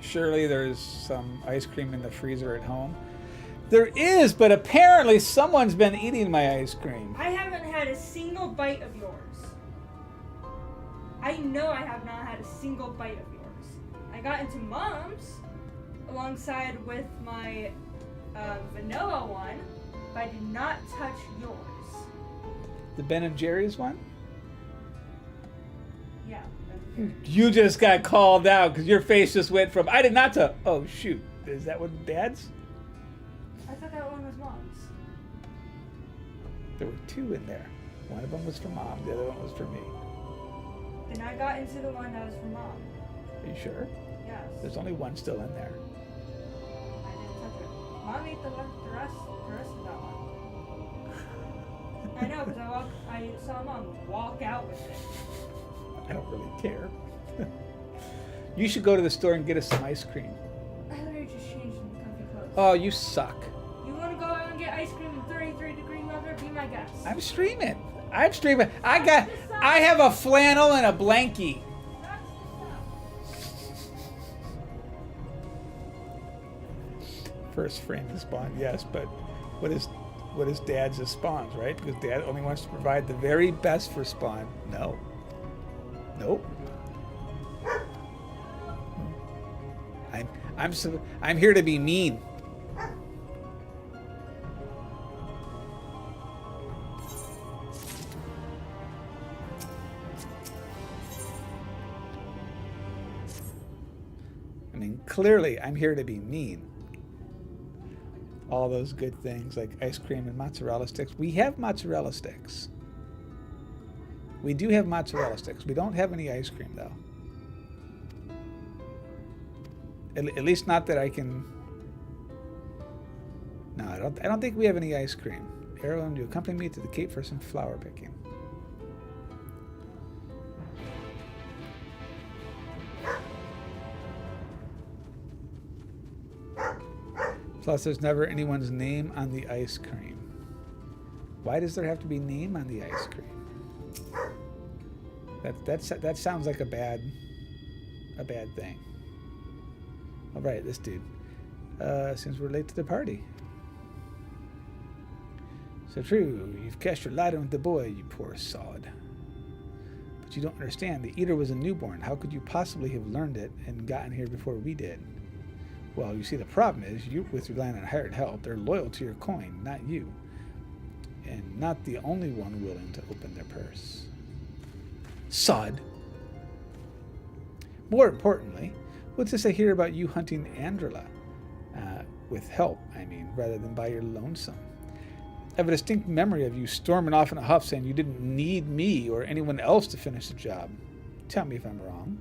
[SPEAKER 1] Surely there's some ice cream in the freezer at home. There is, but apparently someone's been eating my ice cream.
[SPEAKER 12] I haven't had a single bite of yours. I know I have not had a single bite of yours. I got into Mom's alongside with my vanilla one, but I did not touch yours.
[SPEAKER 1] The Ben & Jerry's one?
[SPEAKER 12] Yeah.
[SPEAKER 1] You just got called out because your face just went from I did not to oh shoot. Is that what Dad's?
[SPEAKER 12] I thought that one was Mom's.
[SPEAKER 1] There were 2 in there. One of them was for Mom, the other one was for me.
[SPEAKER 12] Then I got into the one that was for Mom.
[SPEAKER 1] Are you sure?
[SPEAKER 12] Yes.
[SPEAKER 1] There's only one still in there.
[SPEAKER 12] I didn't touch it. Mom ate the rest of that one. I know, because I saw Mom walk out with it.
[SPEAKER 1] I don't really care. You should go to the store and get us some ice cream.
[SPEAKER 12] I literally just changed into comfy clothes.
[SPEAKER 1] Oh, you suck.
[SPEAKER 12] You want to go out and get ice cream in 33-degree weather? Be my guest.
[SPEAKER 1] I'm streaming. I have a flannel and a blankie. First frame is spawn, yes, but what is Dad's is spawns, right? Because Dad only wants to provide the very best for spawn. No. Nope. I'm here to be mean. I mean, clearly I'm here to be mean. All those good things like ice cream and mozzarella sticks. We have mozzarella sticks. We do have mozzarella sticks. We don't have any ice cream though. At least not that I can. No, I don't think we have any ice cream. Arrow, you accompany me to the Cape for some flower picking. Plus, there's never anyone's name on the ice cream. Why does there have to be name on the ice cream? That sounds like a bad thing. All right, this dude. Seems we're late to the party. So true, you've cast your lot on with the boy, you poor sod. But you don't understand. The eater was a newborn. How could you possibly have learned it and gotten here before we did? Well, you see, the problem is, you with relying on hired help, they're loyal to your coin, not you. And not the only one willing to open their purse. Sod. More importantly, what's this I hear about you hunting Andrela? With help, I mean, rather than by your lonesome. I have a distinct memory of you storming off in a huff saying you didn't need me or anyone else to finish the job. Tell me if I'm wrong.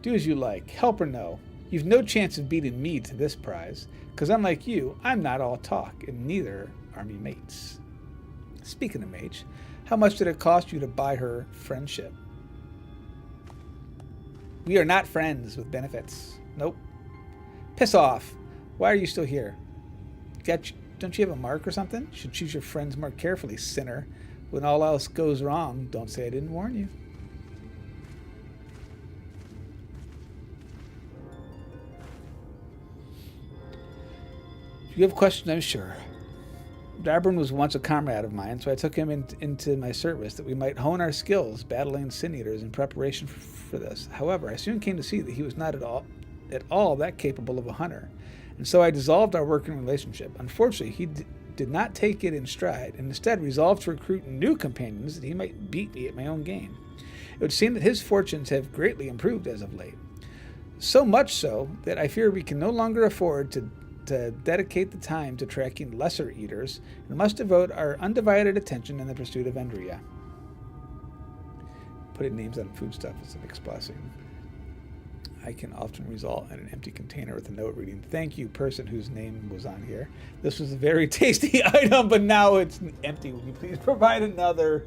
[SPEAKER 1] Do as you like, help or no. You've no chance of beating me to this prize, because unlike you, I'm not all talk, and neither are me mates. Speaking of mates, how much did it cost you to buy her friendship? We are not friends with benefits. Nope. Piss off. Why are you still here? Don't you have a mark or something? Should choose your friends more carefully, sinner. When all else goes wrong, don't say I didn't warn you. If you have questions, I'm sure. Darburn was once a comrade of mine, so I took him into my service that we might hone our skills battling sin eaters in preparation for this. However, I soon came to see that he was not at all that capable of a hunter, and so I dissolved our working relationship. Unfortunately, he did not take it in stride, and instead resolved to recruit new companions that he might beat me at my own game. It would seem that his fortunes have greatly improved as of late. So much so that I fear we can no longer afford to dedicate the time to tracking lesser eaters and must devote our undivided attention in the pursuit of Andrea. Putting names on foodstuff is a mixed blessing. I can often result in an empty container with a note reading, "Thank you, person whose name was on here. This was a very tasty item, but now it's empty. Would you please provide another?"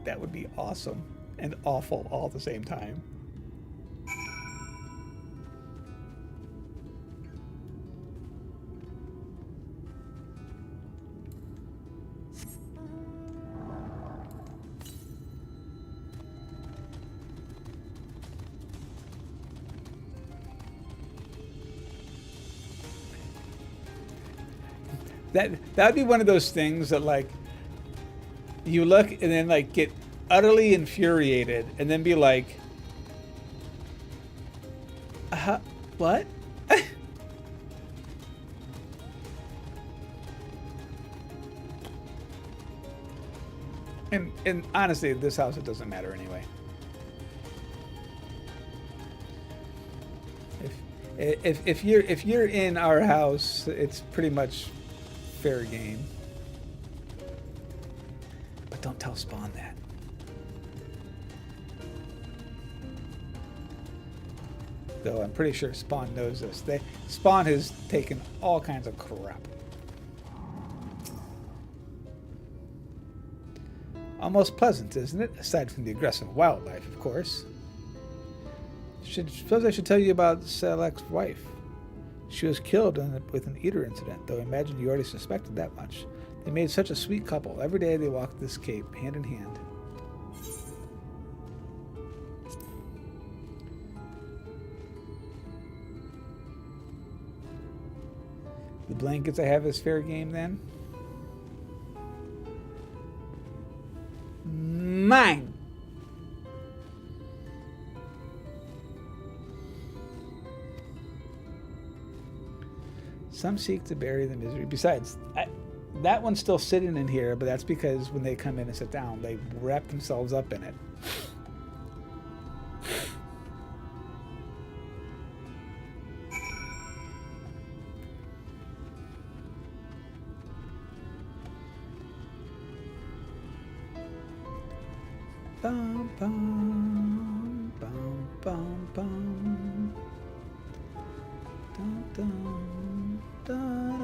[SPEAKER 1] That would be awesome and awful all at the same time. That would be one of those things that, like, you look and then, like, get utterly infuriated and then be like, what? And honestly, this house, it doesn't matter anyway. If you're in our house, it's pretty much fair game. But don't tell Spawn that. Though I'm pretty sure Spawn knows this. Spawn has taken all kinds of crap. Almost pleasant, isn't it? Aside from the aggressive wildlife, of course. Suppose I should tell you about Selek's wife. She was killed with an eater incident, though I imagine you already suspected that much. They made such a sweet couple. Every day they walked this cape, hand in hand. The blankets I have is fair game, then? Mine! Some seek to bury the misery. Besides, that one's still sitting in here, but that's because when they come in and sit down, they wrap themselves up in it. Bum, bum, bum, bum, bum. Dun, dun, da, da, da.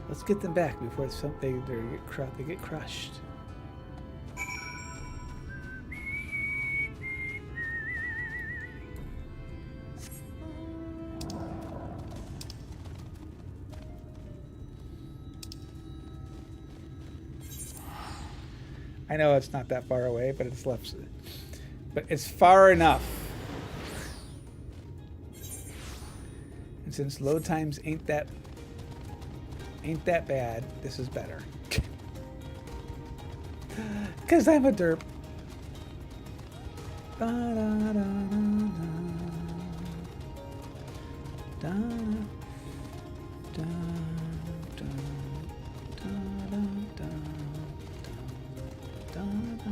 [SPEAKER 1] Let's get them back before they get crushed. I know it's not that far away, but it's left. But it's far enough. And since load times ain't that bad, this is better. Because I'm a derp. Da, da, da, da, da. Da, da, da, da, da, da, da, da.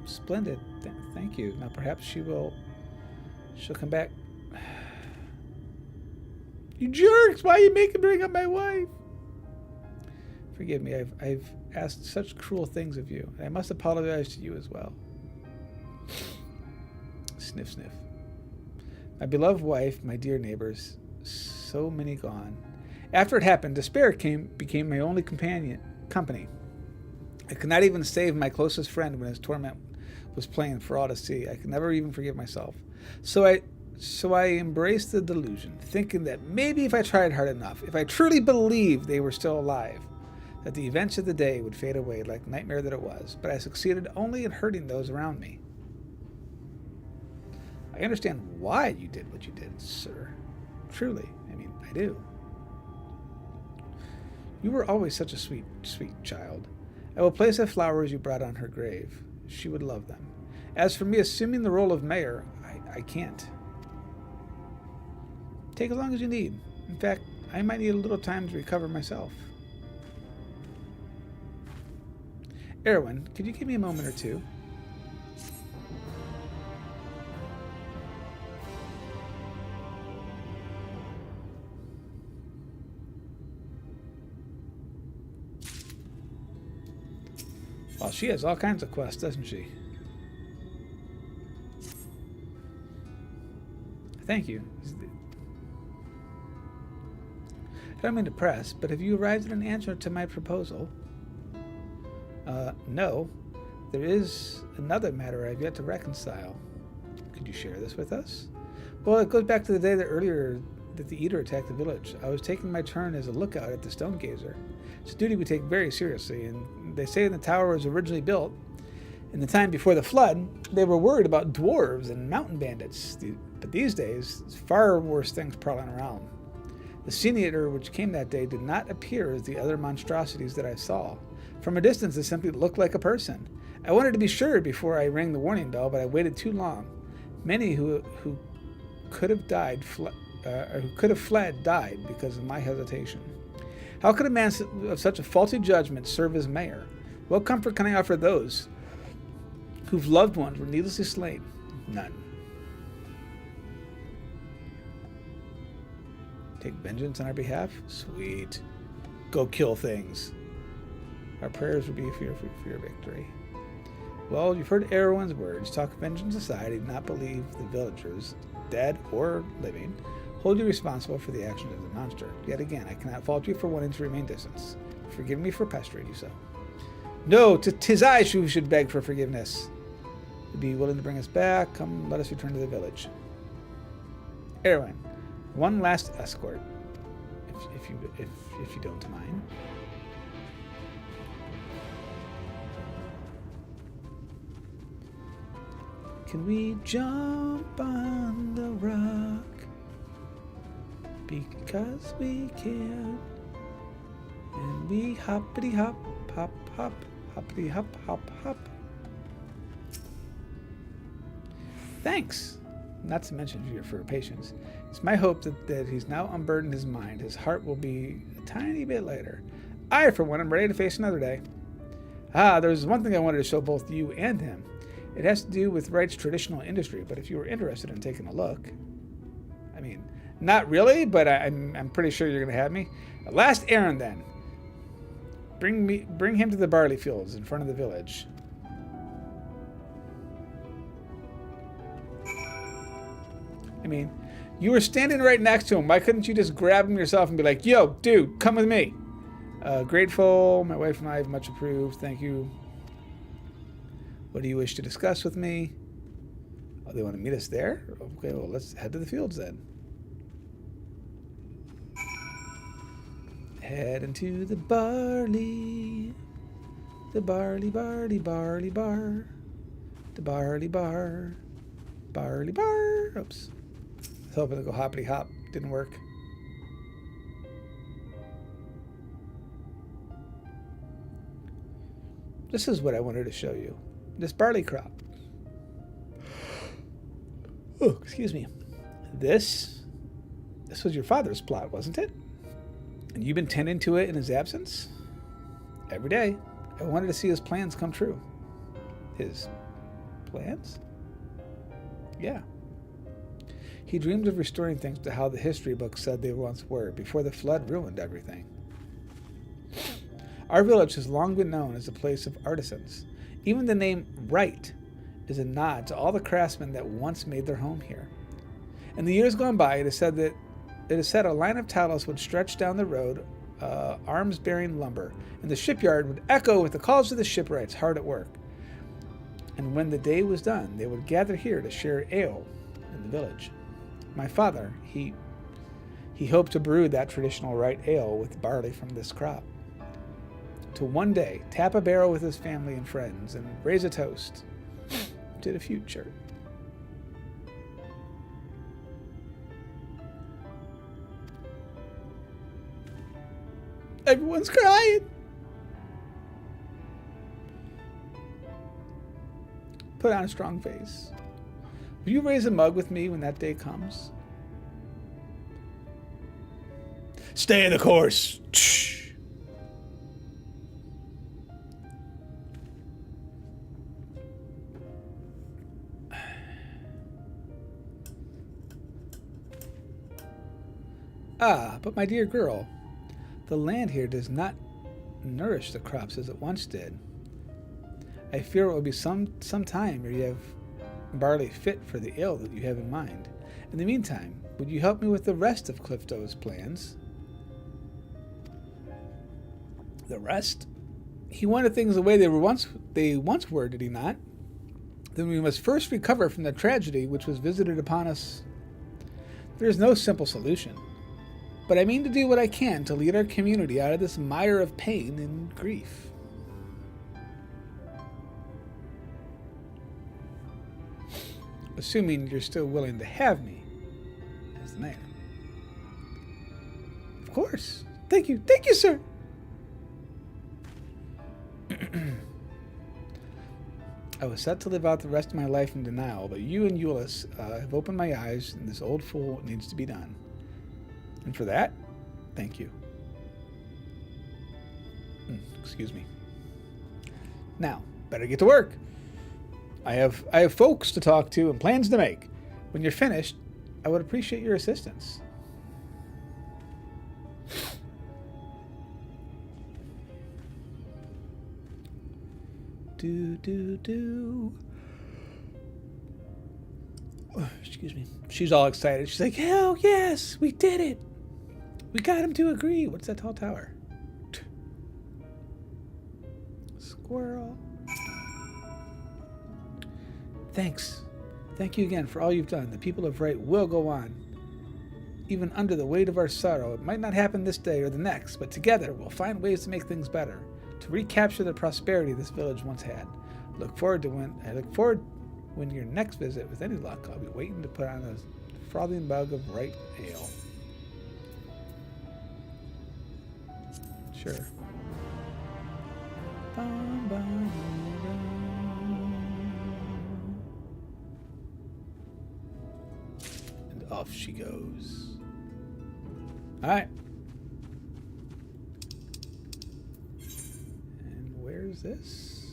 [SPEAKER 1] Splendid. Thank you. Now perhaps she'll come back. You jerks! Why are you making me bring up my wife? Forgive me. I've asked such cruel things of you. I must apologize to you as well. Sniff, sniff. My beloved wife, my dear neighbors, so many gone. After it happened, despair became my only company. I could not even save my closest friend when his torment was plain for all to see. I could never even forgive myself. So I embraced the delusion, thinking that maybe if I tried hard enough, if I truly believed they were still alive, that the events of the day would fade away like nightmare that it was. But I succeeded only in hurting those around me. I understand why you did what you did, sir. Truly, I do. You were always such a sweet, sweet child. I will place the flowers you brought on her grave. She would love them. As for me assuming the role of mayor, I can't. Take as long as you need. In fact, I might need a little time to recover myself. Erwin, could you give me a moment or two? Well, she has all kinds of quests, doesn't she? Thank you. I don't mean to press, but have you arrived at an answer to my proposal? No. There is another matter I've yet to reconcile. Could you share this with us? Well, it goes back to the day that earlier that the Eater attacked the village. I was taking my turn as a lookout at the Stone Gazer. It's a duty we take very seriously, and they say the tower was originally built in the time before the flood. They were worried about dwarves and mountain bandits, but these days, there's far worse things prowling around. The Sin Eater which came that day did not appear as the other monstrosities that I saw. From a distance, it simply looked like a person. I wanted to be sure before I rang the warning bell, but I waited too long. Many who could have fled died because of my hesitation. How could a man of such a faulty judgment serve as mayor? What comfort can I offer those whose loved ones were needlessly slain? None. Take vengeance on our behalf? Sweet. Go kill things. Our prayers will be for your victory. Well, you've heard Erwin's words. Talk vengeance aside, and not believe the villagers, dead or living, hold you responsible for the actions of the monster. Yet again, I cannot fault you for wanting to remain distant. Forgive me for pestering you so. No, 'tis I who should beg for forgiveness. You'd be willing to bring us back. Come, let us return to the village. Erwin, one last escort, if you don't mind. Can we jump on the rock? Because we can. And we hoppity hop, hop, hop, hoppity hop, hop, hop. Thanks. Not to mention for your patience. It's my hope that he's now unburdened his mind. His heart will be a tiny bit lighter. I, for one, am ready to face another day. There's one thing I wanted to show both you and him. It has to do with Wright's traditional industry, but if you were interested in taking a look... I mean, not really, but I'm pretty sure you're going to have me. Last errand, then. Bring him to the barley fields in front of the village. I mean, you were standing right next to him. Why couldn't you just grab him yourself and be like, yo, dude, come with me? Grateful. My wife and I have much approved. Thank you. What do you wish to discuss with me? Oh, they want to meet us there? Okay, well, let's head to the fields then. Head into the barley. The barley, barley, barley, bar. The barley bar. Barley bar. Oops. I was hoping to go hoppity hop. Didn't work. This is what I wanted to show you. This barley crop. Oh, excuse me. This was your father's plot, wasn't it? And you've been tending to it in his absence? Every day. I wanted to see his plans come true. His plans? Yeah. He dreamed of restoring things to how the history books said they once were, before the flood ruined everything. Our village has long been known as a place of artisans. Even the name Wright is a nod to all the craftsmen that once made their home here. In the years gone by, it is said a line of talus would stretch down the road, arms bearing lumber, and the shipyard would echo with the calls of the shipwrights hard at work. And when the day was done, they would gather here to share ale in the village. My father, he hoped to brew that traditional Wright ale with barley from this crop. To one day tap a barrel with his family and friends and raise a toast to the future. Everyone's crying. Put on a strong face. Will you raise a mug with me when that day comes? Stay the course. But my dear girl, the land here does not nourish the crops as it once did. I fear it will be some time ere you have barley fit for the ale that you have in mind. In the meantime, would you help me with the rest of Clifto's plans? The rest? He wanted things the way they once were, did he not? Then we must first recover from the tragedy which was visited upon us There is no simple solution, but I mean to do what I can to lead our community out of this mire of pain and grief. Assuming you're still willing to have me as the mayor. Of course. Thank you, sir. I was set to live out the rest of my life in denial, but you and Euless have opened my eyes, and this old fool needs to be done. And for that, thank you. Excuse me. Now, better get to work. I have folks to talk to and plans to make. When you're finished, I would appreciate your assistance. Oh, excuse me. She's all excited. She's like, hell yes, we did it. We got him to agree. What's that tall tower? Squirrel. Thanks. Thank you again for all you've done. The people of Right will go on. Even under the weight of our sorrow, it might not happen this day or the next, but together we'll find ways to make things better, to recapture the prosperity this village once had. I look forward when your next visit, with any luck, I'll be waiting to put on a frothing mug of right ale. Sure. And off she goes. Alright. And where's this?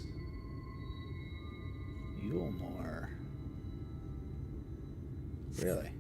[SPEAKER 1] Yulmore. Really?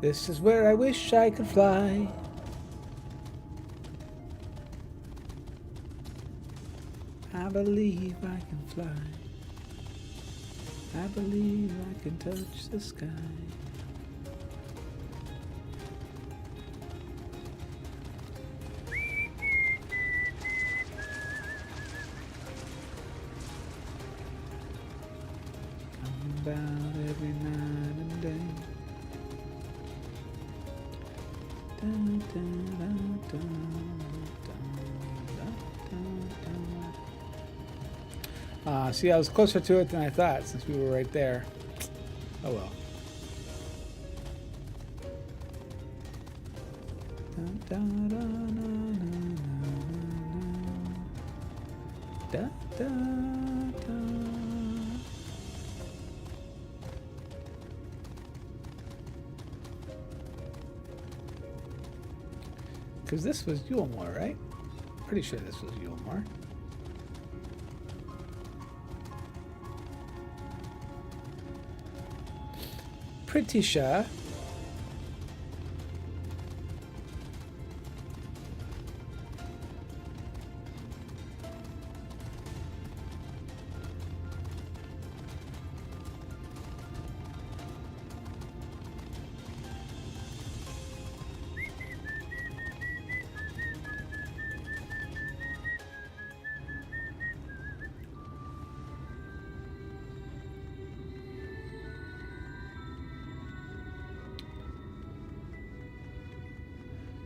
[SPEAKER 1] This is where I wish I could fly. I believe I can fly. I believe I can touch the sky. I'm about every night and day. See, I was closer to it than I thought since we were right there. Oh well. Because this was Yulmore, right? Pretty sure this was Yulmore. Pretty sure.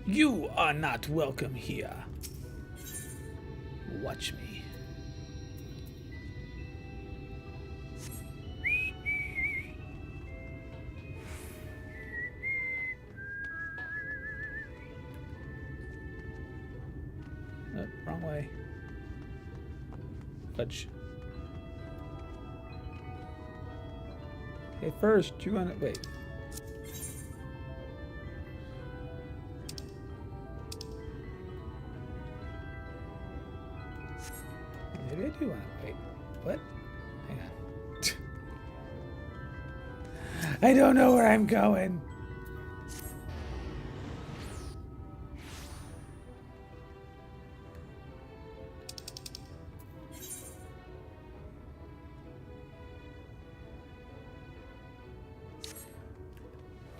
[SPEAKER 1] You are not welcome here. Watch me. Oh, wrong way. Fudge. Hey, first, you want to wait. Maybe I do want to wait. What? Hang on. I don't know where I'm going.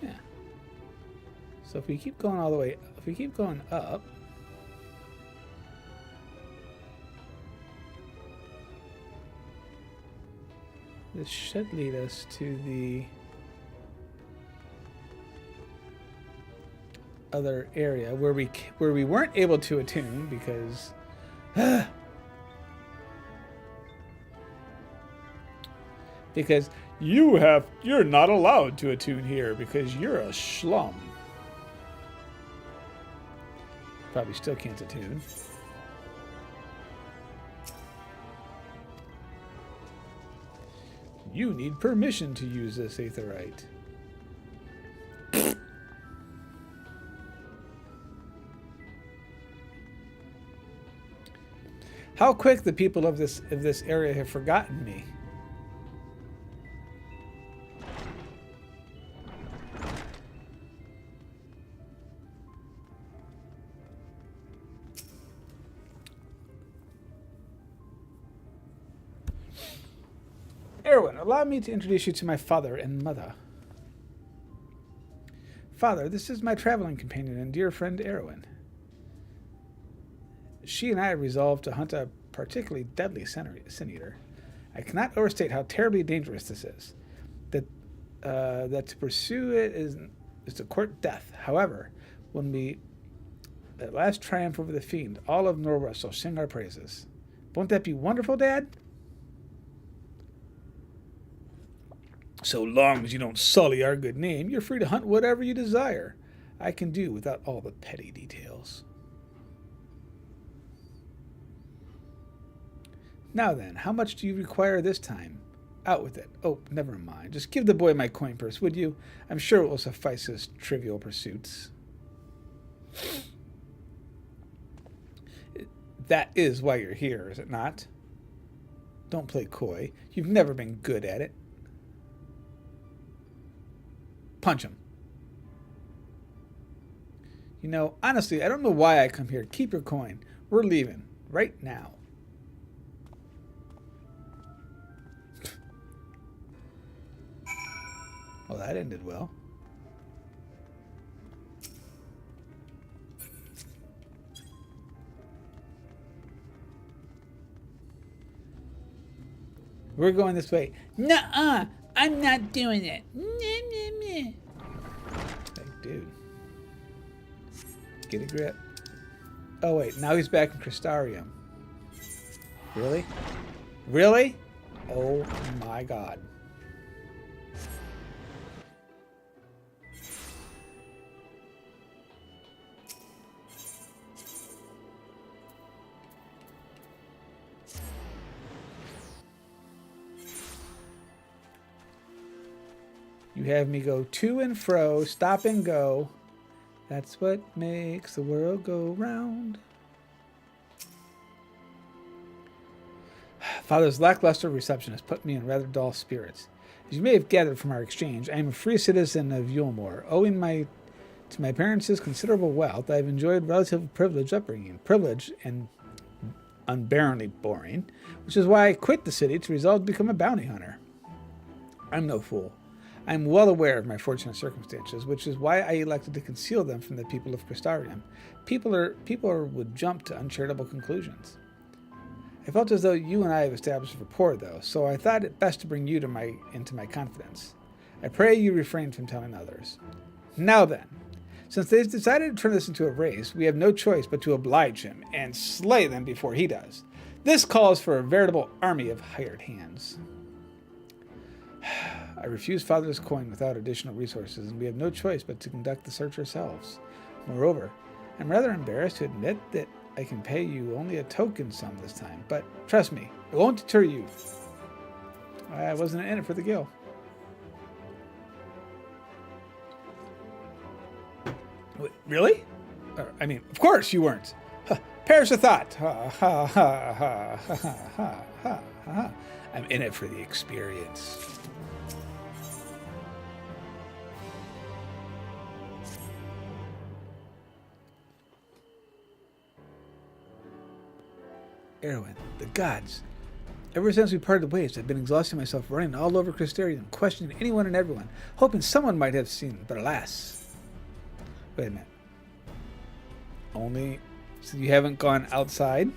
[SPEAKER 1] Yeah. So if we keep going all the way, if we keep going up, this should lead us to the other area where we weren't able to attune because because you're not allowed to attune here because you're a schlum. Probably still can't attune. You need permission to use this aetherite. How quick the people of this area have forgotten me. Erwin, allow me to introduce you to my father and mother. Father, this is my traveling companion and dear friend Erwin. She and I resolved to hunt a particularly deadly sin eater. I cannot overstate how terribly dangerous this is. That to pursue it is to court death. However, when we at last triumph over the fiend, all of Norwest shall sing our praises. Won't that be wonderful, Dad? So long as you don't sully our good name, you're free to hunt whatever you desire. I can do without all the petty details. Now then, how much do you require this time? Out with it. Oh, never mind. Just give the boy my coin purse, would you? I'm sure it will suffice his trivial pursuits. That is why you're here, is it not? Don't play coy. You've never been good at it. Punch him. You know, honestly, I don't know why I come here. Keep your coin. We're leaving. Right now. Well, that ended well. We're going this way. Nuh-uh. I'm not doing it. Like, dude. Get a grip. Oh, wait. Now he's back in Crystarium. Really? Really? Oh, my God. You have me go to and fro, stop and go. That's what makes the world go round. Father's lackluster reception has put me in rather dull spirits. As you may have gathered from our exchange, I am a free citizen of Yulmore. Owing to my parents' considerable wealth, I have enjoyed relative privileged upbringing. Privilege and unbearably boring, which is why I quit the city to resolve to become a bounty hunter. I'm no fool. I am well aware of my fortunate circumstances, which is why I elected to conceal them from the people of Crystarium. People would jump to uncharitable conclusions. I felt as though you and I have established a rapport, though, so I thought it best to bring you into my confidence. I pray you refrain from telling others. Now then, since they've decided to turn this into a race, we have no choice but to oblige him and slay them before he does. This calls for a veritable army of hired hands. I refuse Father's coin without additional resources, and we have no choice but to conduct the search ourselves. Moreover, I'm rather embarrassed to admit that I can pay you only a token sum this time, but trust me, it won't deter you. I wasn't in it for the gil. Wait, really? I mean, of course you weren't. Perish the thought. Ha, ha, ha, ha, ha, ha, ha, ha. I'm in it for the experience. Erwin, the gods. Ever since we parted ways, I've been exhausting myself running all over Crystarium, questioning anyone and everyone, hoping someone might have seen, but alas. Wait a minute. Only... So you haven't gone outside?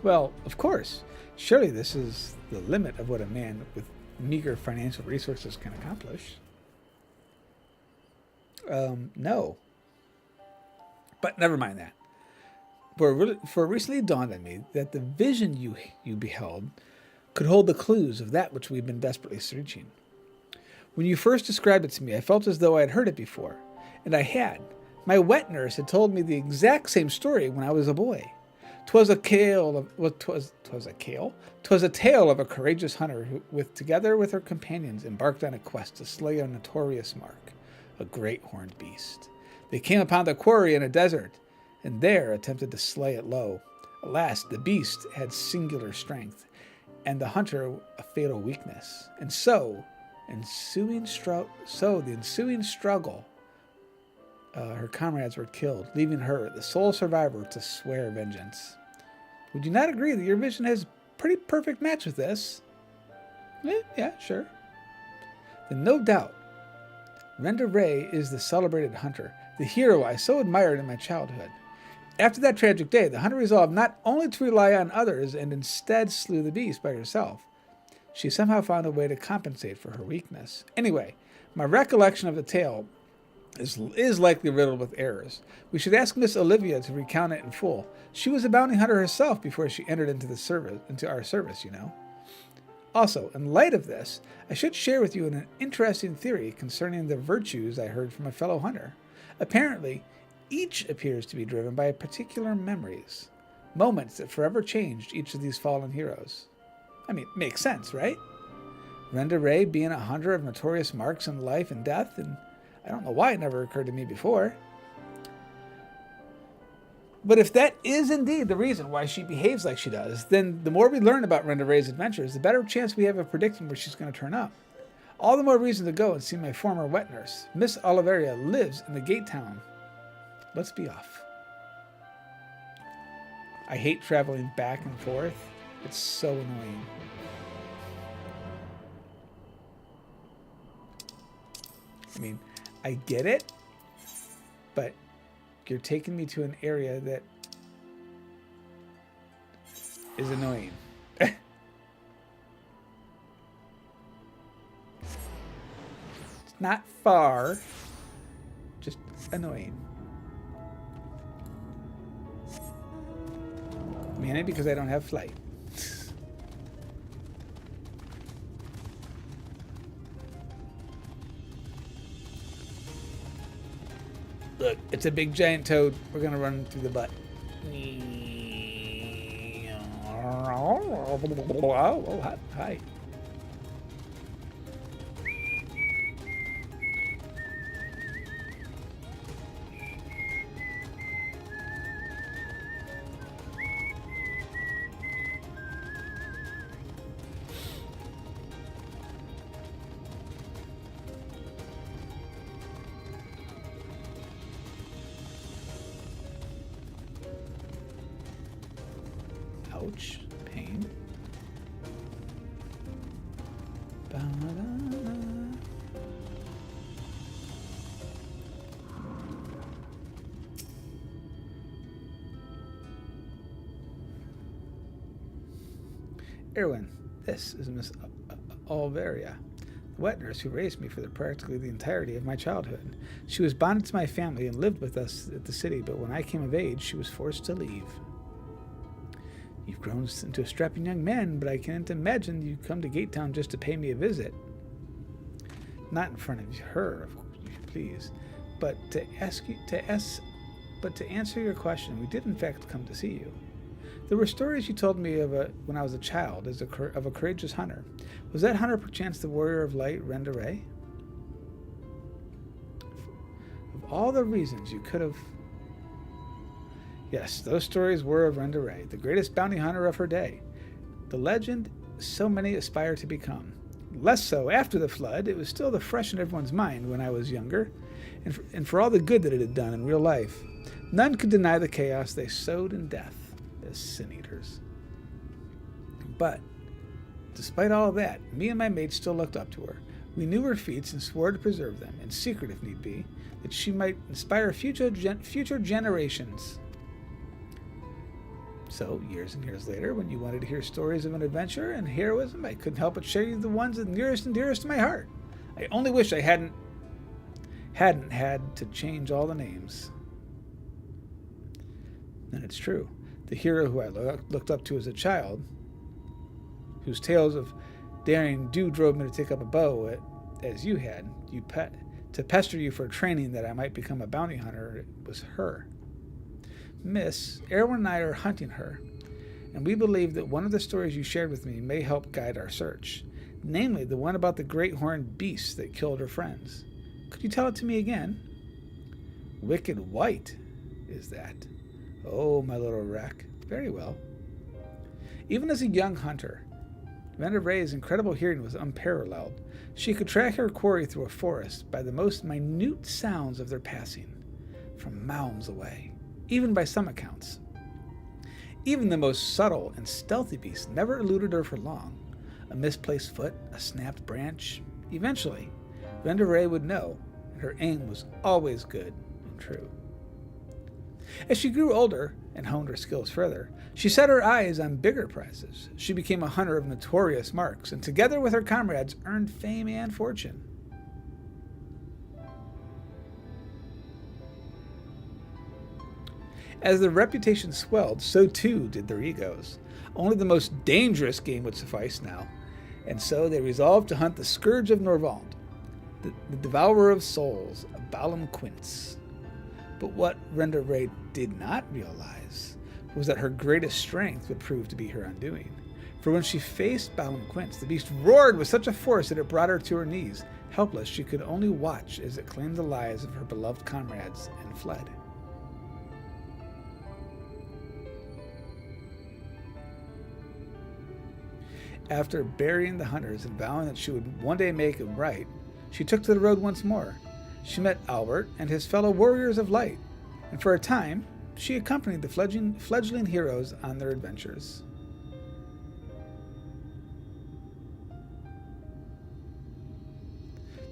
[SPEAKER 1] Well, of course. Surely this is the limit of what a man with meager financial resources can accomplish. No. But never mind that. For it recently dawned on me that the vision you beheld could hold the clues of that which we've been desperately searching. When you first described it to me, I felt as though I had heard it before. And I had. My wet nurse had told me the exact same story when I was a boy. 'Twas a tale of a courageous hunter who, together with her companions, embarked on a quest to slay a notorious mark, a great horned beast. They came upon the quarry in a desert, and there attempted to slay it low. Alas, the beast had singular strength, and the hunter a fatal weakness. And the ensuing struggle, her comrades were killed, leaving her, the sole survivor, to swear vengeance. Would you not agree that your vision has a pretty perfect match with this? Yeah, sure. Then no doubt, Renda Ray is the celebrated hunter, the hero I so admired in my childhood. After that tragic day, the hunter resolved not only to rely on others and instead slew the beast by herself. She somehow found a way to compensate for her weakness. Anyway, my recollection of the tale is likely riddled with errors. We should ask Miss Olivia to recount it in full. She was a bounty hunter herself before she entered into our service, you know. Also, in light of this, I should share with you an interesting theory concerning the virtues I heard from a fellow hunter. Apparently, each appears to be driven by particular memories, moments that forever changed each of these fallen heroes. I mean, it makes sense, right? Renda Ray being a hunter of notorious marks in life and death, and I don't know why it never occurred to me before. But if that is indeed the reason why she behaves like she does, then the more we learn about Renda Ray's adventures, the better chance we have of predicting where she's going to turn up. All the more reason to go and see my former wet nurse. Miss Oliveria lives in the gate town. Let's be off. I hate traveling back and forth. It's so annoying. I mean, I get it, but you're taking me to an area that is annoying. It's not far, just annoying. Mainly because I don't have flight. Look, it's a big giant toad. We're gonna run through the butt. Oh, hi. Ouch. Pain. Ba-da-da. Erwin, this is Miss Olveria, the wet nurse who raised me for practically the entirety of my childhood. She was bonded to my family and lived with us at the city, but when I came of age, she was forced to leave. You've grown into a strapping young man, but I can't imagine you come to Gate Town just to pay me a visit. Not in front of her, of course, please. But to answer your question, we did in fact come to see you. There were stories you told me of when I was a child of a courageous hunter. Was that hunter perchance the warrior of light, Renda Ray? Of all the reasons you could have... Yes, those stories were of Renda Ray, the greatest bounty hunter of her day. The legend so many aspire to become. Less so after the flood. It was still fresh in everyone's mind when I was younger, and for all the good that it had done in real life. None could deny the chaos they sowed in death as sin-eaters. But, despite all that, me and my mates still looked up to her. We knew her feats and swore to preserve them, in secret if need be, that she might inspire future generations. So, years and years later, when you wanted to hear stories of an adventure and heroism, I couldn't help but share you the ones that nearest and dearest to my heart. I only wish I hadn't had to change all the names. And it's true. The hero who I looked up to as a child, whose tales of daring do drove me to take up a bow, as you had, to pester you for training that I might become a bounty hunter, it was her. Miss, Erwin and I are hunting her, and we believe that one of the stories you shared with me may help guide our search, namely the one about the great horned beast that killed her friends. Could you tell it to me again? Wicked White, is that? Oh, my little wreck. Very well. Even as a young hunter, Wend Ray's incredible hearing was unparalleled. She could track her quarry through a forest by the most minute sounds of their passing, from mounds away, even by some accounts. Even the most subtle and stealthy beasts never eluded her for long. A misplaced foot, a snapped branch. Eventually, Wend Ray would know, and her aim was always good and true. As she grew older and honed her skills further, she set her eyes on bigger prizes. She became a hunter of notorious marks, and together with her comrades earned fame and fortune. As their reputation swelled, so too did their egos. Only the most dangerous game would suffice now, and so they resolved to hunt the Scourge of Norvald, the Devourer of Souls, Balam Quince. But what Wend Ray did not realize was that her greatest strength would prove to be her undoing. For when she faced Balam Quince, the beast roared with such a force that it brought her to her knees. Helpless, she could only watch as it claimed the lives of her beloved comrades and fled. After burying the hunters and vowing that she would one day make them right, she took to the road once more. She met Albert and his fellow warriors of light, and for a time, she accompanied the fledgling heroes on their adventures.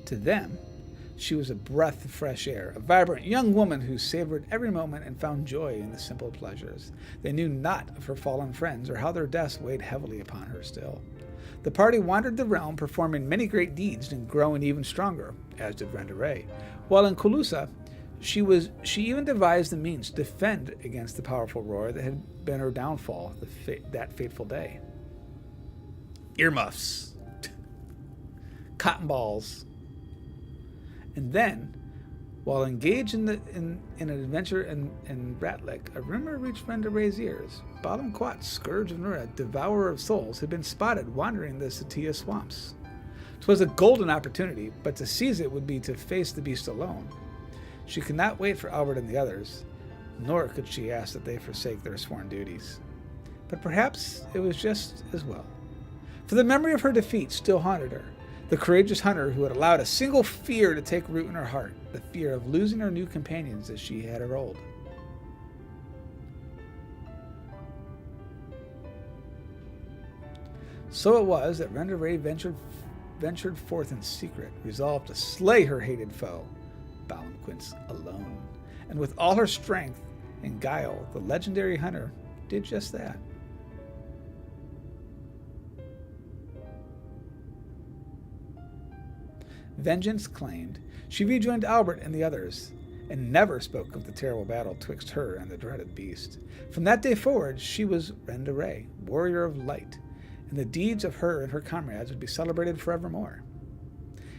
[SPEAKER 1] To them, she was a breath of fresh air, a vibrant young woman who savored every moment and found joy in the simple pleasures. They knew not of her fallen friends or how their deaths weighed heavily upon her still. The party wandered the realm, performing many great deeds and growing even stronger, as did Wend Ray. While in Colusa, she even devised the means to defend against the powerful roar that had been her downfall that fateful day. Earmuffs, cotton balls, and then, while engaged in an adventure in Ratlick, a rumor reached Wend Ray's ears. Balam Quat's Scourge of Nura, Devourer of Souls, had been spotted wandering the Satia swamps. 'Twas a golden opportunity, but to seize it would be to face the beast alone. She could not wait for Albert and the others, nor could she ask that they forsake their sworn duties. But perhaps it was just as well, for the memory of her defeat still haunted her. The courageous hunter who had allowed a single fear to take root in her heart, the fear of losing her new companions as she had her old. So it was that Wend Ray ventured forth in secret, resolved to slay her hated foe, Balam Quince, alone. And with all her strength and guile, the legendary hunter did just that. Vengeance claimed, she rejoined Albert and the others, and never spoke of the terrible battle twixt her and the dreaded beast. From that day forward, she was Wend Ray, warrior of light, and the deeds of her and her comrades would be celebrated forevermore.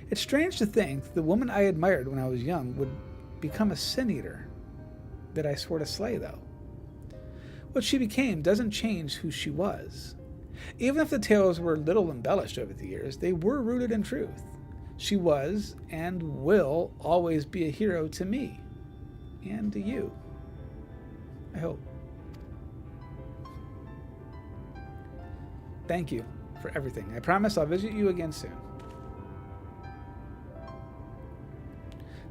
[SPEAKER 1] It's strange to think the woman I admired when I was young would become a sin-eater that I swore to slay, though. What she became doesn't change who she was. Even if the tales were little embellished over the years, they were rooted in truth. She was and will always be a hero to me and to you, I hope. Thank you for everything. I promise I'll visit you again soon.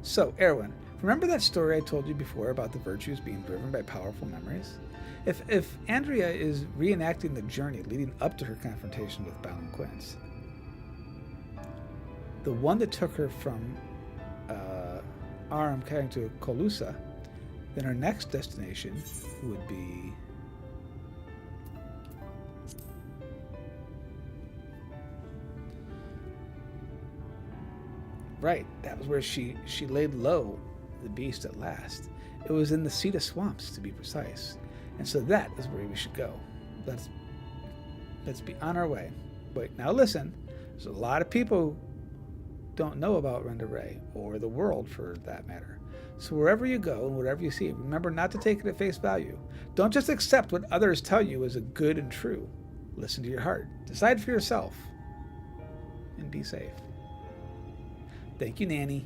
[SPEAKER 1] So, Erwin, Remember that story I told you before about the virtues being driven by powerful memories? If Andrea is reenacting the journey leading up to her confrontation with Balin Quince, the one that took her from Aram carrying to Colusa, then her next destination would be right. That was where she laid low the beast at last. It was in the Cedar Swamps, to be precise. And so that is where we should go. Let's be on our way. Wait, now listen. There's a lot of people who don't know about Renda Ray, or the world for that matter. So wherever you go and whatever you see, remember not to take it at face value. Don't just accept what others tell you as a good and true. Listen to your heart. Decide for yourself. And be safe. Thank you, Nanny.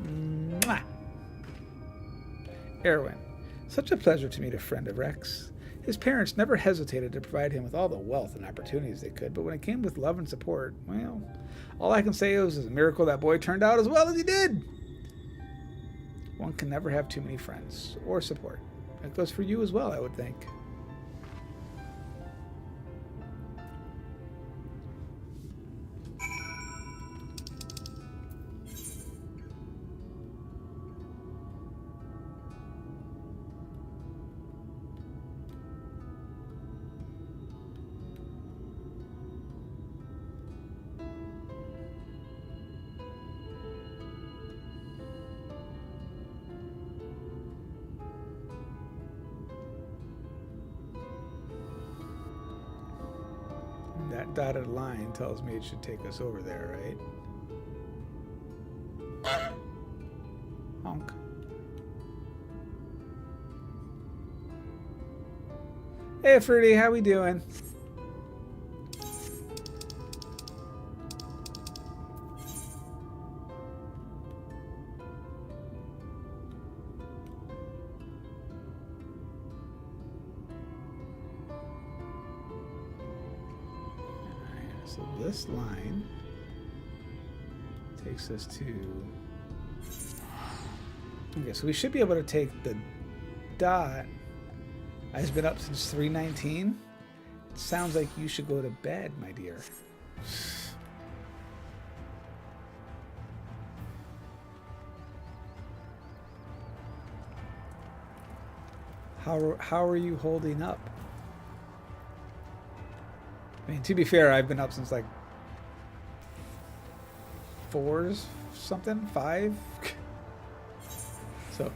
[SPEAKER 1] Mwah. Erwin. Such a pleasure to meet a friend of Rex. His parents never hesitated to provide him with all the wealth and opportunities they could, but when it came with love and support, well, all I can say is a miracle that boy turned out as well as he did. One can never have too many friends or support. That goes for you as well, I would think. That dotted line tells me it should take us over there, right? Honk. Hey, Fruity, how we doing? So this line takes us to... Okay, so we should be able to take the dot. I've been up since 3:19. It sounds like you should go to bed, my dear. How are you holding up? I mean, to be fair, I've been up since like 4s something, 5. So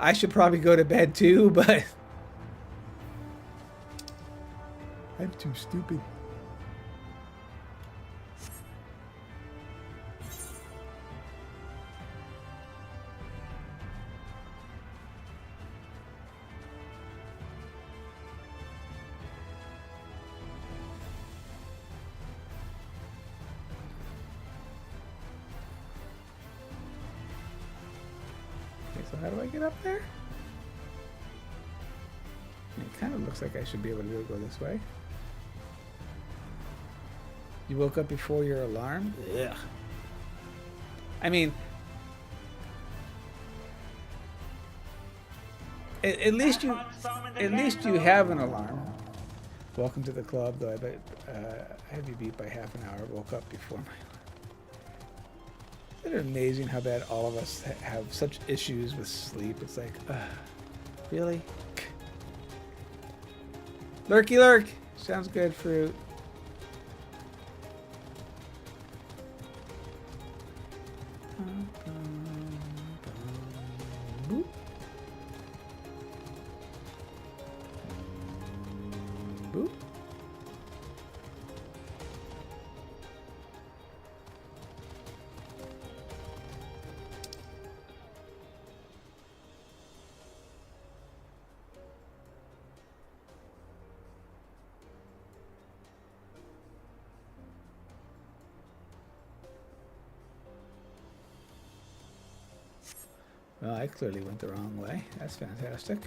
[SPEAKER 1] I should probably go to bed too, but I'm too stupid. So how do I get up there? It kind of looks like I should be able to go this way. You woke up before your alarm? Ugh. I mean, at least you have an alarm. Welcome to the club, though. I bet I had you beat by half an hour. Woke up before my alarm. Isn't it amazing how bad all of us have such issues with sleep? It's like, really? Lurky lurk! Sounds good, Fruit. Boop. Boop. Well, I clearly went the wrong way. That's fantastic.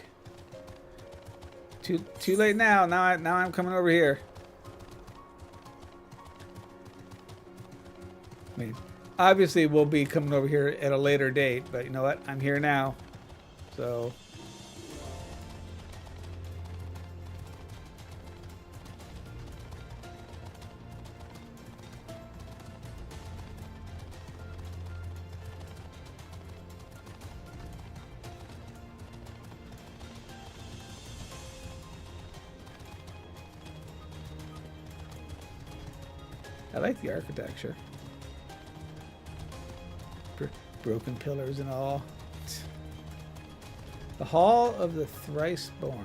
[SPEAKER 1] Too late now. Now I'm coming over here. I mean, Obviously, we'll be coming over here at a later date, but you know what? I'm here now. So... I like the architecture. Broken pillars and all. The Hall of the Thrice Born.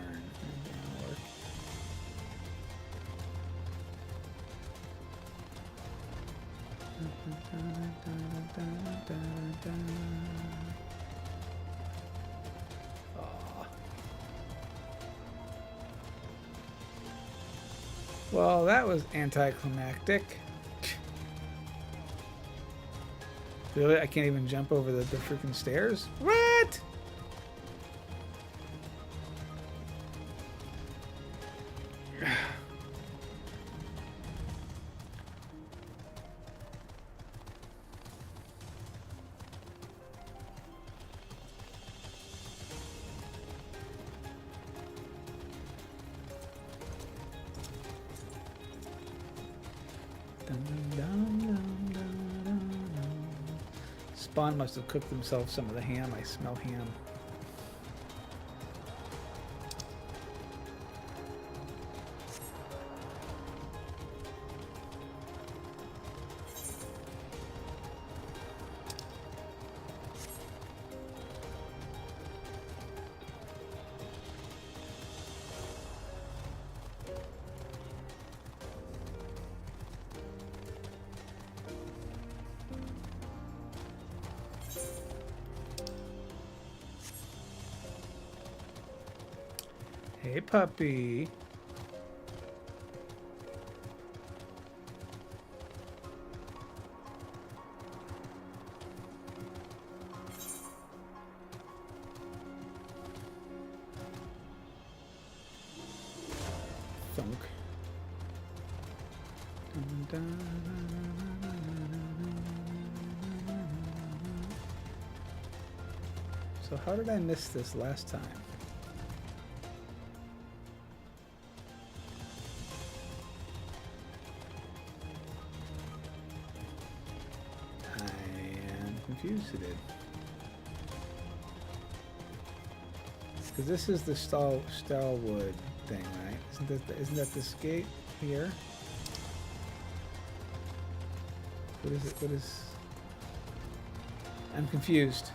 [SPEAKER 1] Well, that was anticlimactic. Really? I can't even jump over the freaking stairs? What? Spawn must have cooked themselves some of the ham. I smell ham. Hey, puppy. Thunk. So how did I miss this last time? Confused it. Because this is the Starwood thing, right? Isn't that this gate here? What is it? What is? I'm confused.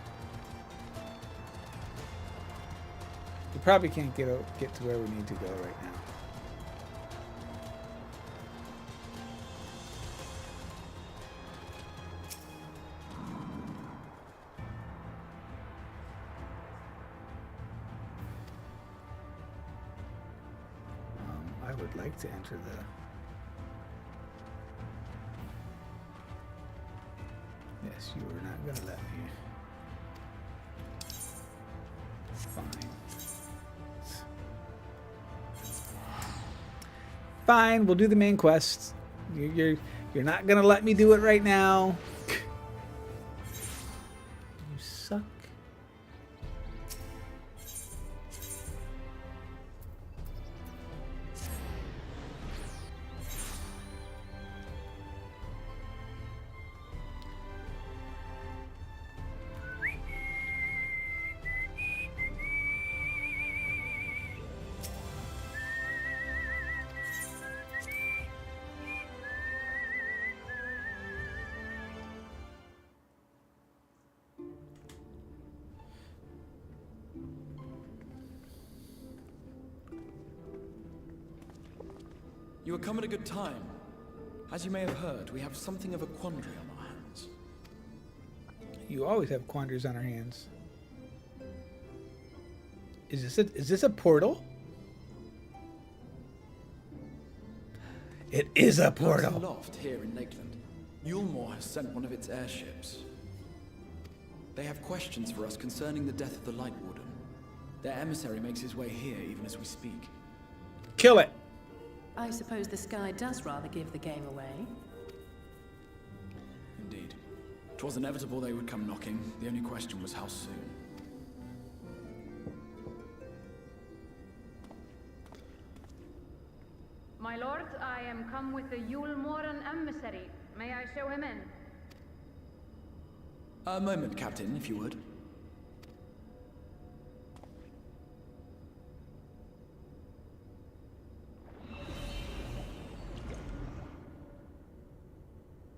[SPEAKER 1] We probably can't get to where we need to go right now. I would like to enter the... Yes, you are not going to let me. Fine. Fine, we'll do the main quest. You're not going to let me do it right now. You suck.
[SPEAKER 2] You are come at a good time. As you may have heard, we have something of a quandary on our hands.
[SPEAKER 1] You always have quandaries on our hands. Is this a portal? It is a portal.
[SPEAKER 2] Aloft here in Lakeland, Yulmore has sent one of its airships. They have questions for us concerning the death of the Light Warden. Their emissary makes his way here even as we speak.
[SPEAKER 1] Kill it.
[SPEAKER 3] I suppose the sky does rather give the game away.
[SPEAKER 2] Indeed. 'Twas inevitable they would come knocking. The only question was how soon.
[SPEAKER 6] My lord, I am come with the Yulmoran emissary. May I show him in?
[SPEAKER 2] A moment, Captain, if you would.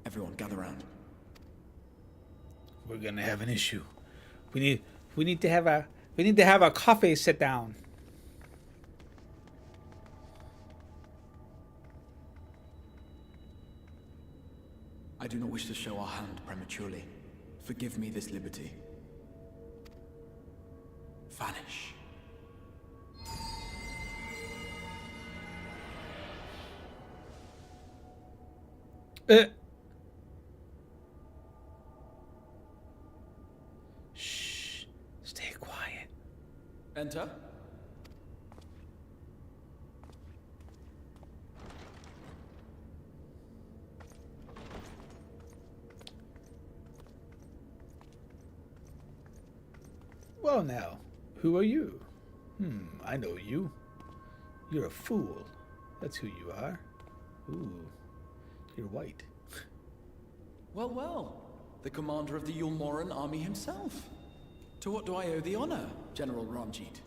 [SPEAKER 2] Everyone, gather round.
[SPEAKER 1] We're gonna have an issue. We need to have a coffee sit down.
[SPEAKER 2] I do not wish to show our hand prematurely. Forgive me this liberty. Vanish.
[SPEAKER 1] Shh. Stay quiet.
[SPEAKER 2] Enter.
[SPEAKER 1] Well now, who are you? I know you. You're a fool. That's who you are. Ooh, you're white.
[SPEAKER 2] Well, well. The commander of the Yulmoran army himself. To what do I owe the honor, General Ranjit?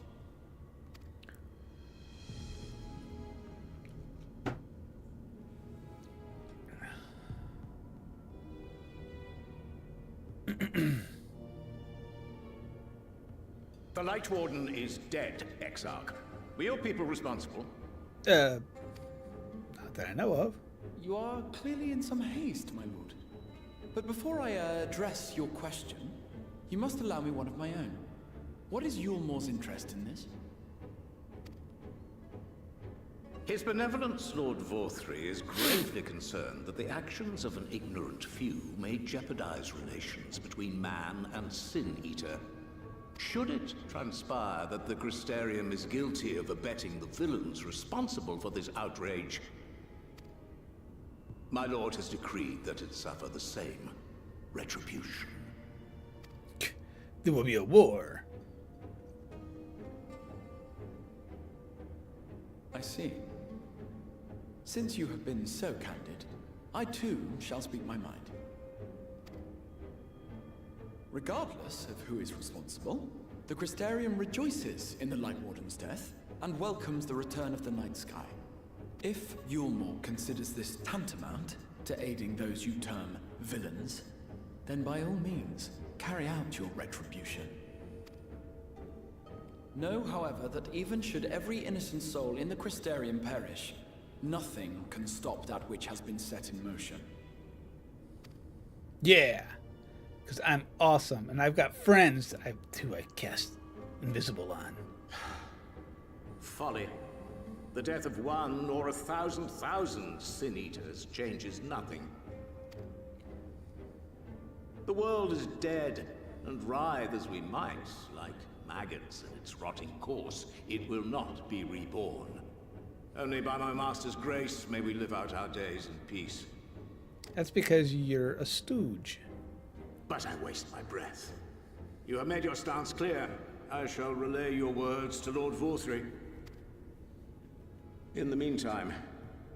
[SPEAKER 13] The Light Warden is dead, Exarch. Were your people responsible?
[SPEAKER 1] Not that I know of.
[SPEAKER 2] You are clearly in some haste, my lord. But before I address your question, you must allow me one of my own. What is Yulmor's interest in this?
[SPEAKER 13] His benevolence, Lord Vorthry, is gravely concerned that the actions of an ignorant few may jeopardize relations between man and Sin Eater. Should it transpire that the Crystarium is guilty of abetting the villains responsible for this outrage, my lord has decreed that it suffer the same retribution.
[SPEAKER 1] There will be a war.
[SPEAKER 2] I see. Since you have been so candid, I too shall speak my mind. Regardless of who is responsible, the Crystarium rejoices in the Light Warden's death and welcomes the return of the night sky. If Yulmor considers this tantamount to aiding those you term villains, then by all means, carry out your retribution. Know, however, that even should every innocent soul in the Crystarium perish, nothing can stop that which has been set in motion.
[SPEAKER 1] Yeah, because I'm awesome, and I've got friends who I cast invisible on.
[SPEAKER 13] Folly. The death of one or 1,000,000 Sin Eaters changes nothing. The world is dead, and writhe as we might, like maggots in its rotting course, it will not be reborn. Only by my master's grace may we live out our days in peace.
[SPEAKER 1] That's because you're a stooge.
[SPEAKER 13] But I waste my breath. You have made your stance clear. I shall relay your words to Lord Vorthry. In the meantime,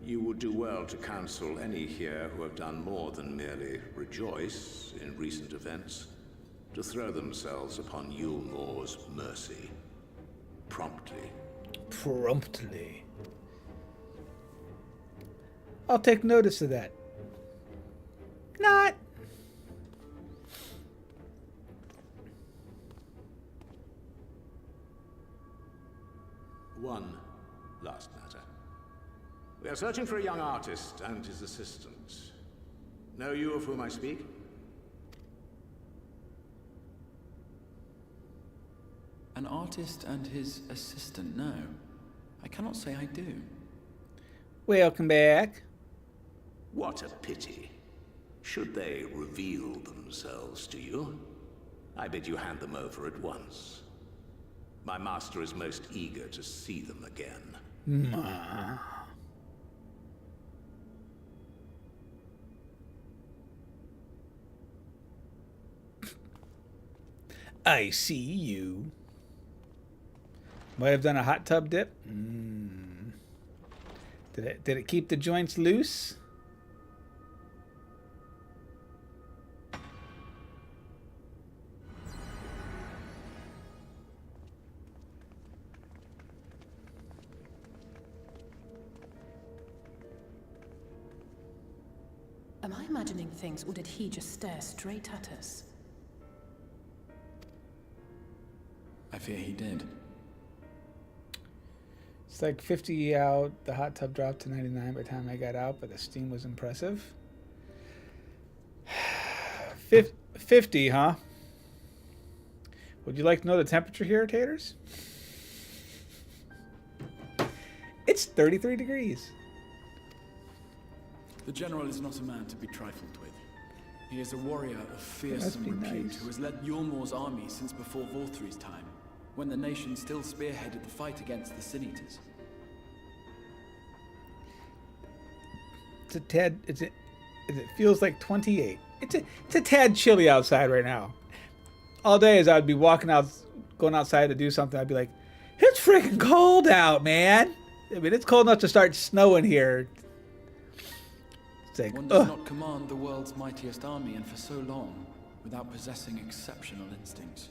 [SPEAKER 13] you would do well to counsel any here who have done more than merely rejoice in recent events, to throw themselves upon Yulmor's mercy. Promptly.
[SPEAKER 1] Promptly. I'll take notice of that. Not.
[SPEAKER 13] One last matter. We are searching for a young artist and his assistant. Know you of whom I speak?
[SPEAKER 2] An artist and his assistant, no. I cannot say I do.
[SPEAKER 1] Welcome back.
[SPEAKER 13] What a pity. Should they reveal themselves to you, I bid you hand them over at once. My master is most eager to see them again.
[SPEAKER 1] I see you. Might have done a hot tub dip. Did it keep the joints loose?
[SPEAKER 3] Am I imagining things, or did he just stare straight at us?
[SPEAKER 2] I fear he did.
[SPEAKER 1] It's like 50 out. The hot tub dropped to 99 by the time I got out, but the steam was impressive. 50, huh? Would you like to know the temperature here, taters? It's 33 degrees.
[SPEAKER 2] The general is not a man to be trifled with. He is a warrior of fearsome repute who has led Yulmor's army since before Vorthri's time, when the nation still spearheaded the fight against the Sin-Eaters.
[SPEAKER 1] It's a tad. It feels like 28. It's a tad chilly outside right now. All day as I'd be going outside to do something, I'd be like, "It's freaking cold out, man." I mean, it's cold enough to start snowing here. It's like,
[SPEAKER 2] one does not command the world's mightiest army, and for so long, without possessing exceptional instincts.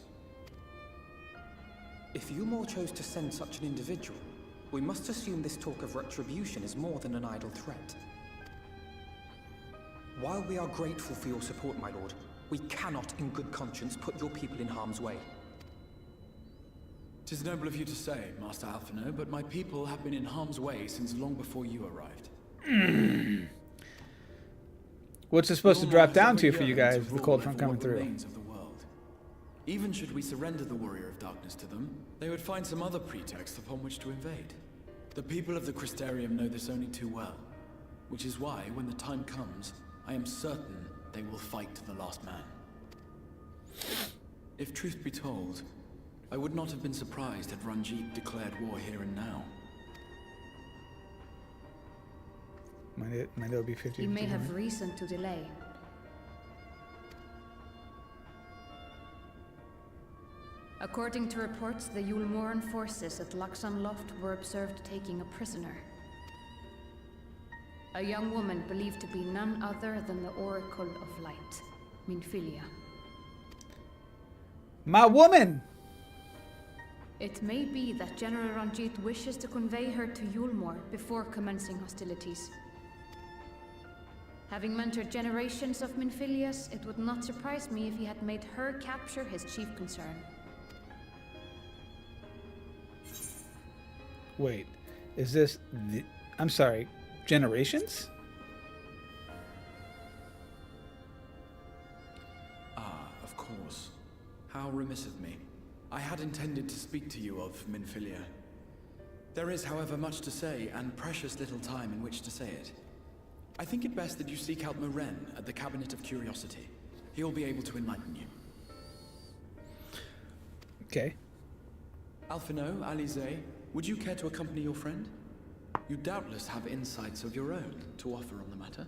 [SPEAKER 4] If Yulmor chose to send such an individual, we must assume this talk of retribution is more than an idle threat. While we are grateful for your support, my lord, we cannot in good conscience put your people in harm's way.
[SPEAKER 2] 'Tis noble of you to say, Master Alphino, but my people have been in harm's way since long before you arrived.
[SPEAKER 1] What's it supposed to drop down to for you guys with the cold front coming through?
[SPEAKER 2] Of the world. Even should we surrender the Warrior of Darkness to them, they would find some other pretext upon which to invade. The people of the Crystarium know this only too well, which is why, when the time comes, I am certain they will fight to the last man. If truth be told, I would not have been surprised had Ranjit declared war here and now.
[SPEAKER 1] Might it be 50?
[SPEAKER 6] You may have reason to delay. According to reports, the Yulmoran forces at Laxan Loft were observed taking a prisoner. A young woman believed to be none other than the Oracle of Light, Minfilia.
[SPEAKER 1] My woman!
[SPEAKER 6] It may be that General Ranjit wishes to convey her to Yulmor before commencing hostilities. Having mentored generations of Minfilias, it would not surprise me if he had made her capture his chief concern.
[SPEAKER 1] Wait, is this the... I'm sorry, generations?
[SPEAKER 2] Ah, of course. How remiss of me. I had intended to speak to you of Minfilia. There is, however, much to say, and precious little time in which to say it. I think it best that you seek out Moren at the Cabinet of Curiosity. He'll be able to enlighten you.
[SPEAKER 1] Okay.
[SPEAKER 2] Alphino, Alize, would you care to accompany your friend? You doubtless have insights of your own to offer on the matter.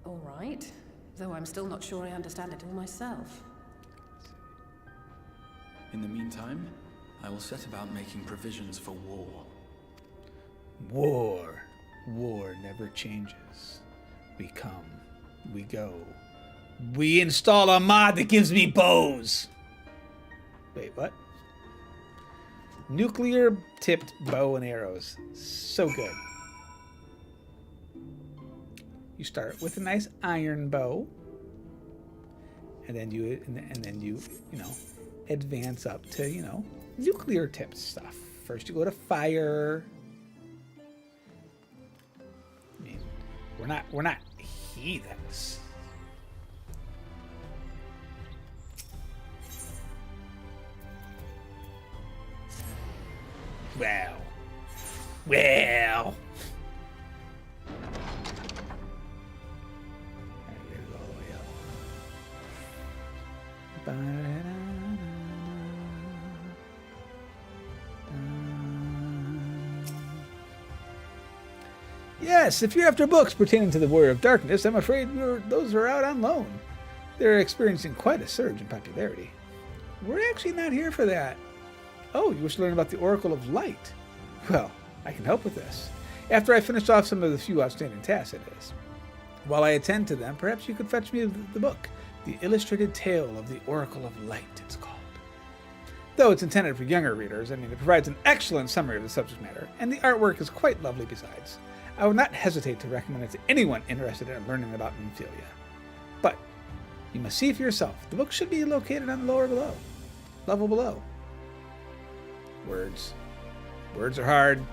[SPEAKER 3] All right, though I'm still not sure I understand it all myself.
[SPEAKER 2] In the meantime, I will set about making provisions for war.
[SPEAKER 1] War never changes. We come, we go. We install a mod that gives me bows. Wait, what? Nuclear tipped bow and arrows. So good. You start with a nice iron bow. And then you advance up to, nuclear tipped stuff. First you go to fire. I mean, we're not heathens. Well. Yes, if you're after books pertaining to the Warrior of Darkness, I'm afraid those are out on loan. They're experiencing quite a surge in popularity. We're actually not here for that. Oh, you wish to learn about the Oracle of Light? Well, I can help with this. After I finish off some of the few outstanding tasks, it is. While I attend to them, perhaps you could fetch me the book, The Illustrated Tale of the Oracle of Light, it's called. Though it's intended for younger readers, I mean, it provides an excellent summary of the subject matter, and the artwork is quite lovely besides. I would not hesitate to recommend it to anyone interested in learning about Minfilia. But you must see for yourself. The book should be located on the level below. Words. Words are hard.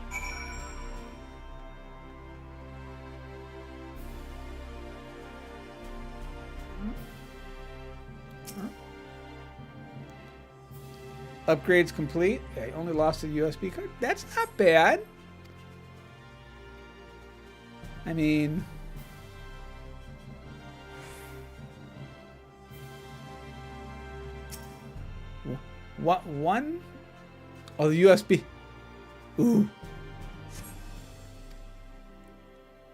[SPEAKER 1] Upgrades complete. I only lost a USB card. That's not bad. I mean, what one? Oh, the USB. Ooh.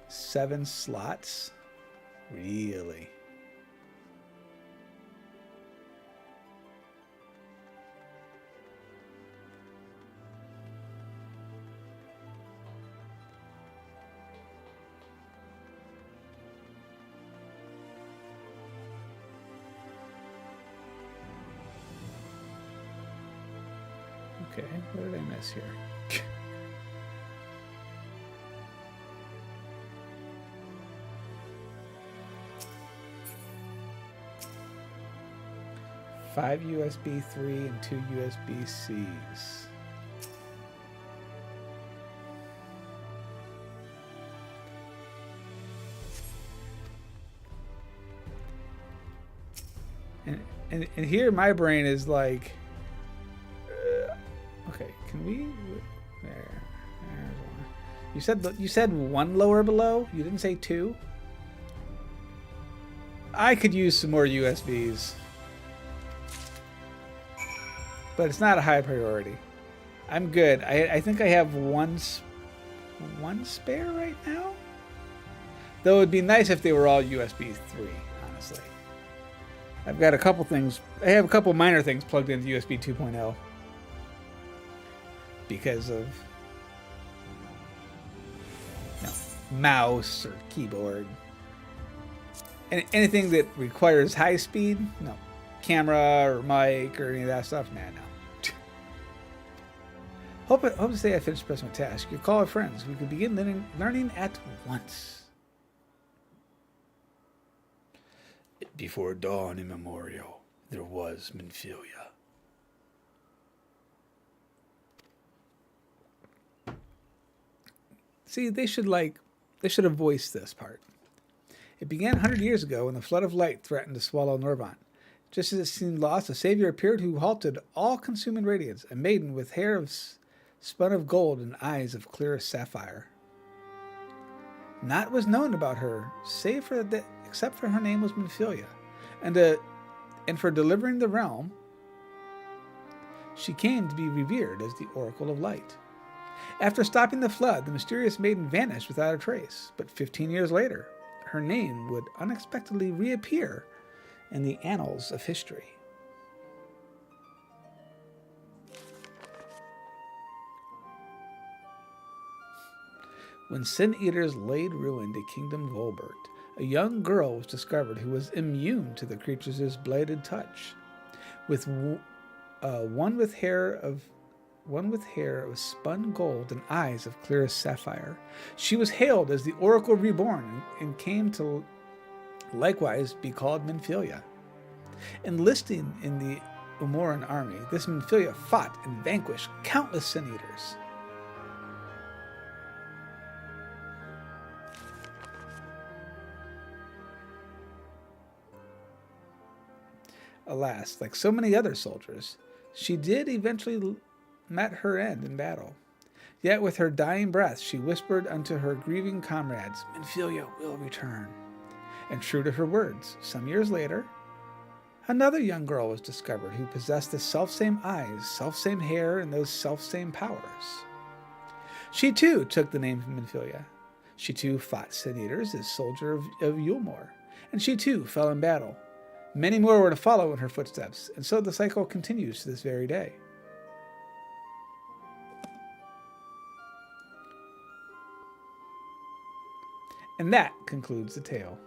[SPEAKER 1] 7 slots? Really? Okay, what did I miss here? Five USB 3 and 2 USB-Cs. And here my brain is like, okay, can we? There's one. You said 1 lower below. You didn't say 2. I could use some more USBs, but it's not a high priority. I'm good. I think I have one spare right now. Though it'd be nice if they were all USB 3. Honestly, I've got a couple things. I have a couple minor things plugged into USB 2.0. Because of mouse or keyboard. And anything that requires high speed, no. Camera or mic or any of that stuff, nah, no. Hope to say I finished pressing my task. You call our friends. We could begin learning at once. Before dawn immemorial, there was Minfilia. See, they should have voiced this part. It began 100 years ago when the flood of light threatened to swallow Norbant. Just as it seemed lost, a savior appeared who halted all-consuming radiance, a maiden with hair spun of gold and eyes of clearest sapphire. Naught was known about her, except for her name was Minfilia, and for delivering the realm, she came to be revered as the Oracle of Light. After stopping the flood, the mysterious maiden vanished without a trace, but 15 years later, her name would unexpectedly reappear in the annals of history. When Sin Eaters laid ruin to Kingdom Volbert, a young girl was discovered who was immune to the creatures' bladed touch. With one with hair of spun gold and eyes of clearest sapphire. She was hailed as the Oracle Reborn and came to likewise be called Minfilia. Enlisting in the Umoran army, this Minfilia fought and vanquished countless Sin Eaters. Alas, like so many other soldiers, she did eventually met her end in battle. Yet with her dying breath, she whispered unto her grieving comrades, Minfilia will return. And true to her words, some years later, another young girl was discovered who possessed the selfsame eyes, selfsame hair, and those selfsame powers. She too took the name Minfilia. She too fought Sin Eaters as soldier of Yulmore, and she too fell in battle. Many more were to follow in her footsteps, and so the cycle continues to this very day. And that concludes the tale.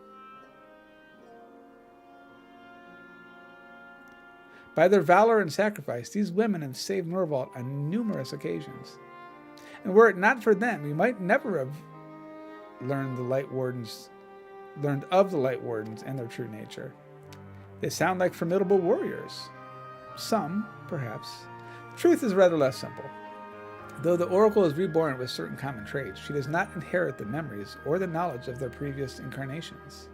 [SPEAKER 1] By their valor and sacrifice, these women have saved Norvald on numerous occasions. And were it not for them, we might never have learned of the Light Wardens and their true nature. They sound like formidable warriors. Some, perhaps. The truth is rather less simple. Though the Oracle is reborn with certain common traits, she does not inherit the memories or the knowledge of their previous incarnations.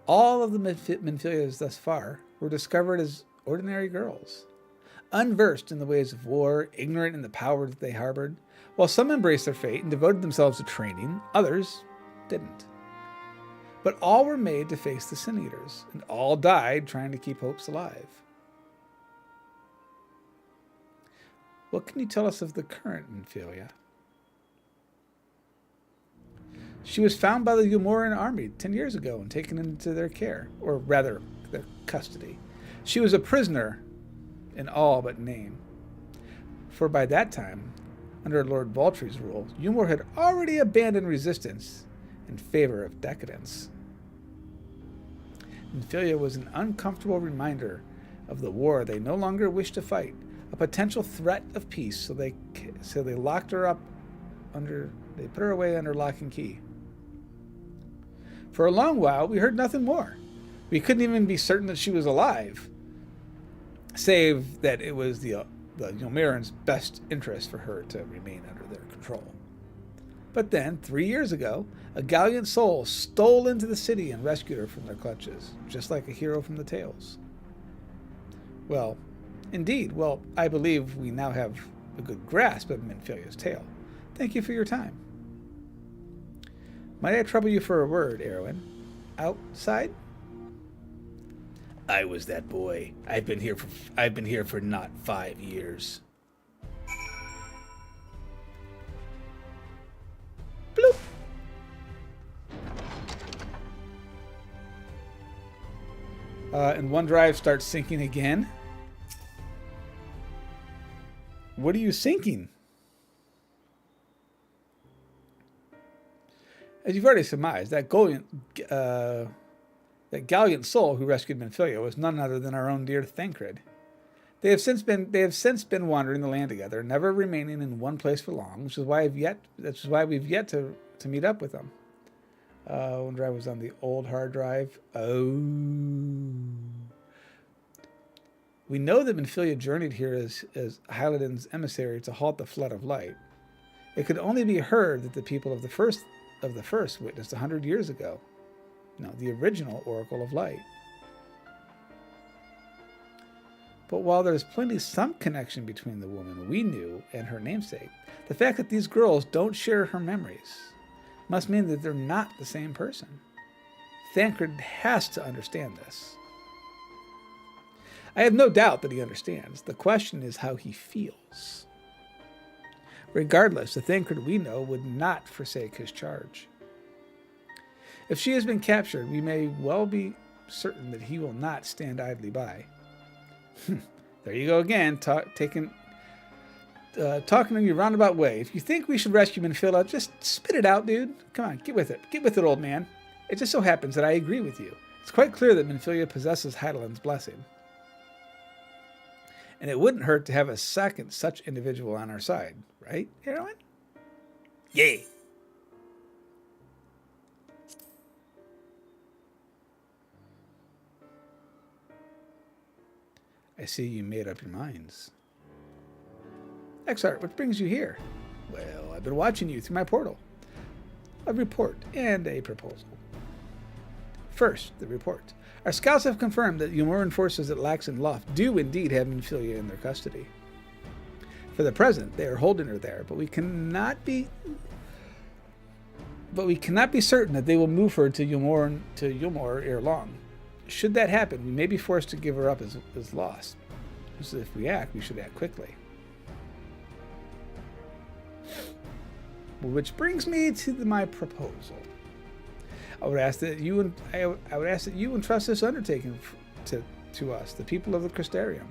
[SPEAKER 1] All of the Minfilias thus far were discovered as ordinary girls, unversed in the ways of war, ignorant in the power that they harbored. While some embraced their fate and devoted themselves to training, others didn't. But all were made to face the Sin Eaters, and all died trying to keep hopes alive. What can you tell us of the current Minfilia? She was found by the Umoran army 10 years ago and taken into their care, or rather, their custody. She was a prisoner in all but name. For by that time, under Lord Valtry's rule, Umor had already abandoned resistance in favor of decadence. Minfilia was an uncomfortable reminder of the war they no longer wished to fight, a potential threat of peace, so they locked her up they put her away under lock and key. For a long while, we heard nothing more. We couldn't even be certain that she was alive, save that it was the Yomirans' best interest for her to remain under their control. But then, 3 years ago, a gallant soul stole into the city and rescued her from their clutches, just like a hero from the tales. Well, indeed, I believe we now have a good grasp of Minfilia's tale. Thank you for your time. Might I trouble you for a word, Erwin? Outside? I was that boy. I've been here for not 5 years. Bloop. And OneDrive starts syncing again. What are you syncing? As you've already surmised, that gallant soul who rescued Minfilia was none other than our own dear Thancred. They have since been wandering the land together, never remaining in one place for long, which is why we've yet to meet up with them. OneDrive was on the old hard drive. Oh. We know that Minfilia journeyed here as Hyladin's emissary to halt the flood of light. It could only be heard that the people of the first witnessed 100 years ago. No, the original Oracle of Light. But while there's some connection between the woman we knew and her namesake, the fact that these girls don't share her memories must mean that they're not the same person. Thancred has to understand this. I have no doubt that he understands. The question is how he feels. Regardless, the Thancred we know would not forsake his charge. If she has been captured, we may well be certain that he will not stand idly by. There you go again, talking in your roundabout way. If you think we should rescue Minfilia, just spit it out, dude. Come on, get with it. Get with it, old man. It just so happens that I agree with you. It's quite clear that Minfilia possesses Hydalin's blessing. And it wouldn't hurt to have a second such individual on our side, right, Erwin? Yay! I see you made up your minds. Exart, what brings you here? Well, I've been watching you through my portal. A report and a proposal. First, the report. Our scouts have confirmed that Umoran forces at Lax and Loft do indeed have Minfilia in their custody. For the present, they are holding her there, but we cannot be certain that they will move her to Umor ere long. Should that happen, we may be forced to give her up as lost. So if we act, we should act quickly. Which brings me to my proposal. I would ask that you entrust this undertaking to us, the people of the Crystarium.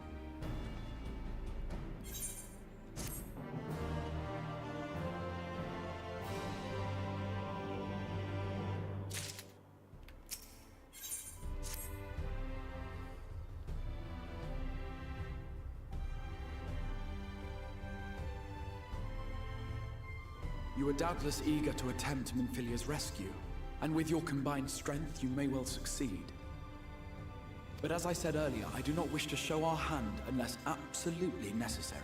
[SPEAKER 2] You are doubtless eager to attempt Minfilia's rescue, and with your combined strength, you may well succeed. But as I said earlier, I do not wish to show our hand unless absolutely necessary.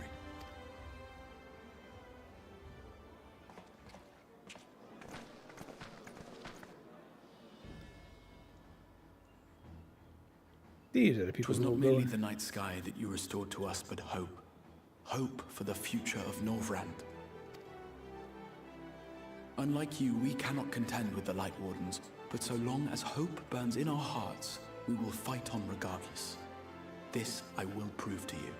[SPEAKER 1] These are the people
[SPEAKER 2] It was
[SPEAKER 1] who
[SPEAKER 2] not
[SPEAKER 1] will
[SPEAKER 2] merely
[SPEAKER 1] go.
[SPEAKER 2] the night sky that you restored to us, but hope. Hope for the future of Norvrand. Unlike you, we cannot contend with the Light Wardens, but so long as hope burns in our hearts, we will fight on regardless. This I will prove to you.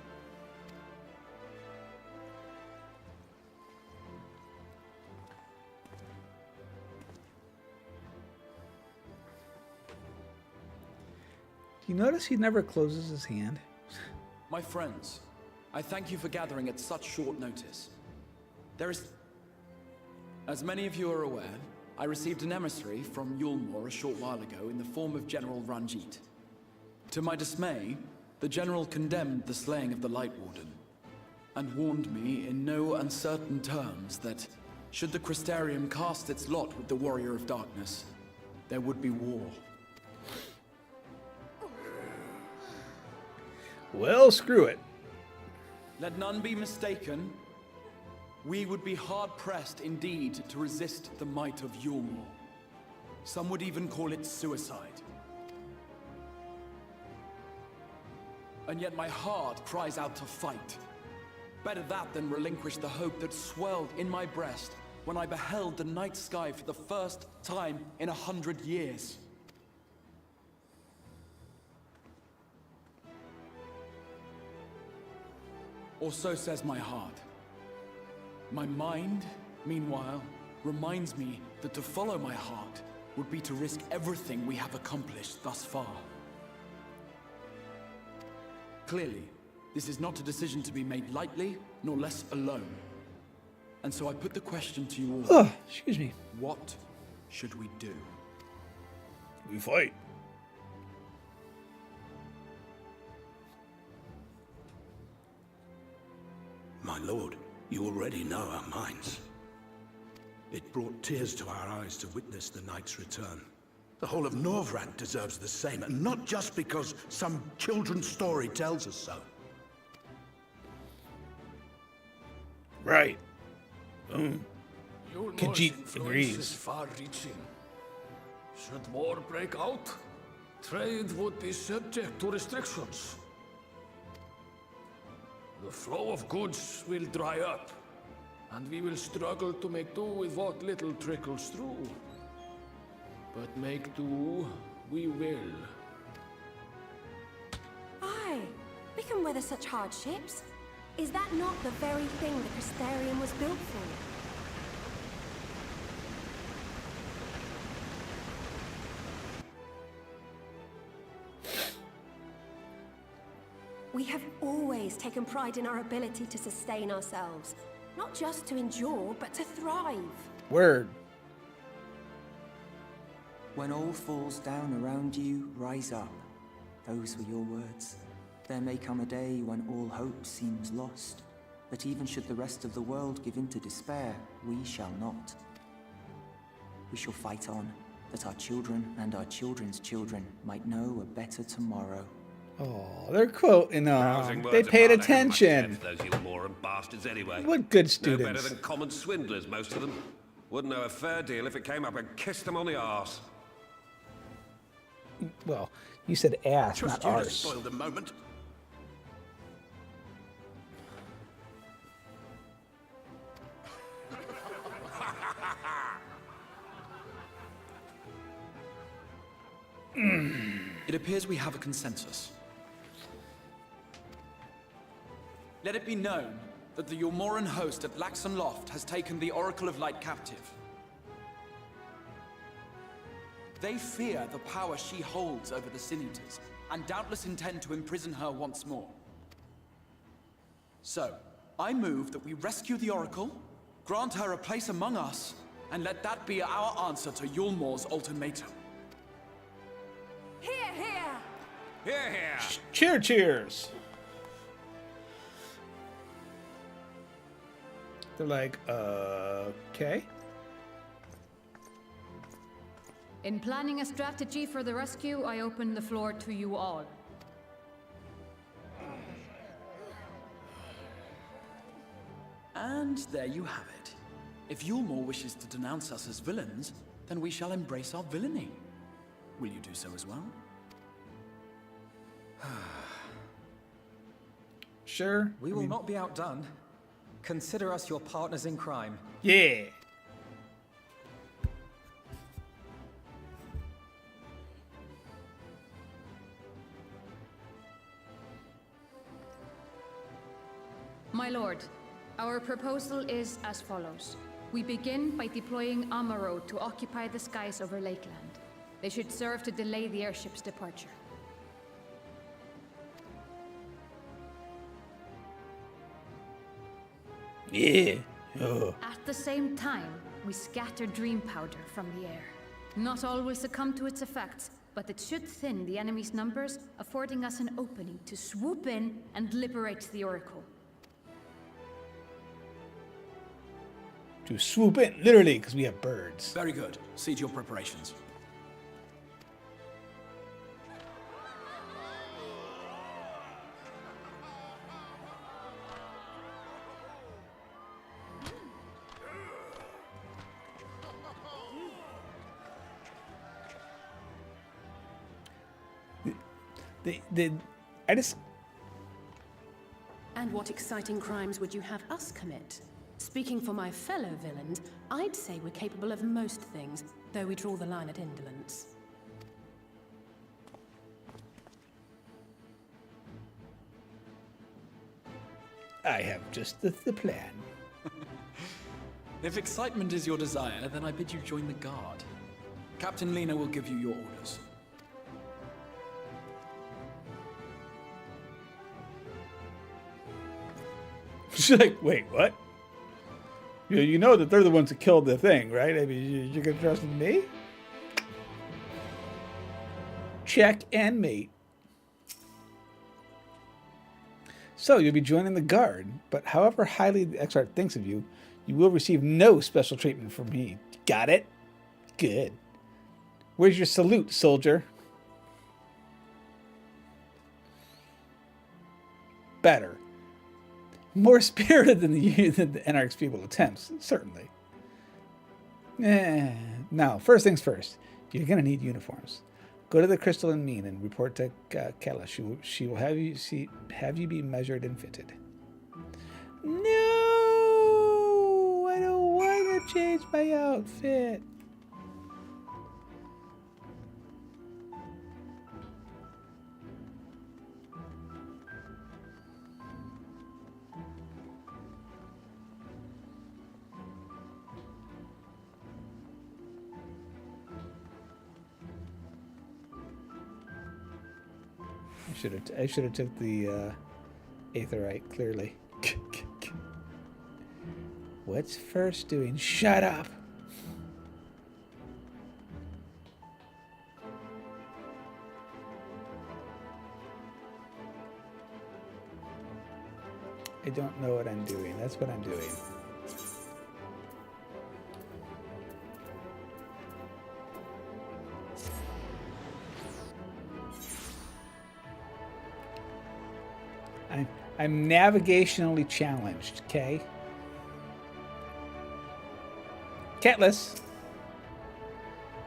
[SPEAKER 1] Do you notice he never closes his hand?
[SPEAKER 2] My friends, I thank you for gathering at such short notice. As many of you are aware, I received an emissary from Yulmore a short while ago in the form of General Ranjit. To my dismay, the General condemned the slaying of the Light Warden, and warned me in no uncertain terms that, should the Crystarium cast its lot with the Warrior of Darkness, there would be war.
[SPEAKER 1] Well, screw it.
[SPEAKER 2] Let none be mistaken. We would be hard-pressed indeed to resist the might of Yulmore. Some would even call it suicide. And yet my heart cries out to fight. Better that than relinquish the hope that swelled in my breast when I beheld the night sky for the first time in 100 years. Or so says my heart. My mind, meanwhile, reminds me that to follow my heart would be to risk everything we have accomplished thus far. Clearly, this is not a decision to be made lightly, nor less alone. And so I put the question to you all.
[SPEAKER 1] Oh, excuse me.
[SPEAKER 2] What should we do?
[SPEAKER 1] We fight.
[SPEAKER 14] My lord, you already know our minds. It brought tears to our eyes to witness the knight's return. The whole of Norvrand deserves the same, and not just because some children's story tells us so.
[SPEAKER 1] Right.
[SPEAKER 15] Yulmore's
[SPEAKER 1] Khajiit
[SPEAKER 15] influence
[SPEAKER 1] agrees.
[SPEAKER 15] is far-reaching. Should war break out, trade would be subject to restrictions. The flow of goods will dry up, and we will struggle to make do with what little trickles through. But make do, we will.
[SPEAKER 16] Aye, we can weather such hardships. Is that not the very thing the Crystarium was built for? We have always taken pride in our ability to sustain ourselves. Not just to endure, but to thrive.
[SPEAKER 1] Word.
[SPEAKER 17] When all falls down around you, rise up. Those were your words. There may come a day when all hope seems lost. But even should the rest of the world give in to despair, we shall not. We shall fight on, that our children and our children's children might know a better tomorrow.
[SPEAKER 1] Oh, they're quoting.
[SPEAKER 13] Rousing
[SPEAKER 1] They
[SPEAKER 13] words
[SPEAKER 1] paid
[SPEAKER 13] apart, they haven't much
[SPEAKER 1] attention.
[SPEAKER 13] depth, those Yulmoran bastards anyway.
[SPEAKER 1] What good
[SPEAKER 13] No
[SPEAKER 1] students.
[SPEAKER 13] better than common swindlers, most of them. Wouldn't know a fair deal if it came up and kissed them on the arse.
[SPEAKER 1] Well, you said ass,
[SPEAKER 14] Trust
[SPEAKER 1] not
[SPEAKER 14] you to
[SPEAKER 1] arse.
[SPEAKER 14] spoil the moment.
[SPEAKER 2] It appears we have a consensus. Let it be known that the Yulmoran host at Laxon Loft has taken the Oracle of Light captive. They fear the power she holds over the Sin Eaters, and doubtless intend to imprison her once more. So, I move that we rescue the Oracle, grant her a place among us, and let that be our answer to Yulmor's ultimatum.
[SPEAKER 16] Hear, hear!
[SPEAKER 10] Hear, hear!
[SPEAKER 1] Cheers. They're like, okay.
[SPEAKER 6] In planning a strategy for the rescue, I open the floor to you all.
[SPEAKER 2] And there you have it. If Yulmor wishes to denounce us as villains, then we shall embrace our villainy. Will you do so as well?
[SPEAKER 1] Sure.
[SPEAKER 4] We will not be outdone. Consider us your partners in crime.
[SPEAKER 1] Yeah.
[SPEAKER 6] My lord, our proposal is as follows. We begin by deploying Amaro to occupy the skies over Lakeland. They should serve to delay the airship's departure.
[SPEAKER 1] Yeah. Oh.
[SPEAKER 6] At the same time, we scatter dream powder from the air. Not all will succumb to its effects, but it should thin the enemy's numbers, affording us an opening to swoop in and liberate the Oracle.
[SPEAKER 1] To swoop in, literally, because we have birds.
[SPEAKER 2] Very good. See to your preparations.
[SPEAKER 1] I just...
[SPEAKER 3] And what exciting crimes would you have us commit? Speaking for my fellow villains, I'd say we're capable of most things, though we draw the line at indolence.
[SPEAKER 1] I have just the plan.
[SPEAKER 2] If excitement is your desire, then I bid you join the guard. Captain Lena will give you your orders.
[SPEAKER 1] She's like, wait, what? You know that they're the ones that killed the thing, right? I mean, you're gonna trust me? Check and mate. So you'll be joining the guard, but however highly the Exarch thinks of you, you will receive no special treatment from me. Got it? Good. Where's your salute, soldier? Better. More spirited than the Anarch's feeble attempts, certainly. Now, first things first. You're going to need uniforms. Go to the Crystalline Mean and report to Kella. She will have you be measured and fitted. No! I don't want to change my outfit. I should have took the Aetherite, clearly. What's first doing? Shut up! I don't know what I'm doing. That's what I'm doing. I'm navigationally challenged, okay? Catless.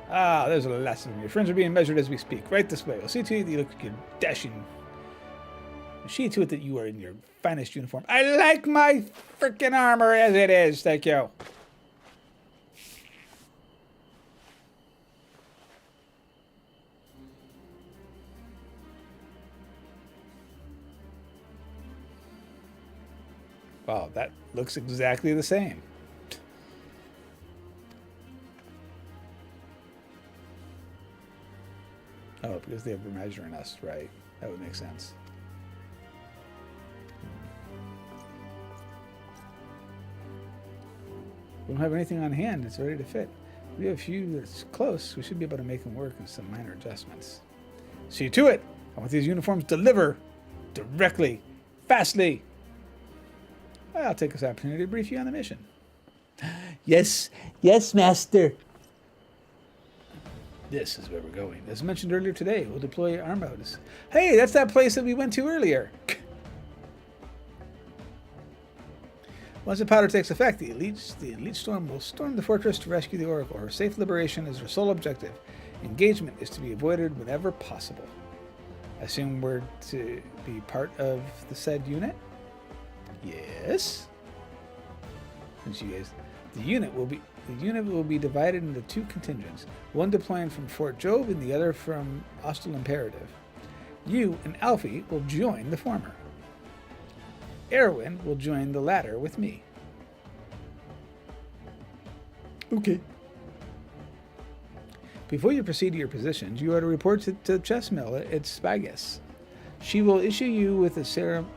[SPEAKER 1] Ah, there's a lesson. Your friends are being measured as we speak. Right this way. I'll see to it that you look like you're dashing. I'll see to it that you are in your finest uniform. I like my freaking armor as it is. Thank you. Wow, that looks exactly the same. Oh, because they were measuring us, right? That would make sense. We don't have anything on hand that's ready to fit. We have a few that's close. We should be able to make them work with some minor adjustments. See to it! I want these uniforms deliver directly, fastly. I'll take this opportunity to brief you on the mission. Yes, yes, master. This is where we're going. As mentioned earlier today, we'll deploy arm modes. Hey, that's that place that we went to earlier. Once the powder takes effect, the elite storm will storm the fortress to rescue the Oracle. Her safe liberation is her sole objective. Engagement is to be avoided whenever possible. I assume we're to be part of the said unit? Yes. Since you guys, the unit will be divided into two contingents, one deploying from Fort Job and the other from Hostile Imperative. You and Alfie will join the former. Erwin will join the latter with me. Okay. Before you proceed to your positions, you are to report to the chess mill at Spagus. She will issue you with a serum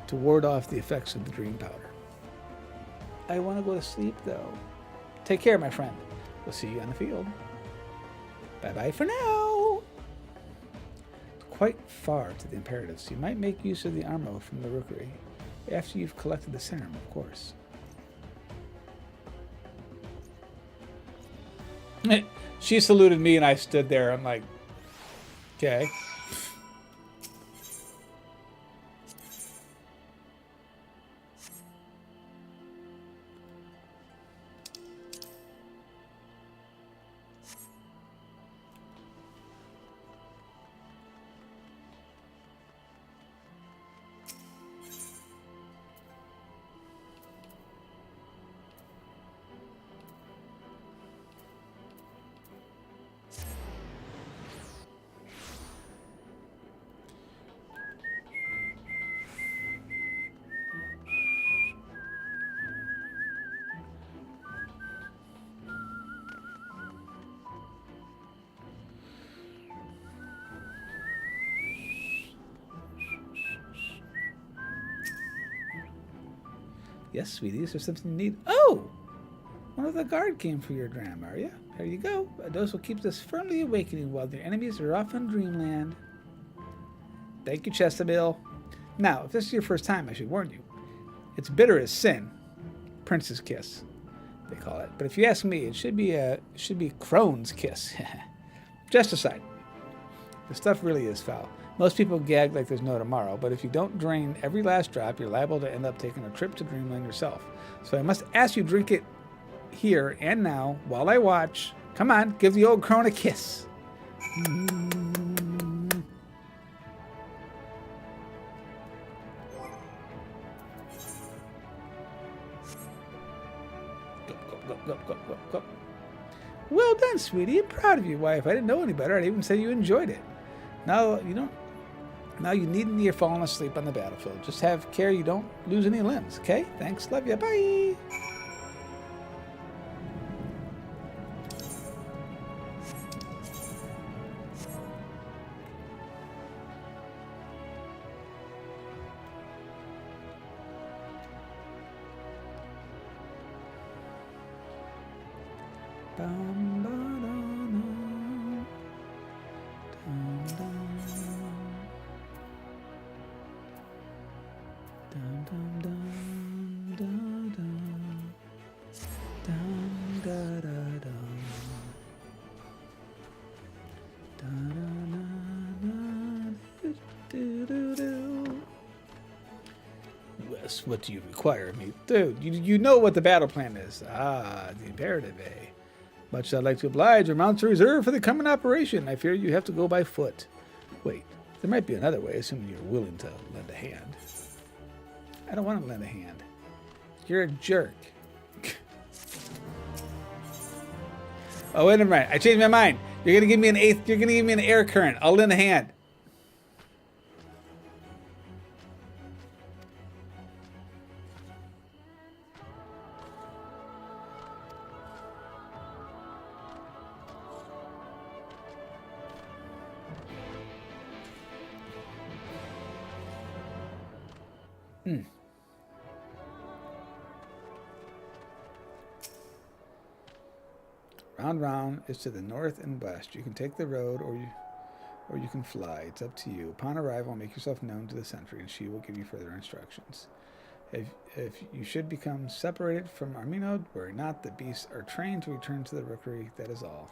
[SPEAKER 1] to ward off the effects of the dream powder. I want to go to sleep, though. Take care, my friend. We'll see you on the field. Bye-bye for now. It's quite far to the Imperative, so you might make use of the armo from the rookery. After you've collected the serum, of course. She saluted me, and I stood there. I'm like, okay. Yes, sweetie, is there something you need? Oh! One of the guard came for your dram, are you? There you go. A dose will keep us firmly awakening while their enemies are off on Dreamland. Thank you, Chesterbill. Now, if this is your first time, I should warn you. It's bitter as sin. Prince's kiss, they call it. But if you ask me, it should be Crone's kiss. Just aside. The stuff really is foul. Most people gag like there's no tomorrow, but if you don't drain every last drop, you're liable to end up taking a trip to Dreamland yourself. So I must ask you to drink it here and now while I watch. Come on, give the old crone a kiss. Go. Well done, sweetie. I'm proud of you. Why, if I didn't know any better, I'd even say you enjoyed it. Now you needn't be falling asleep on the battlefield. Just have care you don't lose any limbs, okay? Thanks. Love you. Bye. Wes, what do you require of me? Dude, you know what the battle plan is. Ah, the imperative, eh? Much I'd like to oblige, your mounts are reserved for the coming operation. I fear you have to go by foot. Wait, there might be another way, assuming you're willing to lend a hand. I don't want to lend a hand. You're a jerk. Oh, wait a minute. I changed my mind. You're gonna give me an air current. I'll lend a hand. Round Round is to the north and west. You can take the road or you can fly. It's up to you. Upon arrival, make yourself known to the sentry, and she will give you further instructions. If you should become separated from Armino, worry not. The beasts are trained to return to the rookery. That is all.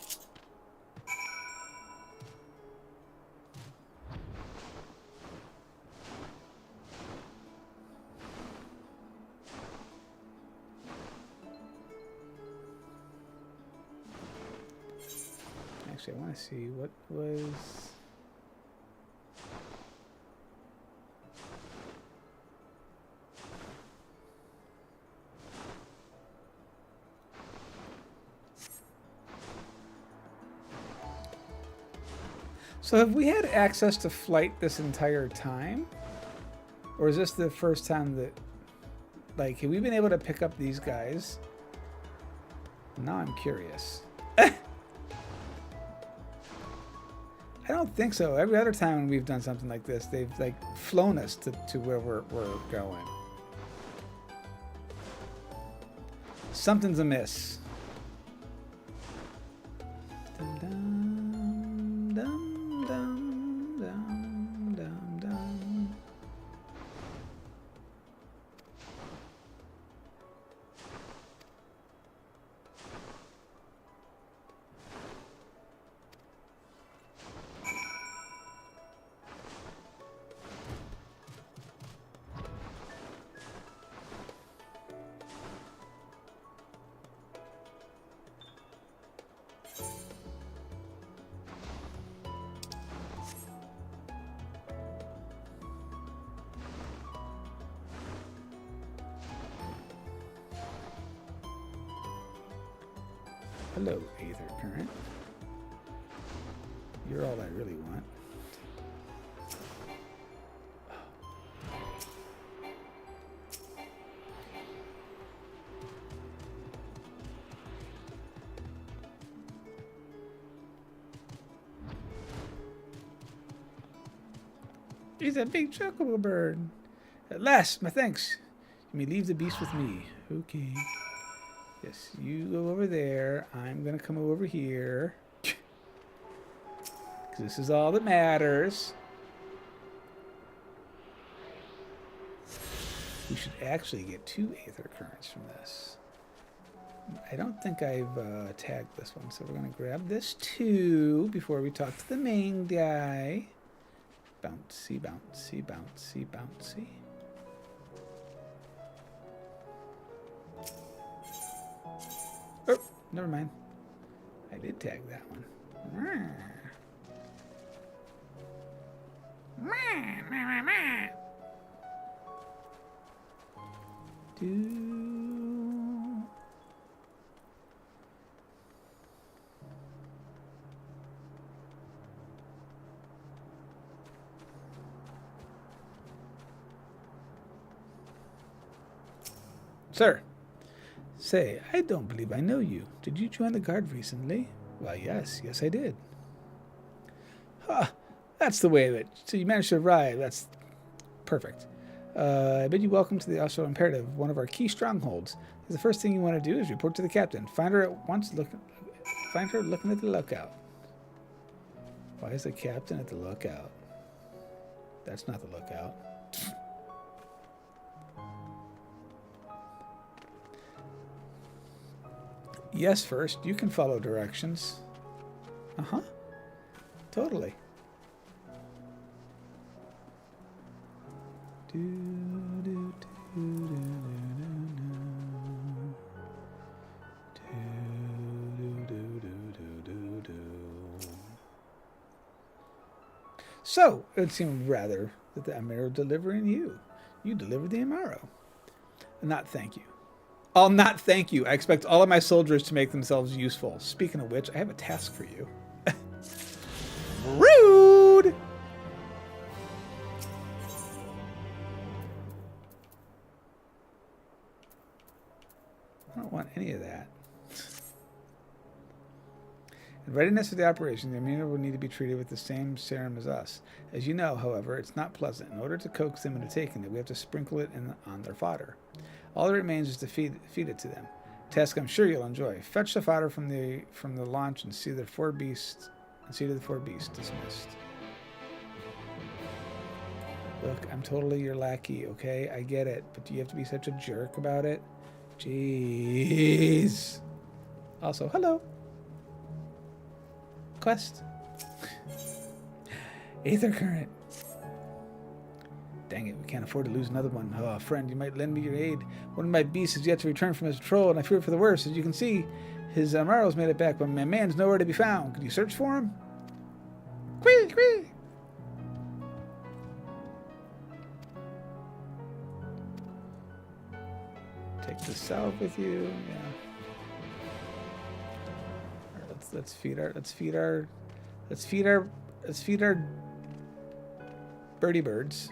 [SPEAKER 1] Actually, I want to see what was... So have we had access to flight this entire time? Or is this the first time that... Like, have we been able to pick up these guys? Now I'm curious. I don't think so. Every other time when we've done something like this, they've like flown us to where we're going. Something's amiss. Dum, dum, dum, dum, dum, dum, dum. Hello, Aether Current. You're all I really want. He's a big chocobo bird. At last, my thanks. You may leave the beast with me. Okay. Yes, you go over there. I'm going to come over here. Because this is all that matters. We should actually get 2 Aether Currents from this. I don't think I've tagged this one, so we're going to grab this too before we talk to the main guy. Bouncy, bouncy, bouncy, bouncy. Oh, never mind. I did tag that one. Sir. Say, I don't believe I know you. Did you join the guard recently? Well, yes I did. Huh, that's the way of it. So you managed to arrive. That's perfect. I bid you welcome to the Austral Imperative, one of our key strongholds. The first thing you want to do is report to the captain. Find her at once. Find her looking at the lookout. Why is the captain at the lookout? That's not the lookout. Yes, first. You can follow directions. Uh-huh. Totally. So, it would seem rather that the Amaro delivering you. You delivered the Amaro. Not thank you. I'll not thank you. I expect all of my soldiers to make themselves useful. Speaking of which, I have a task for you. Rude! I don't want any of that. readiness for the operation, the Amina will need to be treated with the same serum as us. As you know, however, it's not pleasant. In order to coax them into taking it, we have to sprinkle it on their fodder. All that remains is to feed it to them. Task I'm sure you'll enjoy. Fetch the fodder from the launch and see to the 4 beasts dismissed. Look, I'm totally your lackey, okay? I get it, but do you have to be such a jerk about it? Jeez. Also, hello. Quest. Aether current. Dang it, we can't afford to lose another one. Oh, friend, you might lend me your aid. One of my beasts has yet to return from his patrol, and I fear for the worst. As you can see, his Amaro's made it back, but my man's nowhere to be found. Could you search for him? Quee, quee. Take the salve with you. Yeah. All right, let's feed our birdie birds.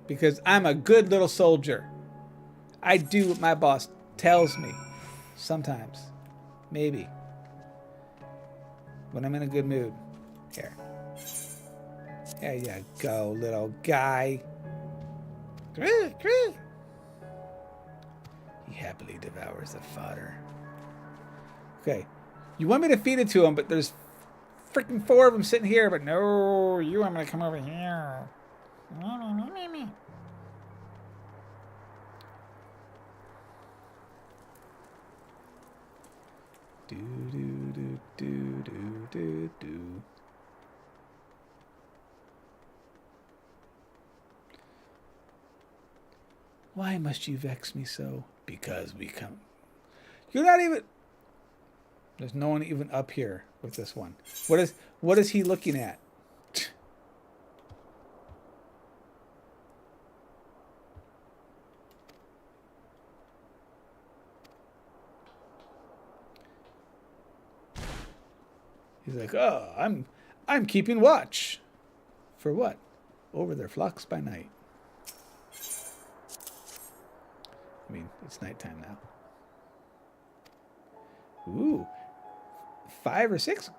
[SPEAKER 1] Because I'm a good little soldier. I do what my boss tells me. Sometimes. Maybe. When I'm in a good mood. Here. There you go, little guy. He happily devours the fodder. Okay. You want me to feed it to him, but there's freaking 4 of them sitting here. But no, you want me to come over here. Do do do do do do do. Why must you vex me so? Because we come. You're not even. There's no one even up here with this one. What is he looking at? He's like, oh, I'm keeping watch. For what? Over their flocks by night. I mean, it's nighttime now. Ooh. 5 or 6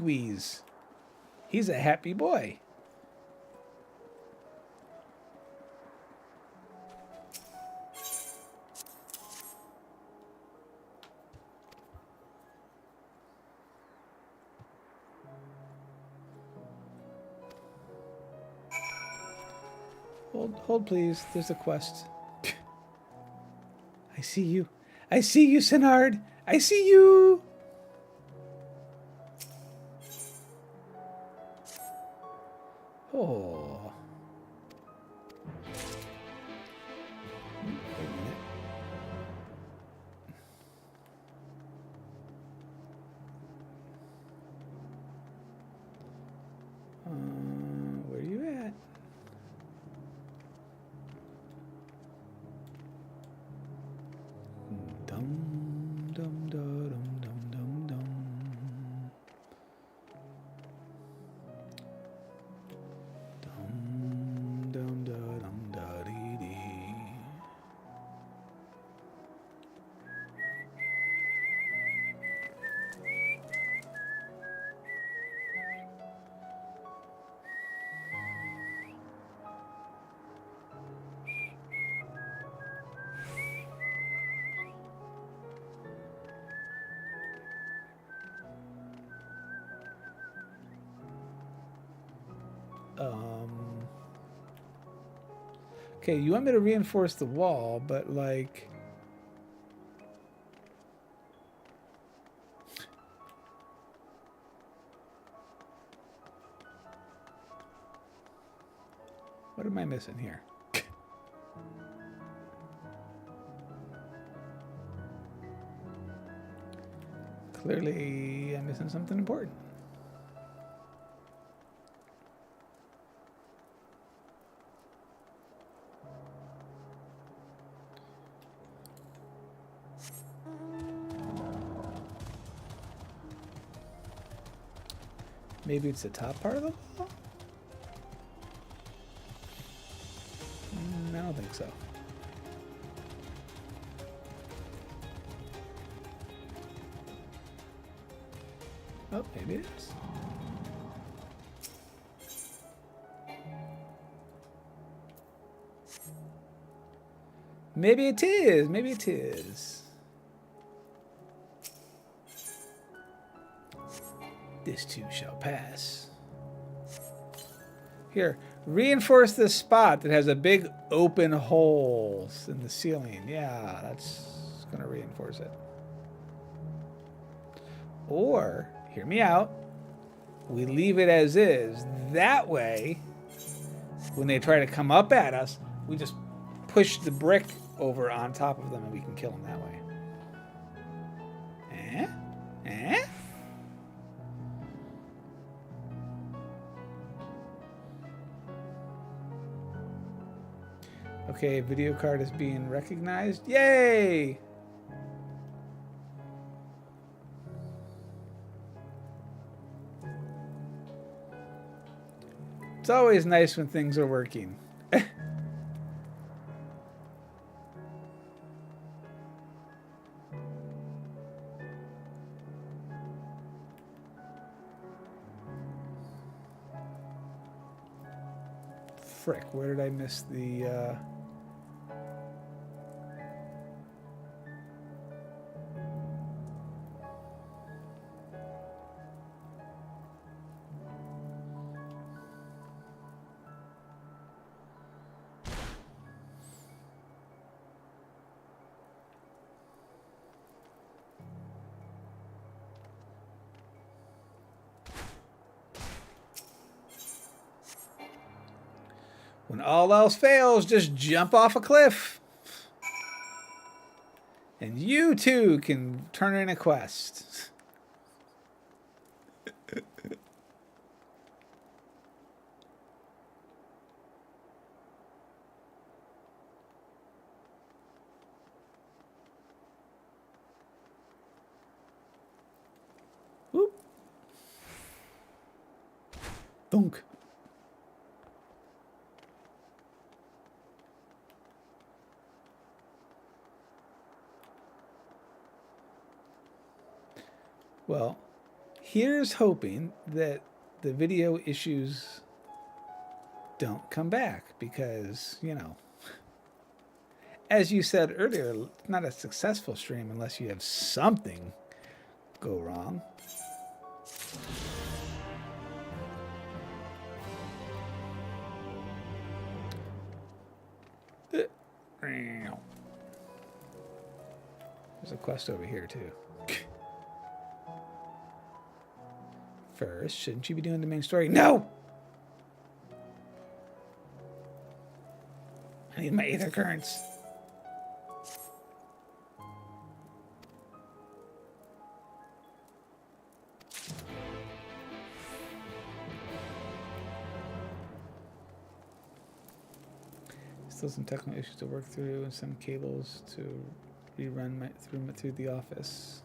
[SPEAKER 1] geese. He's a happy boy. Hold please. There's a quest. I see you. I see you, Sinard. I see you. Oh. Wait a minute. Where are you at? Dum dum dum dum dum dum. Dum dum dum da dee dee. Okay, you want me to reinforce the wall, but like... What am I missing here? Clearly, I'm missing something important. Maybe it's the top part of the wall? I don't think so. Oh, maybe it is. Maybe it is. Maybe it is. This too shall pass. Here, reinforce this spot that has a big open hole in the ceiling. Yeah, that's going to reinforce it. Or, hear me out, we leave it as is. That way, when they try to come up at us, we just push the brick over on top of them and we can kill them that way. Okay, video card is being recognized. Yay! It's always nice when things are working. Frick, where did I miss the... When all else fails, just jump off a cliff. And you too can turn in a quest. Whoop. Dunk. Well, here's hoping that the video issues don't come back because, you know, as you said earlier, it's not a successful stream unless you have something go wrong. There's a quest over here too. First, shouldn't you be doing the main story? No! I need my ether currents. Still some technical issues to work through and some cables to rerun through the office.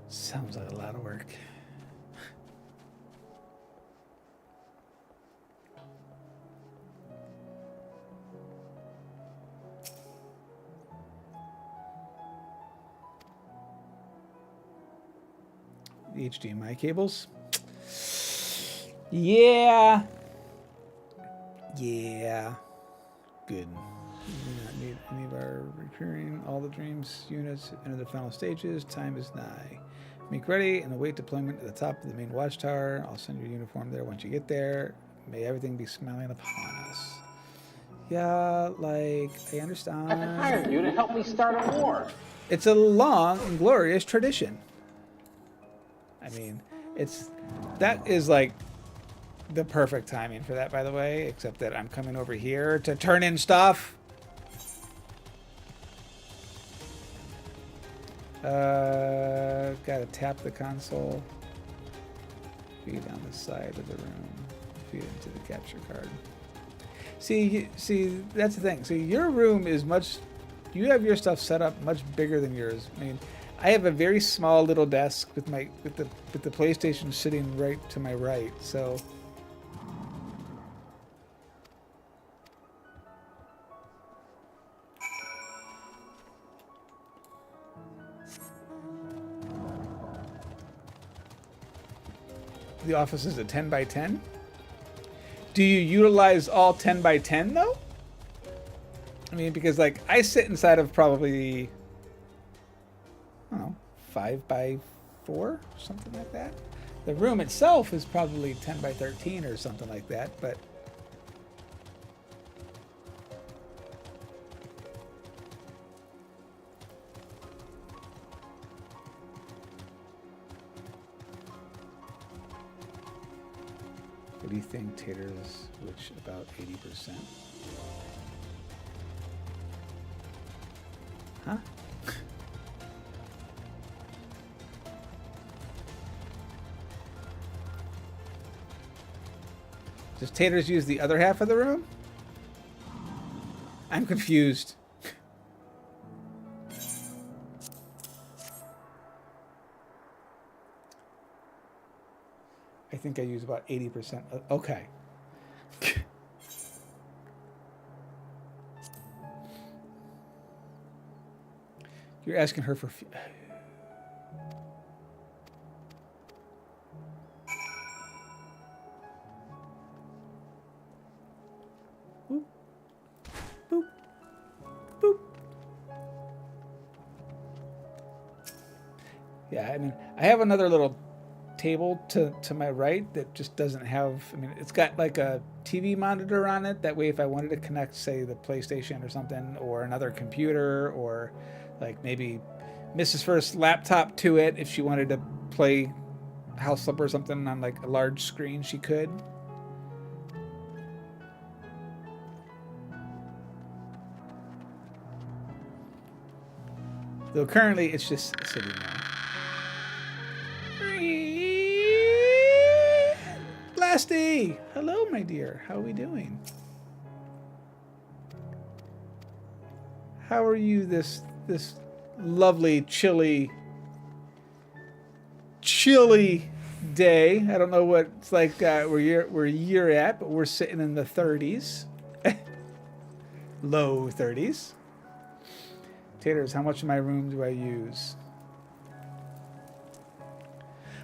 [SPEAKER 1] Sounds like a lot of work. The HDMI cables. Yeah. Yeah. Good. We do not need any of our repairing all the dreams units into the final stages. Time is nigh. Make ready and await deployment at the top of the main watchtower. I'll send your uniform there once you get there. May everything be smiling upon us. Yeah, like, I understand.
[SPEAKER 18] I hired you to help me start a war.
[SPEAKER 1] It's a long and glorious tradition. I mean, that is like the perfect timing for that, by the way, except that I'm coming over here to turn in stuff. Gotta tap the console. Feed on the side of the room. Feed into the capture card. See, that's the thing. See, your room is much. You have your stuff set up much bigger than yours. I mean, I have a very small little desk with the PlayStation sitting right to my right. So the office is a 10 by 10. Do you utilize all 10 by 10 though? I mean, because like I sit inside of probably, I don't know, 5 by 4, something like that. The room itself is probably 10 by 13 or something like that, but what do you think, Taters? Which about 80%? Huh? Does Taters use the other half of the room? I'm confused. I think I use about 80%. Okay. You're asking her for... Boop. Boop. Boop. Yeah, I mean, I have another little table to my right that just doesn't have, I mean, it's got like a TV monitor on it. That way, if I wanted to connect, say, the PlayStation or something, or another computer, or like maybe Mrs. First's laptop to it, if she wanted to play House Flipper or something on like a large screen, she could. Though currently it's just sitting there. Blasty! Hello, my dear. How are we doing? How are you this lovely, chilly day? I don't know what it's like where you're at, but we're sitting in the 30s. Low 30s. Taters, how much of my room do I use?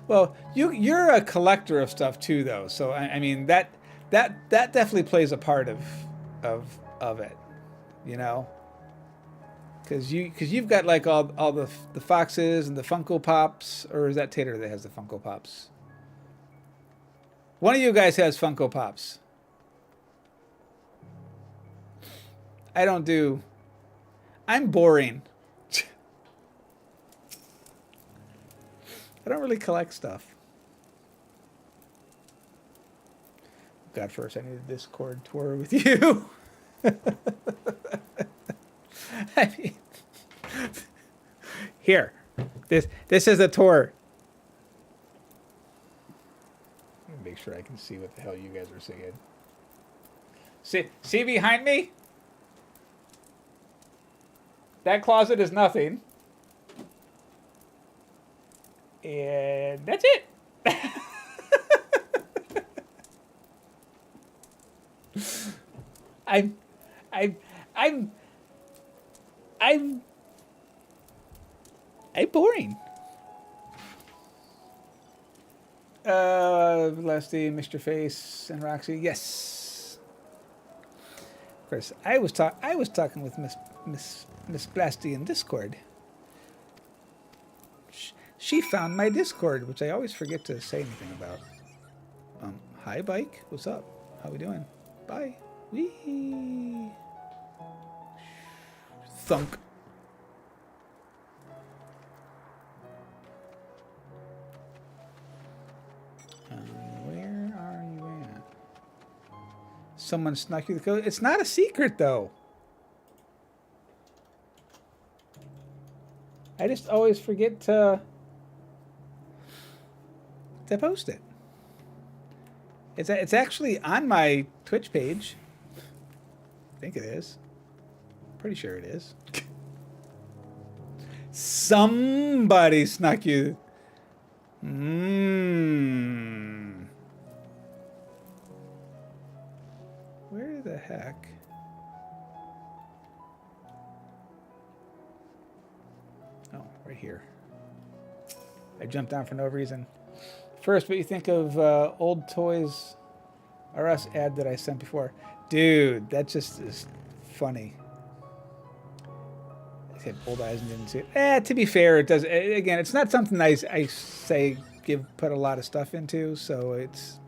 [SPEAKER 1] Well, you're a collector of stuff too, though. So I mean that definitely plays a part of it, you know. Because you've got like all the Foxes and the Funko Pops, or is that Tater that has the Funko Pops? One of you guys has Funko Pops. I don't do. I'm boring. I don't really collect stuff. God, first I need a Discord tour with you. I mean, here, this is a tour. Let me make sure I can see what the hell you guys are saying. See behind me? That closet is nothing. And that's it. I'm boring. Leslie, Mr. Face, and Roxy. Yes. Chris, I was talking with Miss Blasty in Discord. She found my Discord, which I always forget to say anything about. Hi, Bike. What's up? How we doing? Bye. Wee. Thunk. Where are you at? Someone snuck you the code. It's not a secret, though. I just always forget to post it. It's actually on my Twitch page. I think it is. Pretty sure it is. Somebody snuck you. Where the heck? Oh, right here. I jumped down for no reason. First, what you think of old Toys R Us ad that I sent before? Dude, that just is funny. I had old eyes and didn't see it. To be fair, it does. Again, it's not something I say put a lot of stuff into, so it's.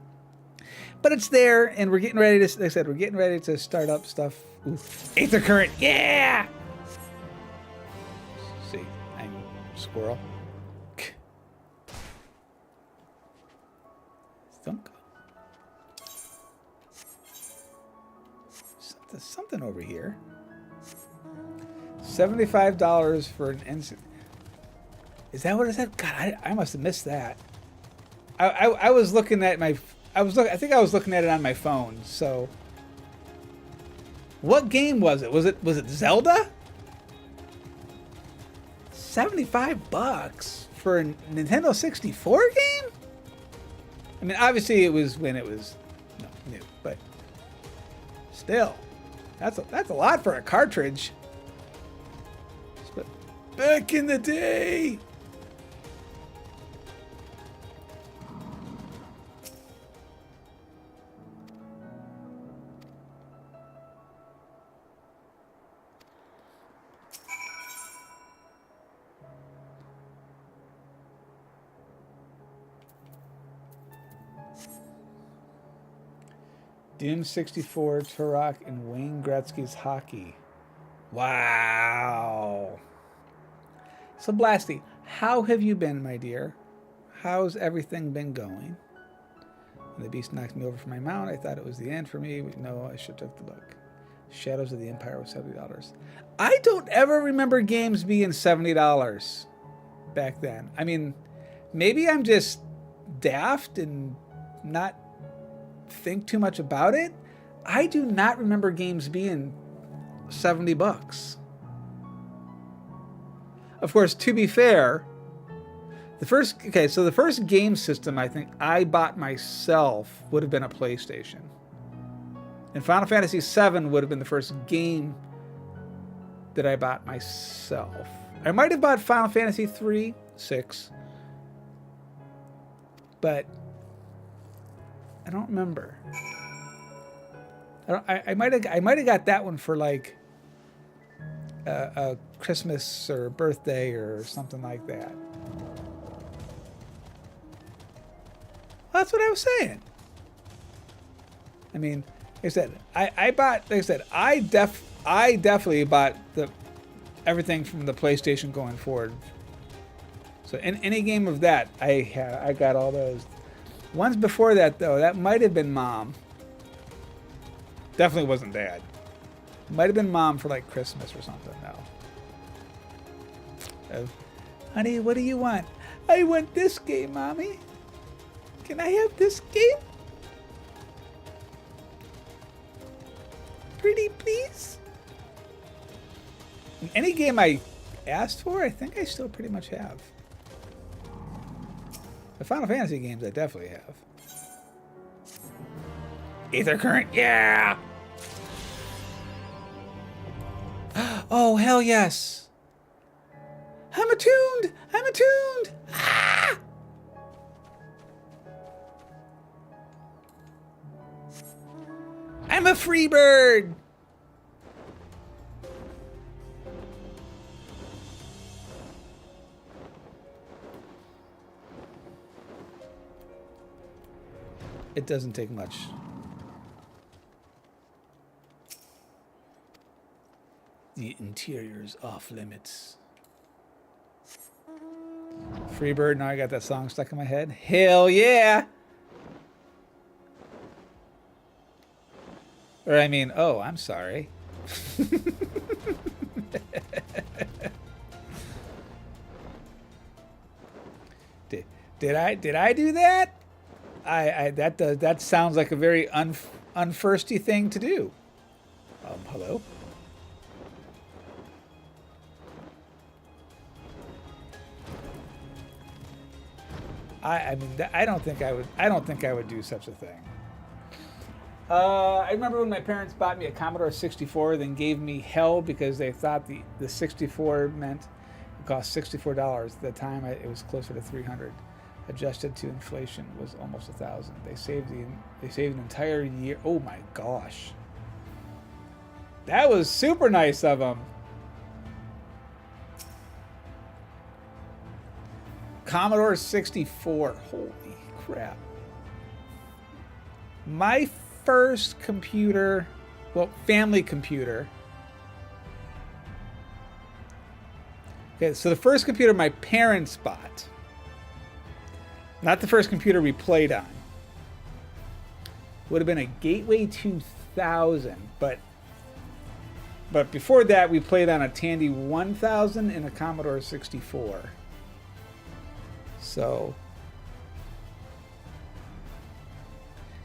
[SPEAKER 1] But it's there, and we're getting ready to. Like I said, we're getting ready to start up stuff. Ooh, Aether Current, yeah. See, I'm squirrel. Thunk. Something over here. $75 for an instant. Is that what it said? God, I must have missed that. I was looking at my. I think I was looking at it on my phone. So, what game was it? Was it Zelda? $75 for a Nintendo 64 game? I mean, obviously it was when it was new, but still, that's a lot for a cartridge. But back in the day. Doom 64, Turok, and Wayne Gretzky's hockey. Wow. So, Blasty, how have you been, my dear? How's everything been going? When the beast knocked me over from my mount, I thought it was the end for me. No, I should have took the book. Shadows of the Empire was $70. I don't ever remember games being $70 back then. I mean, maybe I'm just daft and not think too much about it. I do not remember games being $70. Of course, to be fair, the first game system I think I bought myself would have been a PlayStation. And Final Fantasy VII would have been the first game that I bought myself. I might have bought Final Fantasy 3, 6, but I don't remember. I might have got that one for like a Christmas or birthday or something like that. Well, that's what I was saying. I mean, like I said, I bought. Like I said, I definitely bought everything from the PlayStation going forward. So in any game of that, I got all those. Ones before that, though, that might have been Mom. Definitely wasn't Dad. Might have been Mom for like Christmas or something. No. Honey, what do you want? I want this game, Mommy. Can I have this game? Pretty please? Any game I asked for, I think I still pretty much have. The Final Fantasy games I definitely have. Aether Current, yeah! Oh, hell yes! I'm attuned! I'm attuned! Ah! I'm a free bird! It doesn't take much. The interior's off limits. Freebird, now I got that song stuck in my head. Hell yeah! Or I mean, oh, I'm sorry. Did I do that? That sounds like a very unfirsty thing to do. Hello. I mean, I don't think I would do such a thing. I remember when my parents bought me a Commodore 64, then gave me hell because they thought the 64 meant it cost $64. At the time, it was closer to $300. adjusted to inflation was almost 1,000. They saved an entire year. Oh my gosh. That was super nice of them. Commodore 64. Holy crap. My first computer, well, family computer. Okay, so the first computer my parents bought, not the first computer we played on, would have been a Gateway 2000, but before that we played on a Tandy 1000 and a Commodore 64. So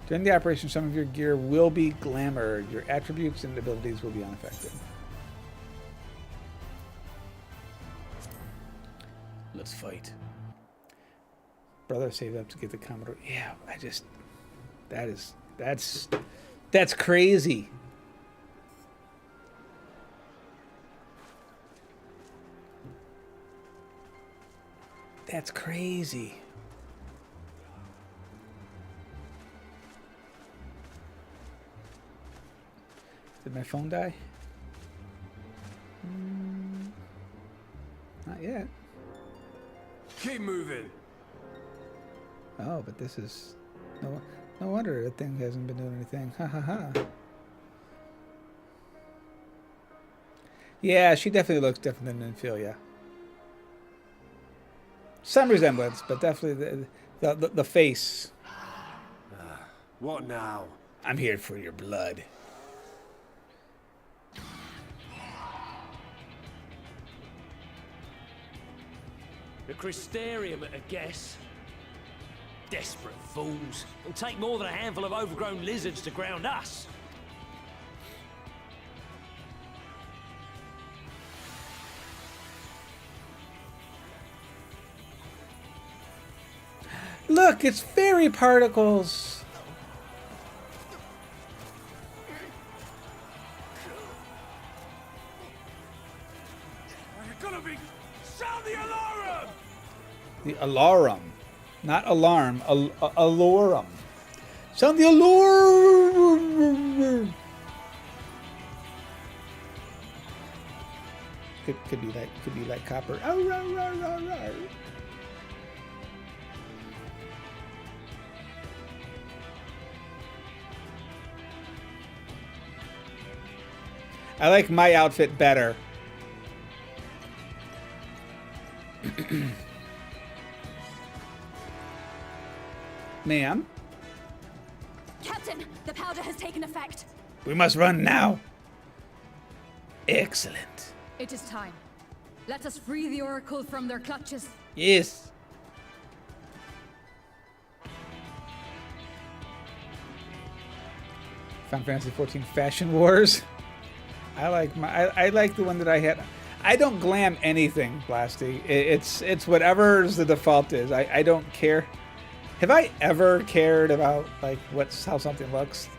[SPEAKER 1] during the operation, some of your gear will be glamored. Your attributes and abilities will be unaffected. Let's fight. Brother saved up to get the Commodore. Yeah, that's crazy. That's crazy. Did my phone die? Not yet.
[SPEAKER 15] Keep moving.
[SPEAKER 1] Oh, but this is no wonder that thing hasn't been doing anything. Ha ha ha. Yeah, she definitely looks different than Nymphelia. Some resemblance, but definitely the face.
[SPEAKER 15] What now?
[SPEAKER 1] I'm here for your blood.
[SPEAKER 19] The Crystarium at a guess. Desperate fools. It'll take more than a handful of overgrown lizards to ground us.
[SPEAKER 1] Look, it's fairy particles.
[SPEAKER 15] You're gonna be... Sound the alarum!
[SPEAKER 1] The alarum, not alarm. Alarum. Sound the alarm. Could be like copper. Oh, rah, rah, rah, rah. I like my outfit better. Ma'am?
[SPEAKER 16] Captain, the powder has taken effect.
[SPEAKER 1] We must run now. Excellent.
[SPEAKER 6] It is time. Let us free the Oracle from their clutches.
[SPEAKER 1] Yes. Final Fantasy 14 Fashion Wars. I like the one that I had. I don't glam anything, Blasty. It's whatever's the default is. I don't care. Have I ever cared about like how something looks?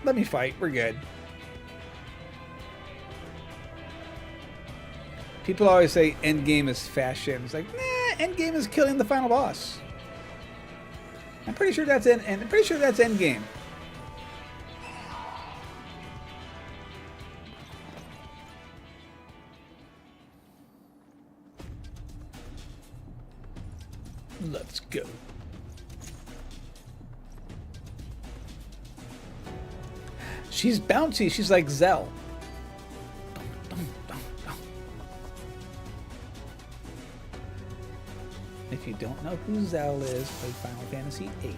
[SPEAKER 1] Let me fight. We're good. People always say endgame is fashion. It's like, nah, endgame is killing the final boss. I'm pretty sure that's endgame. Let's go. She's bouncy. She's like Zell. If you don't know who Zell is, play Final Fantasy VIII.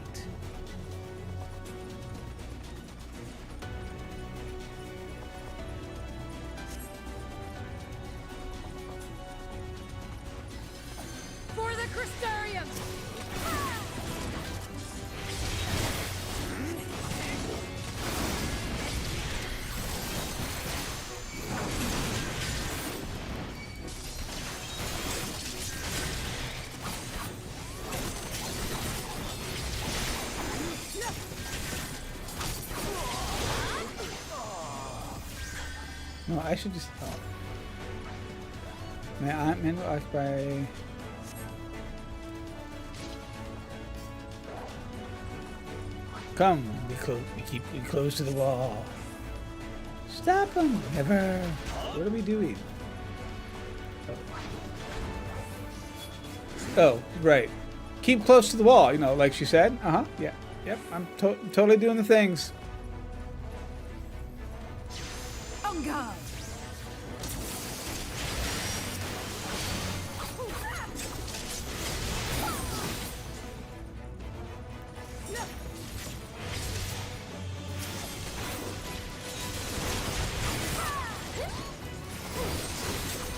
[SPEAKER 6] For the Crystarium!
[SPEAKER 1] No, I should just. Oh. My aunt manual off by. Come, we keep close to the wall. Stop them, never. What are we doing? Oh, right. Keep close to the wall, you know, like she said. Uh-huh, yeah. Yep, I'm totally doing the things.
[SPEAKER 3] On guard.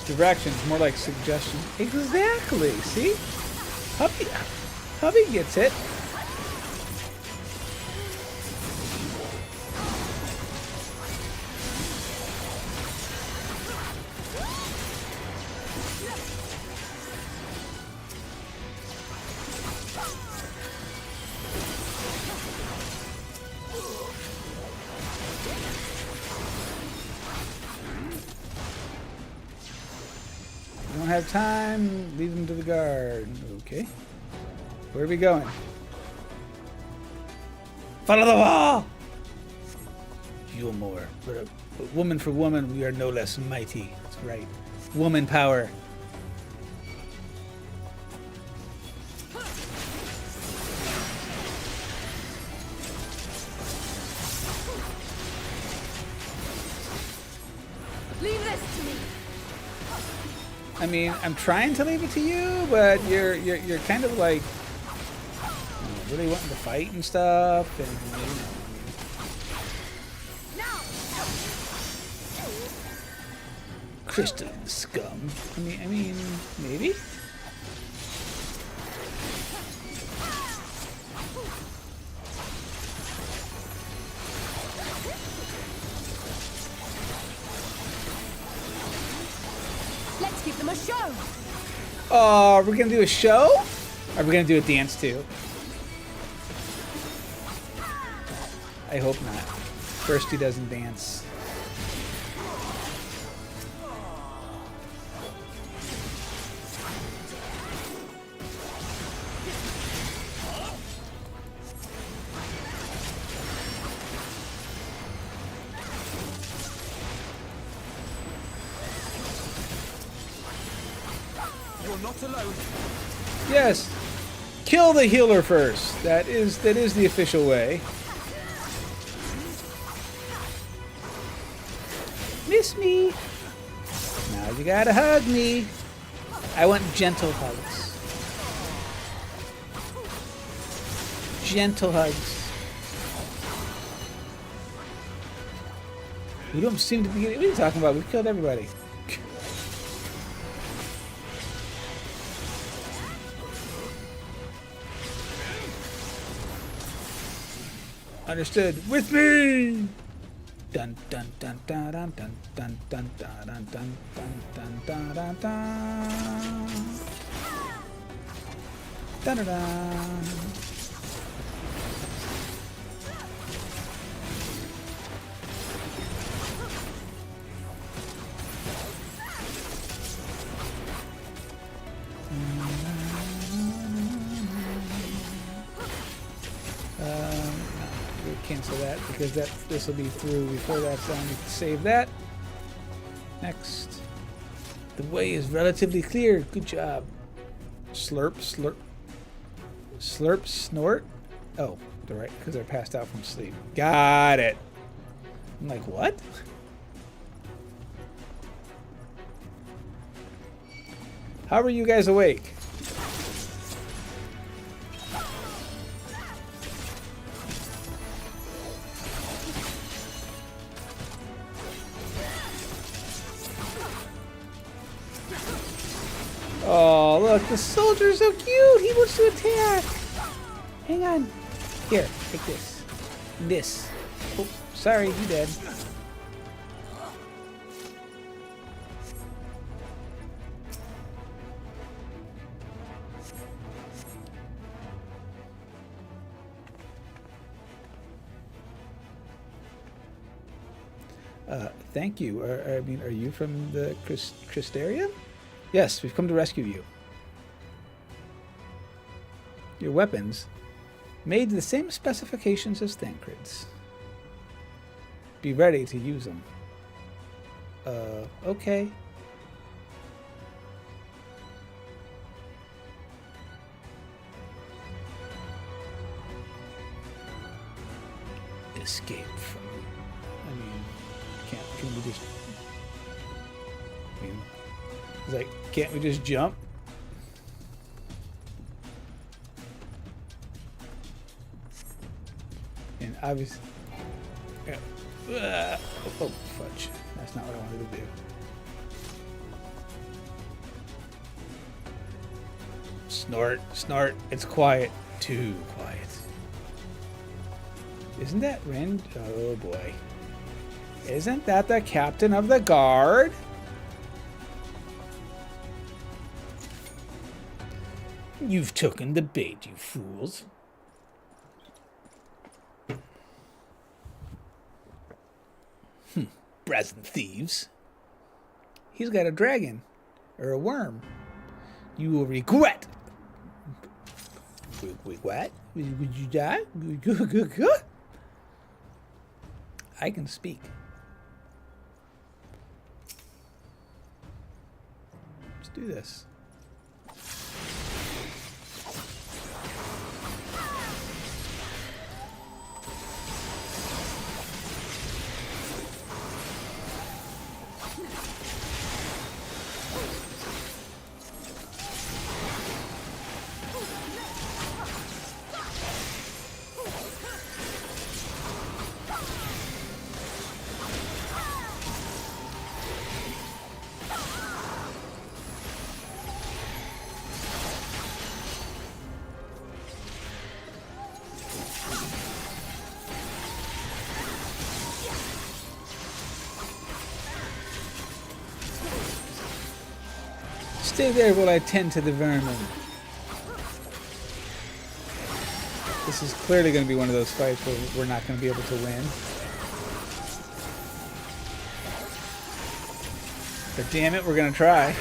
[SPEAKER 1] Directions, more like suggestions. Exactly, see? Hubby gets it. Don't have time. Leave them to the guard. Okay. Where are we going? Follow the wall! You're more. But woman for woman, we are no less mighty. That's right. Woman power.
[SPEAKER 3] Leave this to me.
[SPEAKER 1] I mean, I'm trying to leave it to you, but you're kind of like really wanting to fight and stuff, and crystalline scum. I mean, maybe.
[SPEAKER 3] Let's give them a show.
[SPEAKER 1] Oh, are we gonna do a show? Are we gonna do a dance too? I hope not. First he doesn't dance.
[SPEAKER 11] You're not alone.
[SPEAKER 1] Yes. Kill the healer first. That is the official way. Miss me. Now you gotta hug me. I want gentle hugs. Gentle hugs. We don't seem to be getting... What are you talking about? We killed everybody. Understood. With me! Dun dun dun dun dun dun dun dun dun dun dun dun dun dun. Dun dun dun. We'll cancel that because this will be through before that's done. We can save that. Next. The way is relatively clear. Good job. Slurp, slurp. Slurp, snort. Oh, they're right, because they're passed out from sleep. Got it. I'm like, what? How are you guys awake? Oh, look, the soldier's so cute. He wants to attack. Hang on. Here, take this. This. Oh, sorry, you dead. Thank you. Are you from the Crystarium? Yes, we've come to rescue you. Your weapons. Made to the same specifications as Thancrids. Be ready to use them. Okay. Escape from... I mean, can we just... I mean, it's like, can't we just jump? And obviously... Yeah. Oh, fudge. That's not what I wanted to do. Snort, snort. It's quiet. Too quiet. Isn't that Wend? Oh boy. Isn't that the captain of the guard? You've taken the bait, you fools. Brazen thieves. He's got a dragon. Or a worm. You will regret. Wait, what? Would you die? I can speak. Let's do this. Stay there while I tend to the vermin. This is clearly going to be one of those fights where we're not going to be able to win. But damn it, we're going to try.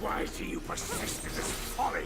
[SPEAKER 14] Why do you persist in this folly?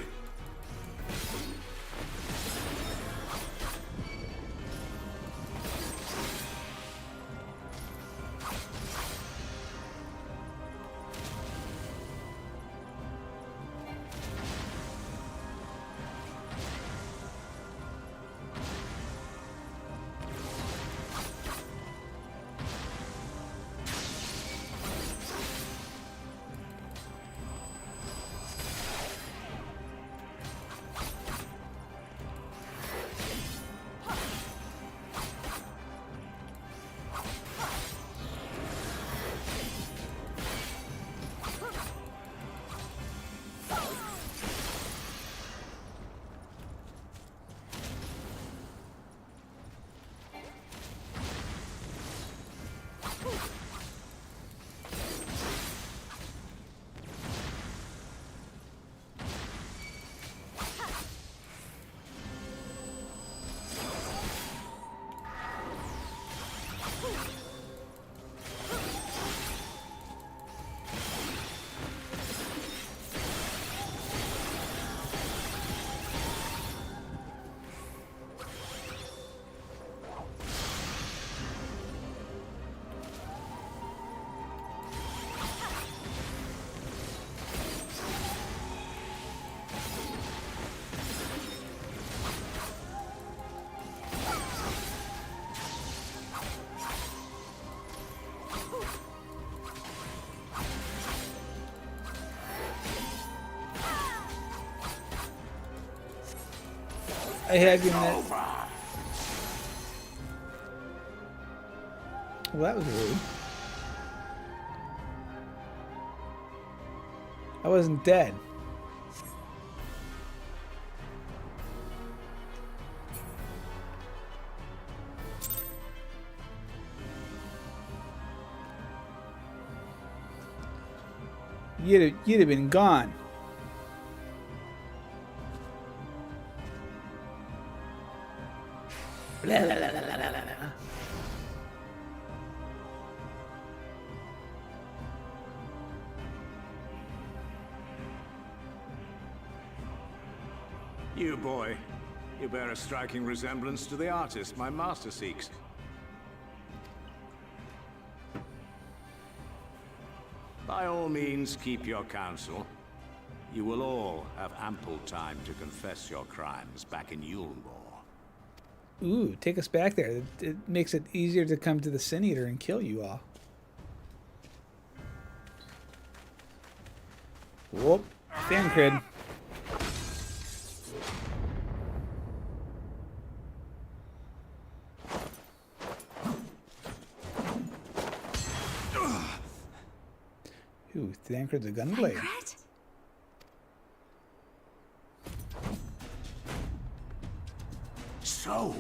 [SPEAKER 1] I have you in that. Well, that was rude. I wasn't dead. You'd have been gone. Blah, blah, blah, blah, blah, blah.
[SPEAKER 13] You boy, you bear a striking resemblance to the artist my master seeks. By all means, keep your counsel. You will all have ample time to confess your crimes back in Yulmore.
[SPEAKER 1] Ooh, take us back there. It makes it easier to come to the Sin Eater and kill you all. Whoop. Thancred. Ooh, Thancred's a gunblade.
[SPEAKER 13] So,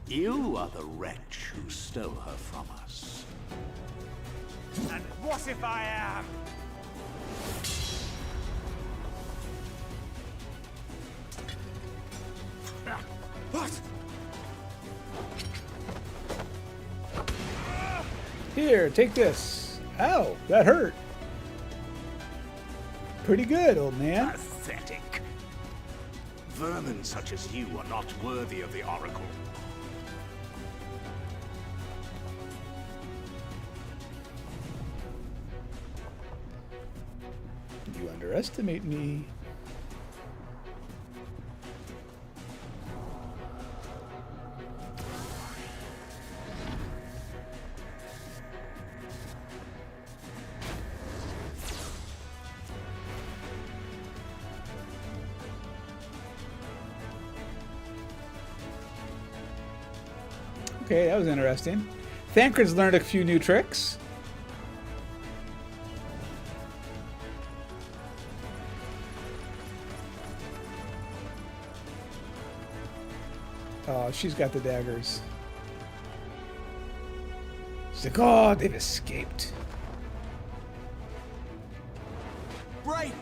[SPEAKER 13] you are the wretch who stole her from us.
[SPEAKER 7] And what if I am?
[SPEAKER 13] What?
[SPEAKER 1] Here, take this. Ow, that hurt. Pretty good, old man.
[SPEAKER 13] Pathetic. Vermin such as you are not worthy of the Oracle.
[SPEAKER 1] You underestimate me. Okay, that was interesting. Thancred's learned a few new tricks. Oh, she's got the daggers. She's like, oh, they've escaped.
[SPEAKER 2] Break!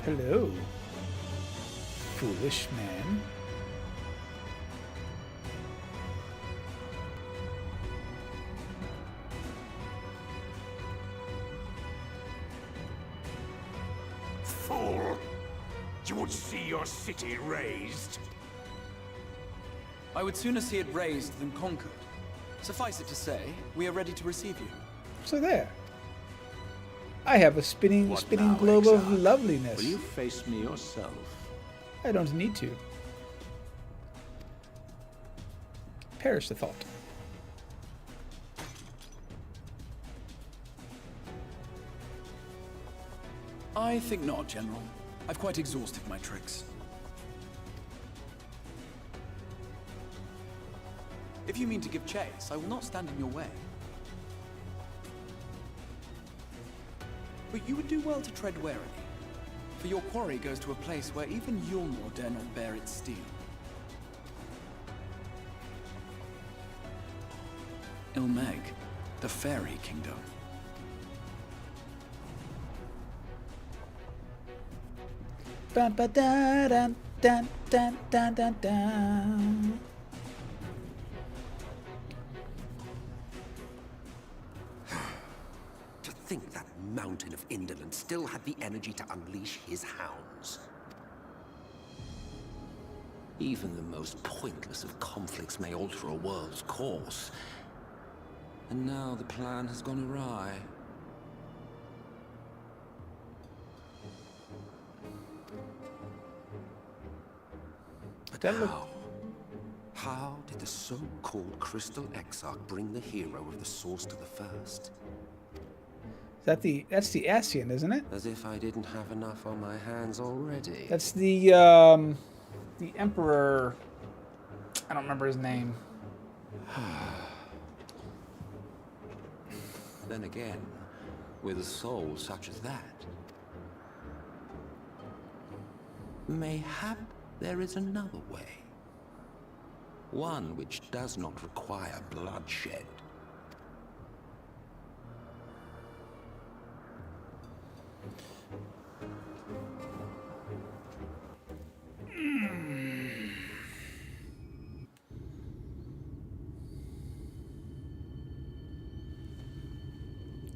[SPEAKER 1] Hello, foolish man.
[SPEAKER 13] Fool! You would see your city razed.
[SPEAKER 2] I would sooner see it razed than conquered. Suffice it to say, we are ready to receive you.
[SPEAKER 1] So there. I have a spinning globe of loveliness.
[SPEAKER 13] Will you face me yourself?
[SPEAKER 1] I don't need to. Perish the thought.
[SPEAKER 2] I think not, General. I've quite exhausted my tricks. If you mean to give chase, I will not stand in your way. But you would do well to tread warily, for your quarry goes to a place where even Yulmore dare not bear its steel. Ilmeg, the Fairy Kingdom.
[SPEAKER 1] Ba ba da dun dun dun dun dun dun.
[SPEAKER 20] To think that mountain of indolence still had the energy to unleash his hounds. Even the most pointless of conflicts may alter a world's course. And now the plan has gone awry. But how did the so-called Crystal Exarch bring the hero of the Source to the First?
[SPEAKER 1] That's the Ascian, isn't it?
[SPEAKER 20] As if I didn't have enough on my hands already.
[SPEAKER 1] That's the Emperor. I don't remember his name.
[SPEAKER 20] Then again, with a soul such as that, mayhap there is another way. One which does not require bloodshed.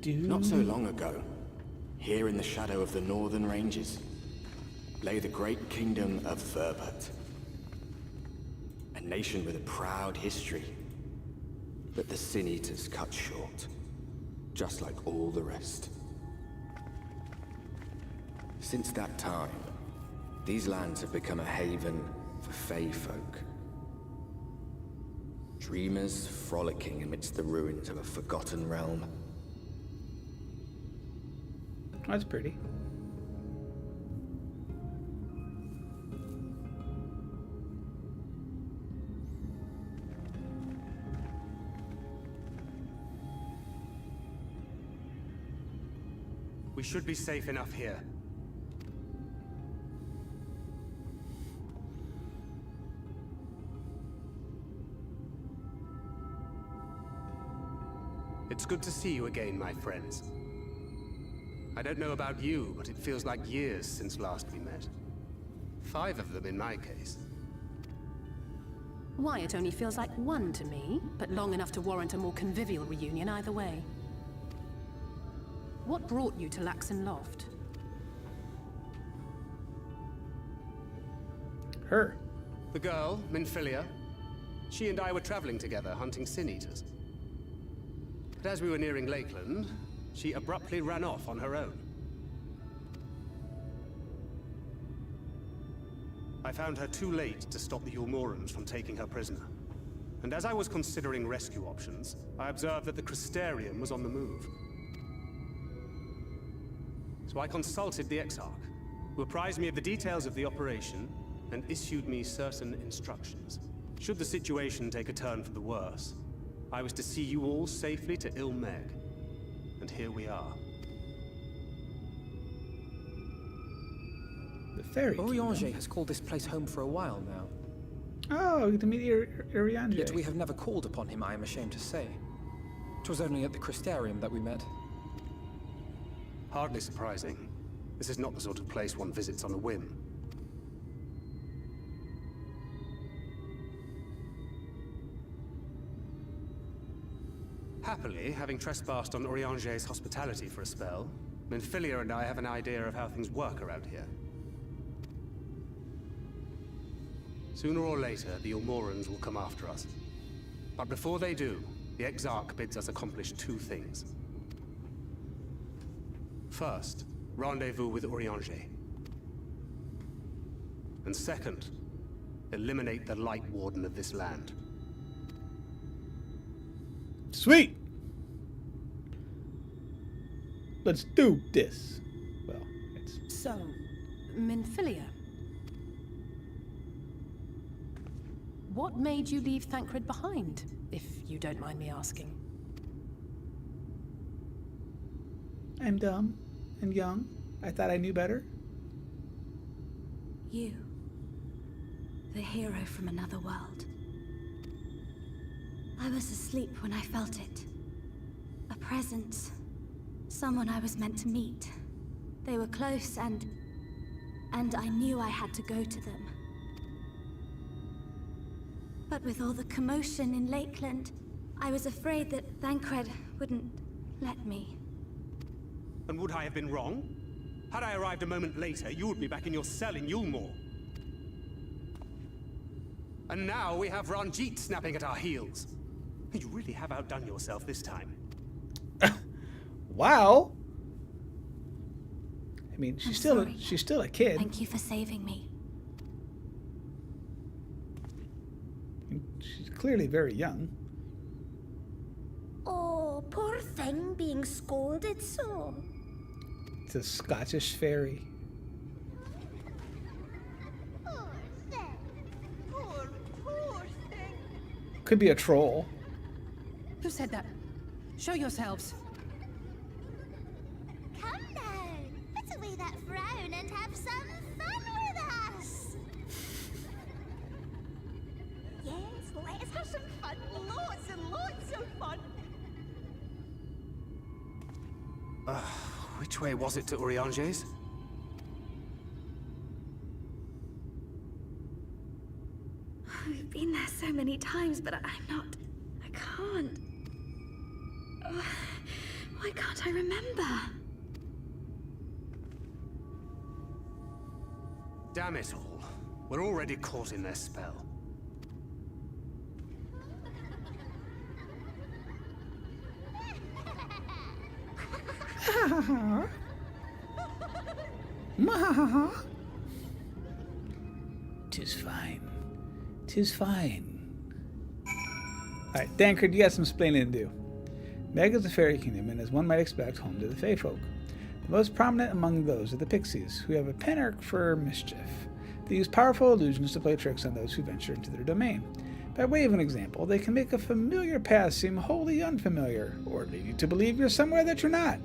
[SPEAKER 8] Not so long ago, here in the shadow of the northern ranges, lay the great kingdom of Thurbert. A nation with a proud history, but the Sin Eaters cut short, just like all the rest. Since that time, these lands have become a haven for Fey folk. Dreamers frolicking amidst the ruins of a forgotten realm.
[SPEAKER 1] That's pretty.
[SPEAKER 21] We should be safe enough here. It's good to see you again, my friends. I don't know about you, but it feels like years since last we met. 5 of them in my case.
[SPEAKER 3] Why, it only feels like 1 to me, but long enough to warrant a more convivial reunion either way. What brought you to Laxon Loft?
[SPEAKER 1] Her.
[SPEAKER 21] The girl, Minfilia. She and I were traveling together, hunting Sin Eaters. But as we were nearing Lakeland, she abruptly ran off on her own. I found her too late to stop the Ulmorans from taking her prisoner. And as I was considering rescue options, I observed that the Crystarium was on the move. So I consulted the Exarch, who apprised me of the details of the operation and issued me certain instructions. Should the situation take a turn for the worse, I was to see you all safely to Ilmeg. And here we are.
[SPEAKER 1] The fairy
[SPEAKER 4] Oriange has called this place home for a while now.
[SPEAKER 1] Oh, to meet Oriange.
[SPEAKER 4] Yet we have never called upon him, I am ashamed to say. 'Twas only at the Crystarium that we met.
[SPEAKER 21] Hardly surprising. This is not the sort of place one visits on a whim. Happily, having trespassed on Oriange's hospitality for a spell, Minfilia and I have an idea of how things work around here. Sooner or later, the Ulmorans will come after us. But before they do, the Exarch bids us accomplish 2 things. First, rendezvous with Oriange. And second, eliminate the Light Warden of this land.
[SPEAKER 1] Sweet! Let's do this. Well, it's...
[SPEAKER 3] So, Minfilia. What made you leave Thancred behind, if you don't mind me asking?
[SPEAKER 1] I'm dumb and young. I thought I knew better.
[SPEAKER 9] You. The hero from another world. I was asleep when I felt it. A presence. Someone I was meant to meet. They were close and I knew I had to go to them. But with all the commotion in Lakeland, I was afraid that Thancred wouldn't let me.
[SPEAKER 21] And would I have been wrong? Had I arrived a moment later, you would be back in your cell in Yulmore. And now we have Ranjit snapping at our heels. You really have outdone yourself this time.
[SPEAKER 1] Wow. I mean, she's still a kid.
[SPEAKER 9] Thank you for saving me.
[SPEAKER 1] She's clearly very young.
[SPEAKER 9] Oh.
[SPEAKER 16] poor thing being scolded so.
[SPEAKER 1] It's a Scottish fairy.
[SPEAKER 5] Poor thing.
[SPEAKER 1] Could be a troll.
[SPEAKER 3] Who said that? Show yourselves.
[SPEAKER 5] Come now, put away that frown and have some fun with us. Yes, let's have some fun. Lots and lots of fun.
[SPEAKER 21] Which way was it to Urianger's?
[SPEAKER 9] We've been there so many times, but I can't. Why can't I remember?
[SPEAKER 21] Damn it all. We're already caught in their spell.
[SPEAKER 1] Tis fine. Tis fine. Alright, Dankard, you got some explaining to do. Meg is a fairy kingdom and, as one might expect, home to the Fae folk. The most prominent among those are the pixies, who have a penchant for mischief. They use powerful illusions to play tricks on those who venture into their domain. By way of an example, they can make a familiar path seem wholly unfamiliar, or lead you to believe you're somewhere that you're not.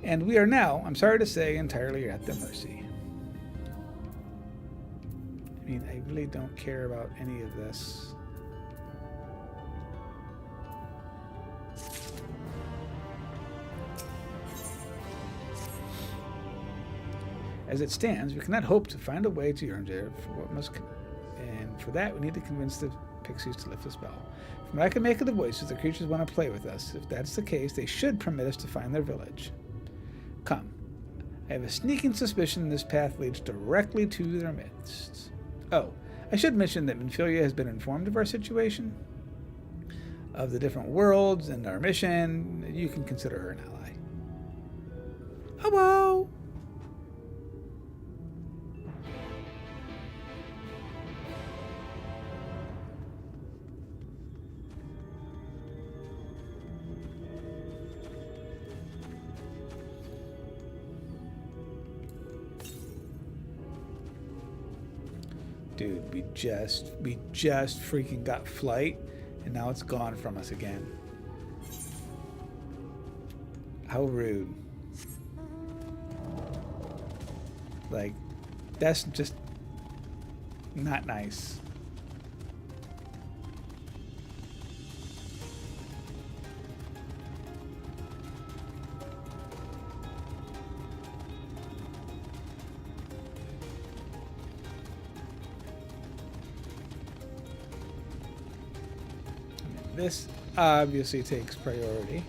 [SPEAKER 1] And we are now, I'm sorry to say, entirely at their mercy. I mean, I really don't care about any of this. As it stands, we cannot hope to find a way to Urianger and for that we need to convince the pixies to lift the spell. From what I can make of the voices, the creatures want to play with us. If that's the case, they should permit us to find their village. Come. I have a sneaking suspicion this path leads directly to their midst. Oh, I should mention that Minfilia has been informed of our situation, of the different worlds and our mission. You can consider her an ally. Hello! Dude, we just freaking got flight, and now it's gone from us again. How rude. Like, that's just not nice. This obviously takes priority.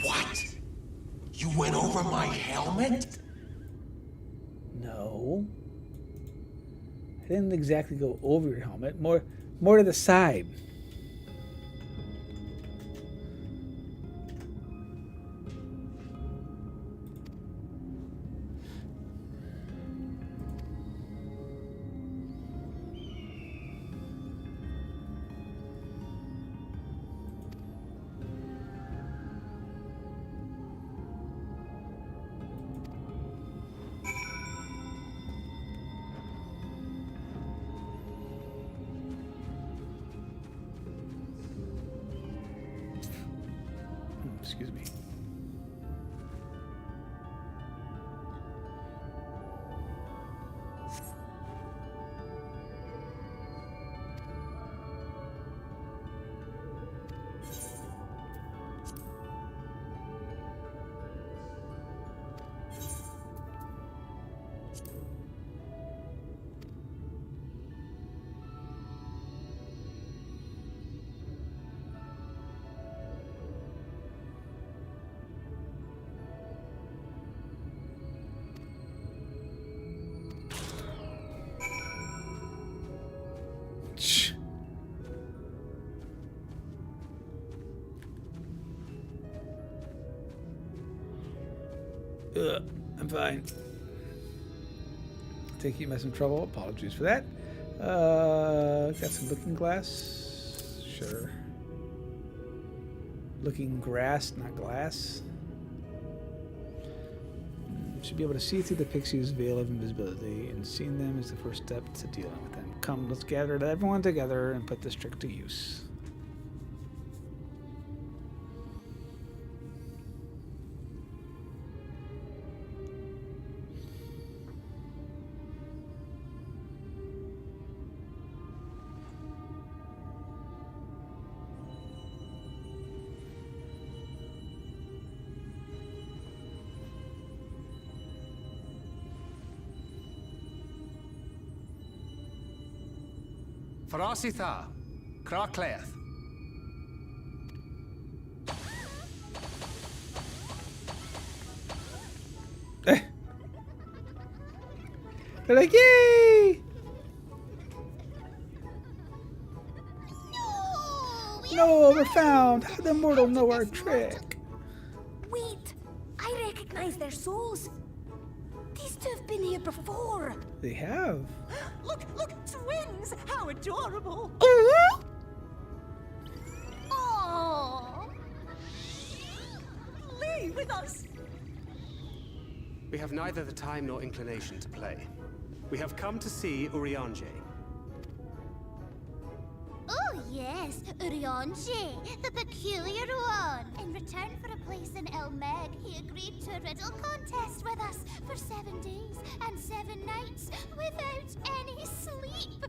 [SPEAKER 22] What? You went over my helmet?
[SPEAKER 1] No. I didn't exactly go over your helmet. More to the side. excuse me. I'm fine. Take you in some trouble. Apologies for that. Got some looking glass. Sure. Looking grass, not glass. Should be able to see through the pixie's veil of invisibility, and seeing them is the first step to dealing with them. Come, let's gather everyone together and put this trick to use.
[SPEAKER 12] Farasitha, Krakleth.
[SPEAKER 1] They're like, yay! No, we're found. How did the mortal know our trick?
[SPEAKER 16] Wait, I recognize their souls. These two have been here before.
[SPEAKER 1] They have.
[SPEAKER 17] Look, twins! How adorable!
[SPEAKER 16] Oh!
[SPEAKER 17] Lee, with us!
[SPEAKER 21] We have neither the time nor inclination to play. We have come to see Urianger.
[SPEAKER 5] Oh yes, Urianger, the peculiar one. In return for a place in El Meg, he agreed to a riddle contest with us for 7 days and 7 nights without any sleep.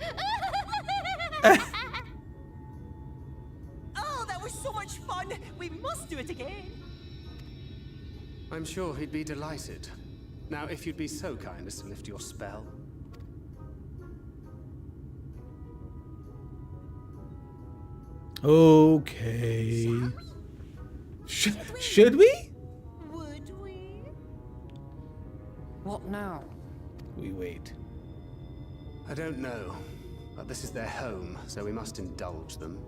[SPEAKER 17] Oh, that was so much fun! We must do it again!
[SPEAKER 21] I'm sure he'd be delighted. Now, if you'd be so kind as to lift your spell.
[SPEAKER 1] Okay. Should we?
[SPEAKER 17] Would we?
[SPEAKER 4] What now?
[SPEAKER 1] We wait.
[SPEAKER 21] I don't know, but this is their home, so we must indulge them.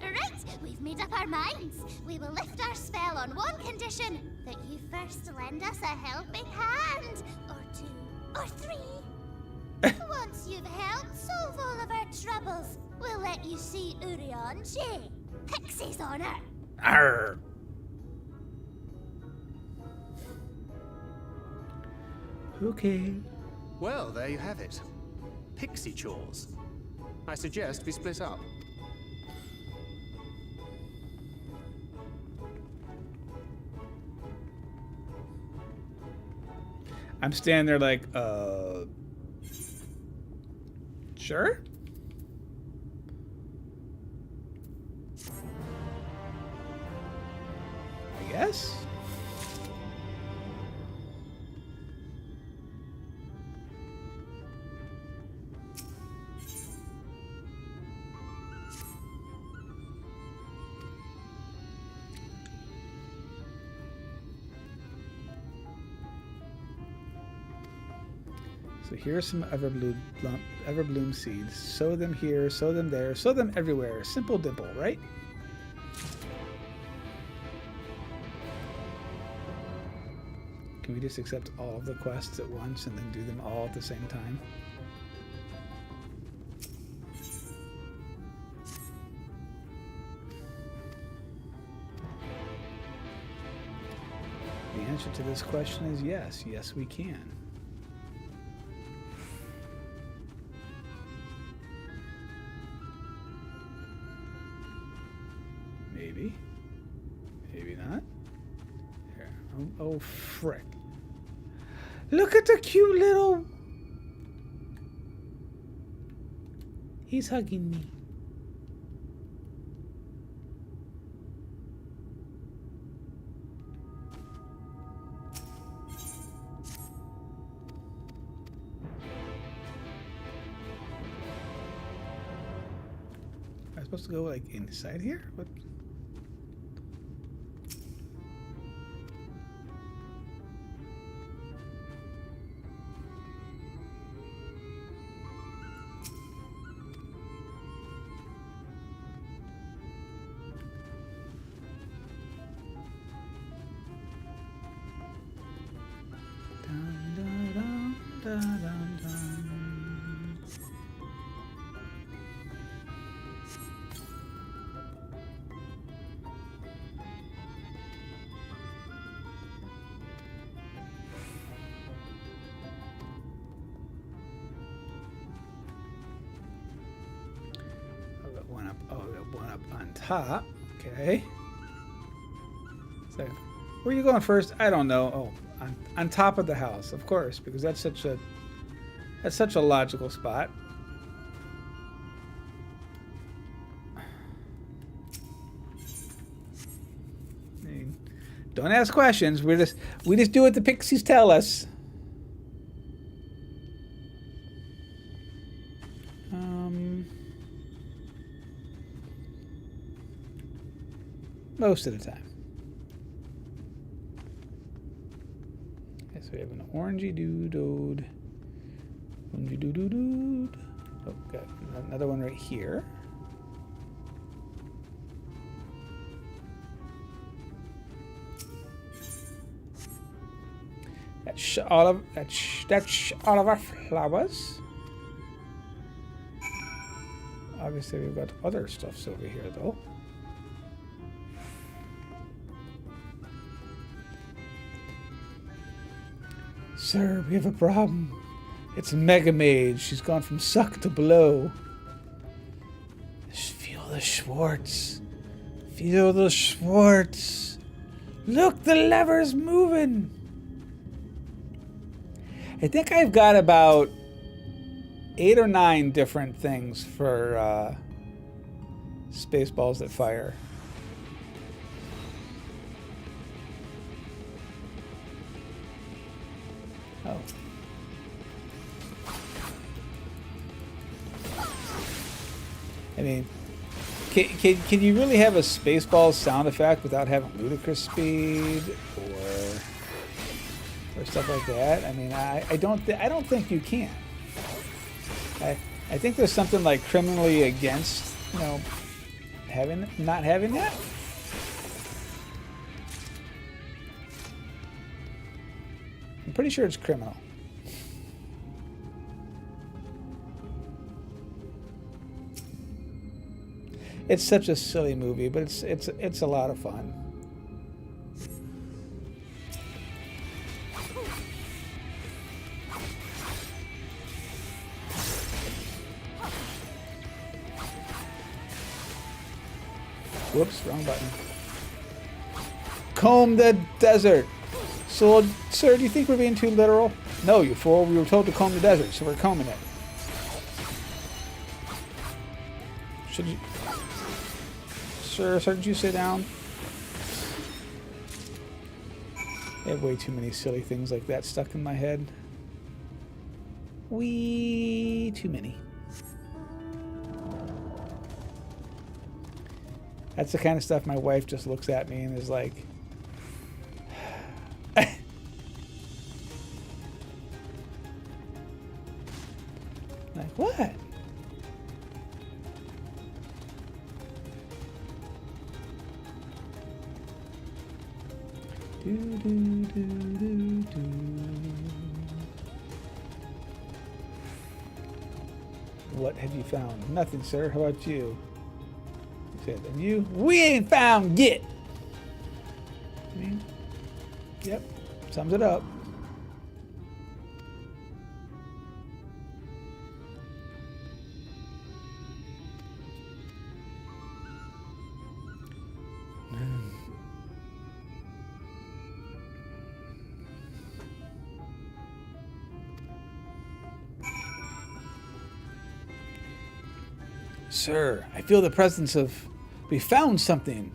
[SPEAKER 5] Right, we've made up our minds. We will lift our spell on one condition: that you first lend us a helping hand, or 2, or 3. Once you've helped solve all of our troubles, we'll let you see Urianger. Pixie's honor.
[SPEAKER 1] Arr. Okay.
[SPEAKER 21] Well, there you have it. Pixie chores. I suggest we split up.
[SPEAKER 1] I'm standing there like, sure? I guess. So here's some everbloom seeds. Sow them here, sow them there, sow them everywhere. Simple dimple, right? Can we just accept all of the quests at once and then do them all at the same time? The answer to this question is yes. Yes, we can. Oh, frick. Look at the cute little... He's hugging me. Am I supposed to go, like, inside here? What? One up on top. Okay. So, where are you going first? I don't know. Oh, on top of the house, of course, because that's such a logical spot. I mean, don't ask questions. We just do what the pixies tell us. Most of the time. Okay, so we have an orangey doodode. Orangey doodode. Oh, got another one right here. That's all of our flowers. Obviously, we've got other stuffs over here, though. Sir, we have a problem. It's Mega Mage. She's gone from suck to blow. Feel the Schwartz. Feel the Schwartz. Look, the lever's moving. I think I've got about 8 or 9 different things for Spaceballs that fire. Oh. I mean, can you really have a Spaceballs sound effect without having ludicrous speed or stuff like that? I mean, I don't think you can. I think there's something like criminally against, you know, not having that. I'm pretty sure it's criminal. It's such a silly movie, but it's a lot of fun. Whoops, wrong button. Comb the desert. So, sir, do you think we're being too literal? No, you fool. We were told to comb the desert, so we're combing it. Should you... Sir, shouldn't you sit down? I have way too many silly things like that stuck in my head. Way too many. That's the kind of stuff my wife just looks at me and is like... Like, what? What have you found? Nothing, sir. How about you? He said, and you? We ain't found yet. I mean, yep. Sums it up. Sir, I feel the presence of... We found something.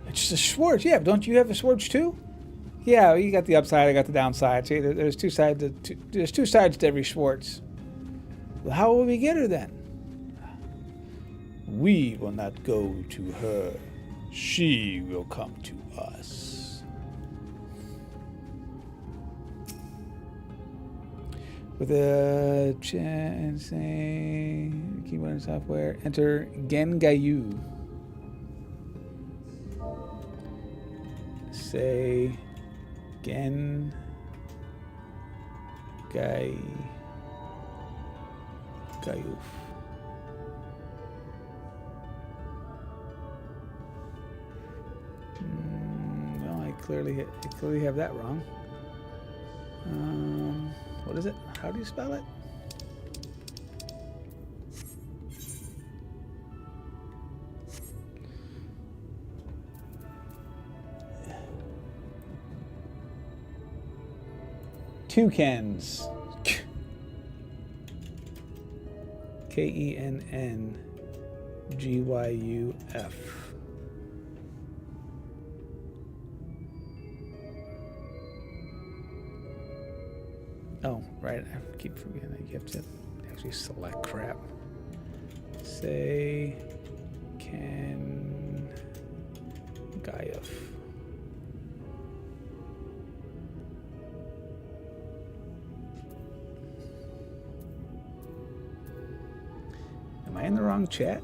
[SPEAKER 1] It's a Schwartz. Yeah, don't you have a Schwartz too? Yeah, you got the upside, I got the downside. See, there's two sides to every Schwartz. Well, how will we get her then? We will not go to her. She will come to us. With a say keyboard and software, enter Gengayu. Say Gen Gayuf. Well, I clearly have that wrong. What is it? How do you spell it? Toucans. Kenngyuf. Oh, right. I keep forgetting that you have to actually select crap. Say Kenngyuf. Am I in the wrong chat?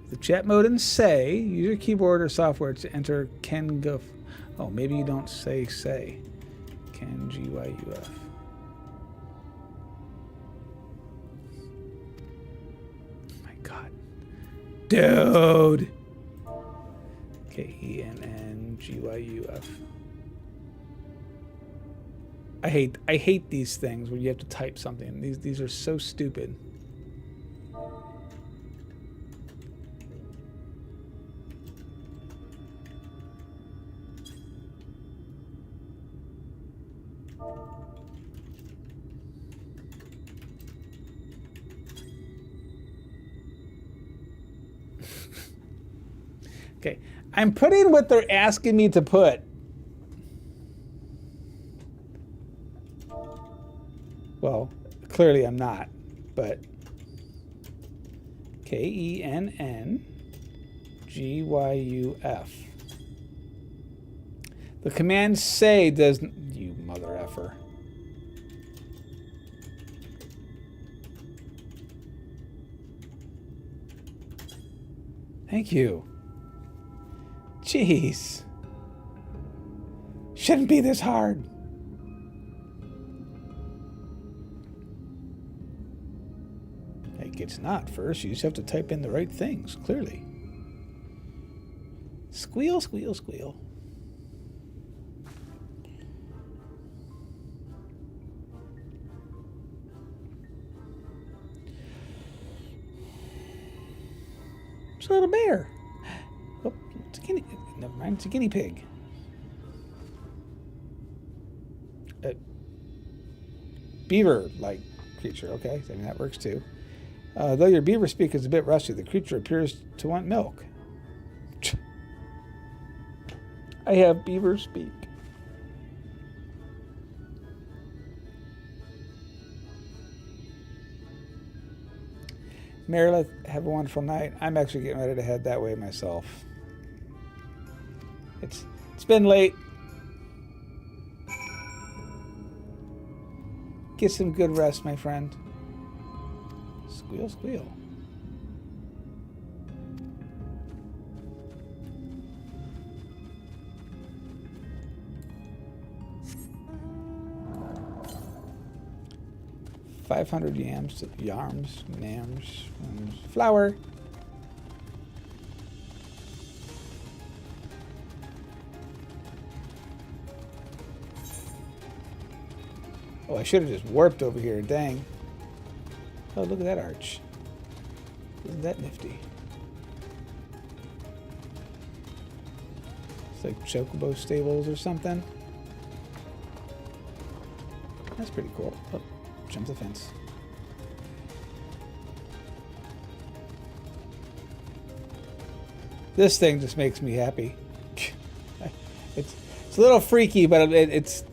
[SPEAKER 1] The chat mode and say, use your keyboard or software to enter Kenguf. Oh, maybe you don't say. Kenggyuf. Oh my God. Dude. Kenngyuf. I hate these things where you have to type something. These are so stupid. Okay, I'm putting what they're asking me to put. Well, clearly I'm not, but Kenngyuf. The command say doesn't, you mother effer. Thank you. Jeez. Shouldn't be this hard. It's not. First, you just have to type in the right things, clearly. Squeal, squeal, squeal. It's a little bear. Oh, it's a guinea. Never mind, it's a guinea pig. Beaver-like creature. Okay, I mean that works too. Though your beaver speak is a bit rusty, the creature appears to want milk. I have beaver speak. Meredith, have a wonderful night. I'm actually getting ready to head that way myself. It's been late. Get some good rest, my friend. Squeal, squeal. $500 yams, flour. Oh, I should have just warped over here. Dang. Oh, look at that arch. Isn't that nifty? It's like Chocobo stables or something. That's pretty cool. Oh, jump the fence. This thing just makes me happy. It's a little freaky, but it's...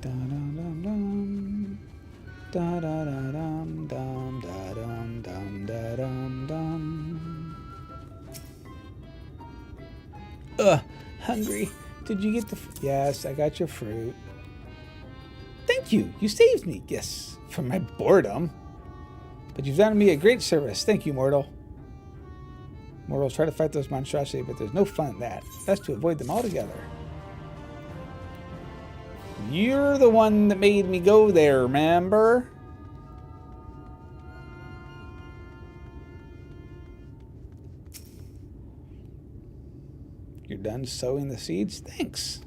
[SPEAKER 1] Da-dum-dum-dum. Da-da-da-dum, dum, da-dum, dum, da-dum, dum. Ugh, hungry. Did you get the... Yes, I got your fruit. Thank you. You saved me. Yes, from my boredom. But you've done me a great service. Thank you, mortal. Mortals try to fight those monstrosities, but there's no fun in that. Best to avoid them altogether. You're the one that made me go there, remember? You're done sowing the seeds? Thanks.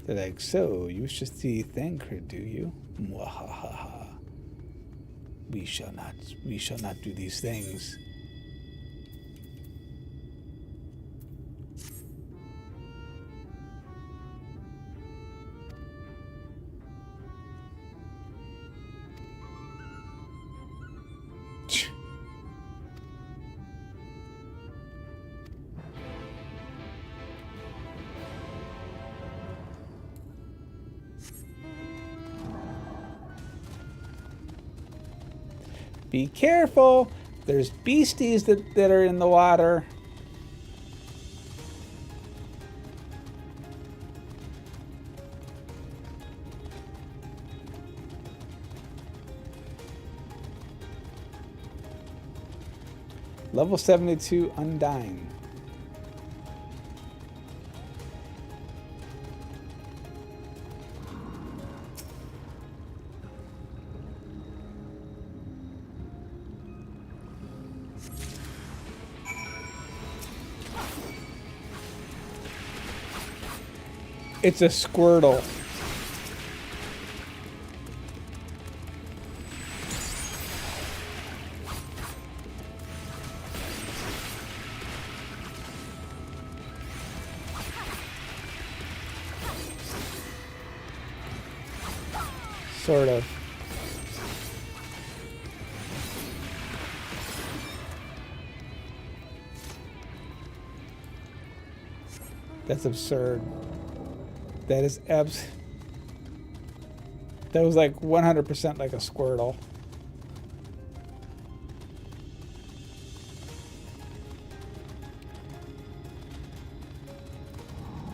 [SPEAKER 1] Like, so you wish to see Thancred, do you? Mwahaha. We shall not do these things. Be careful. There's beasties that are in the water. Level 72 Undying. It's a Squirtle. Sort of. That's absurd. That is that was like 100% like a Squirtle.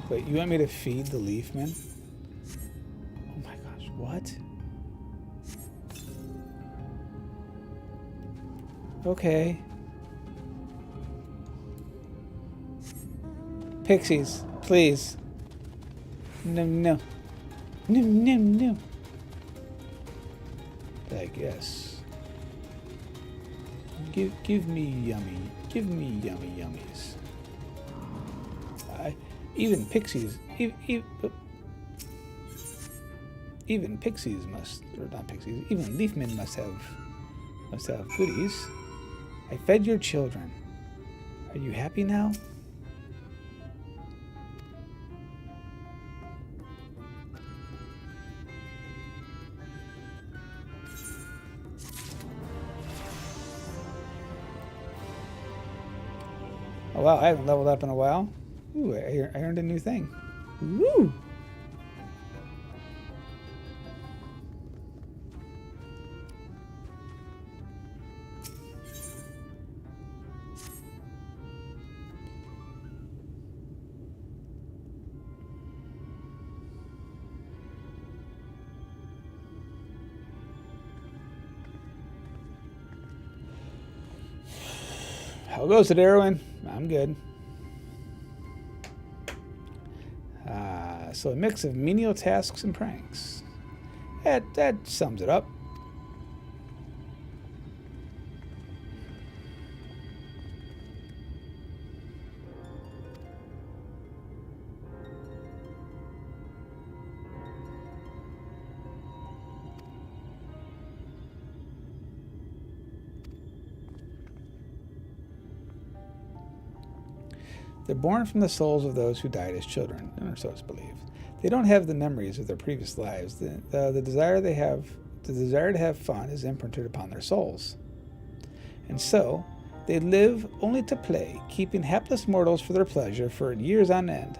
[SPEAKER 1] Wait, you want me to feed the Leafman? Oh my gosh, what? Okay. Pixies, please. No, no. No, no, no. I guess. Give me yummy. Give me yummy yummies. Even pixies. Even pixies must, or not pixies. Even Leafmen must have goodies. I fed your children. Are you happy now? Oh wow, I haven't leveled up in a while. Ooh, I earned a new thing. Woo! How goes it, Erwin? I'm good. So a mix of menial tasks and pranks. That sums it up. They're born from the souls of those who died as children, or so it's believed. They don't have the memories of their previous lives. The desire to have fun is imprinted upon their souls. And so, they live only to play, keeping hapless mortals for their pleasure for years on end,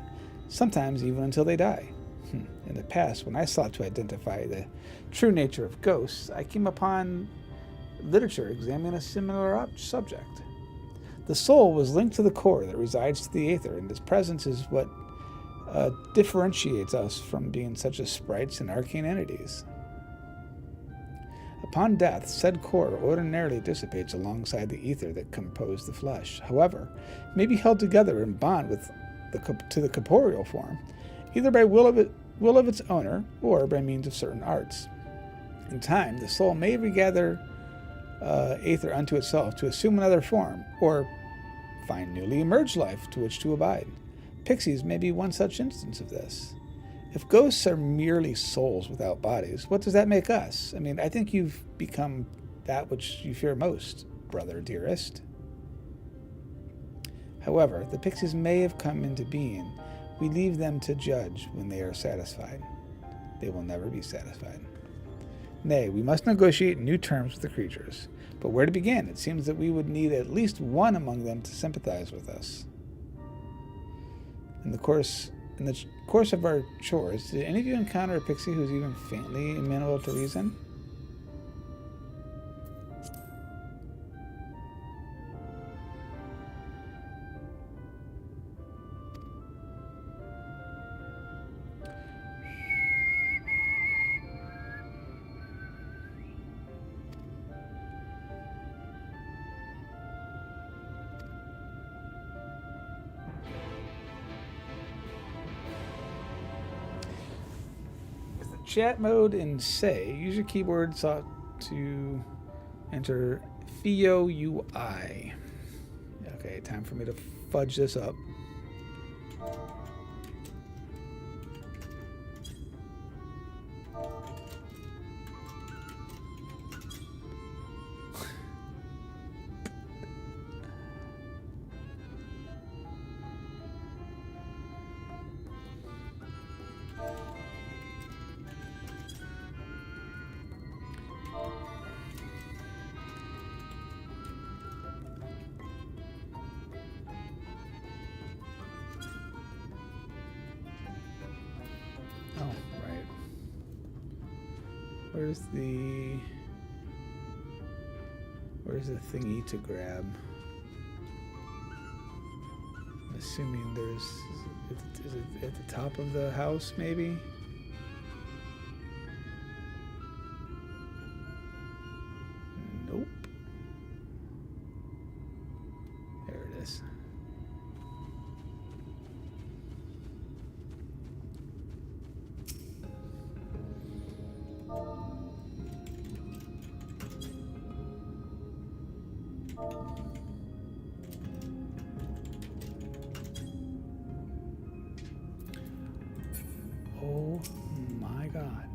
[SPEAKER 1] sometimes even until they die. In the past, when I sought to identify the true nature of ghosts, I came upon literature examining a similar subject. The soul was linked to the core that resides to the aether, and its presence is what differentiates us from being such as sprites and arcane entities. Upon death, said core ordinarily dissipates alongside the ether that composed the flesh. However, it may be held together in bond to the corporeal form, either by will of its owner or by means of certain arts. In time, the soul may regather aether unto itself to assume another form, or find newly emerged life to which to abide. Pixies may be one such instance of this. If ghosts are merely souls without bodies, what does that make us? I mean, I think you've become that which you fear most, brother dearest. However, the pixies may have come into being. We leave them to judge when they are satisfied. They will never be satisfied. Nay, we must negotiate new terms with the creatures. But where to begin? It seems that we would need at least one among them to sympathize with us. In the course of our chores, did any of you encounter a pixie who's even faintly amenable to reason? Chat mode and say, use your keyboard to enter Theo UI. Okay, time for me to fudge this up. Where's the thingy to grab? I'm assuming is it at the top of the house, maybe? Nope. There it is. Oh my God.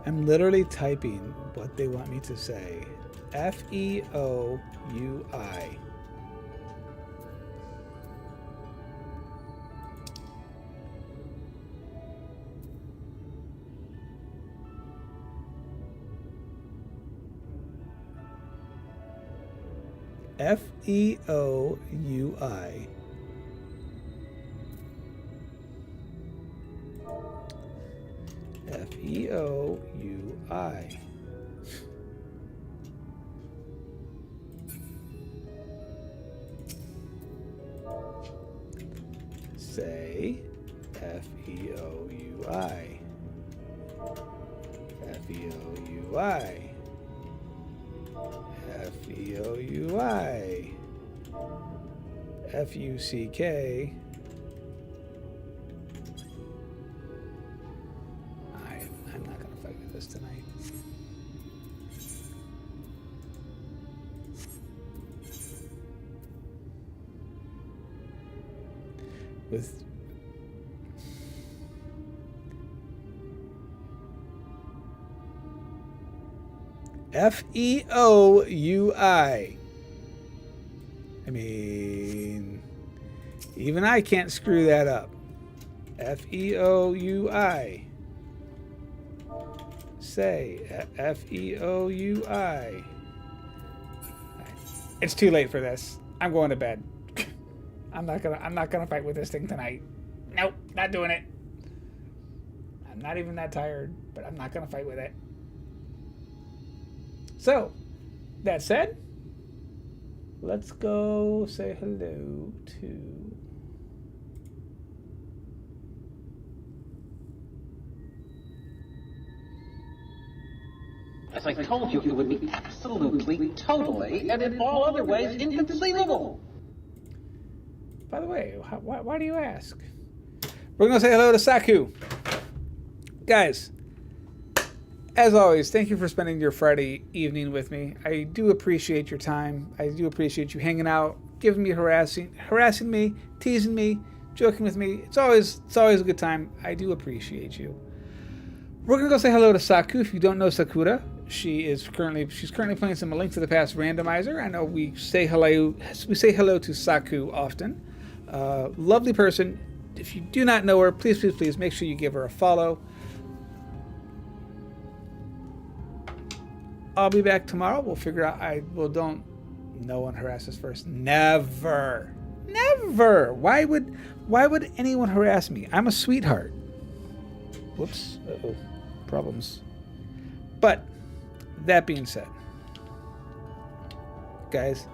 [SPEAKER 1] I'm literally typing what they want me to say. FEOUI. FEOUI. FEOUI. say F-E-O-U-I. F-E-O-U-I. F-E-O-U-I. F-U-C-K. I'm not going to fight with this tonight. With F-E-O-U-I. I mean, even I can't screw that up. F-E-O-U-I. Say F-E-O-U-I. It's too late for this. I'm going to bed. I'm not gonna fight with this thing tonight. Nope, not doing it. I'm not even that tired, but I'm not gonna fight with it. So, that said, let's go say hello to
[SPEAKER 10] As I told you, it would be absolutely, totally, and in all other ways inconceivable.
[SPEAKER 1] By the way, why do you ask? We're going to say hello to Saku. Guys, as always, thank you for spending your Friday evening with me. I do appreciate your time. I do appreciate you hanging out, giving me harassing me, teasing me, joking with me. It's always a good time. I do appreciate you. We're going to go say hello to Saku. If you don't know Sakura, she's currently playing some A Link to the Past randomizer. I know we say hello to Saku often. Lovely person. If you do not know her, please make sure you give her a follow. I'll be back tomorrow. We'll figure out. Don't. No one harass us first. Never. Why would anyone harass me? I'm a sweetheart. Whoops. Uh-oh. Problems. But that being said, guys,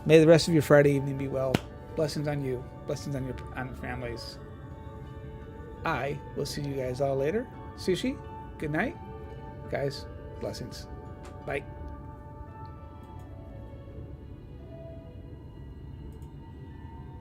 [SPEAKER 1] may the rest of your Friday evening be well. Blessings on you. Blessings on your families. I will see you guys all later. Sushi, good night. Guys, blessings. Bye.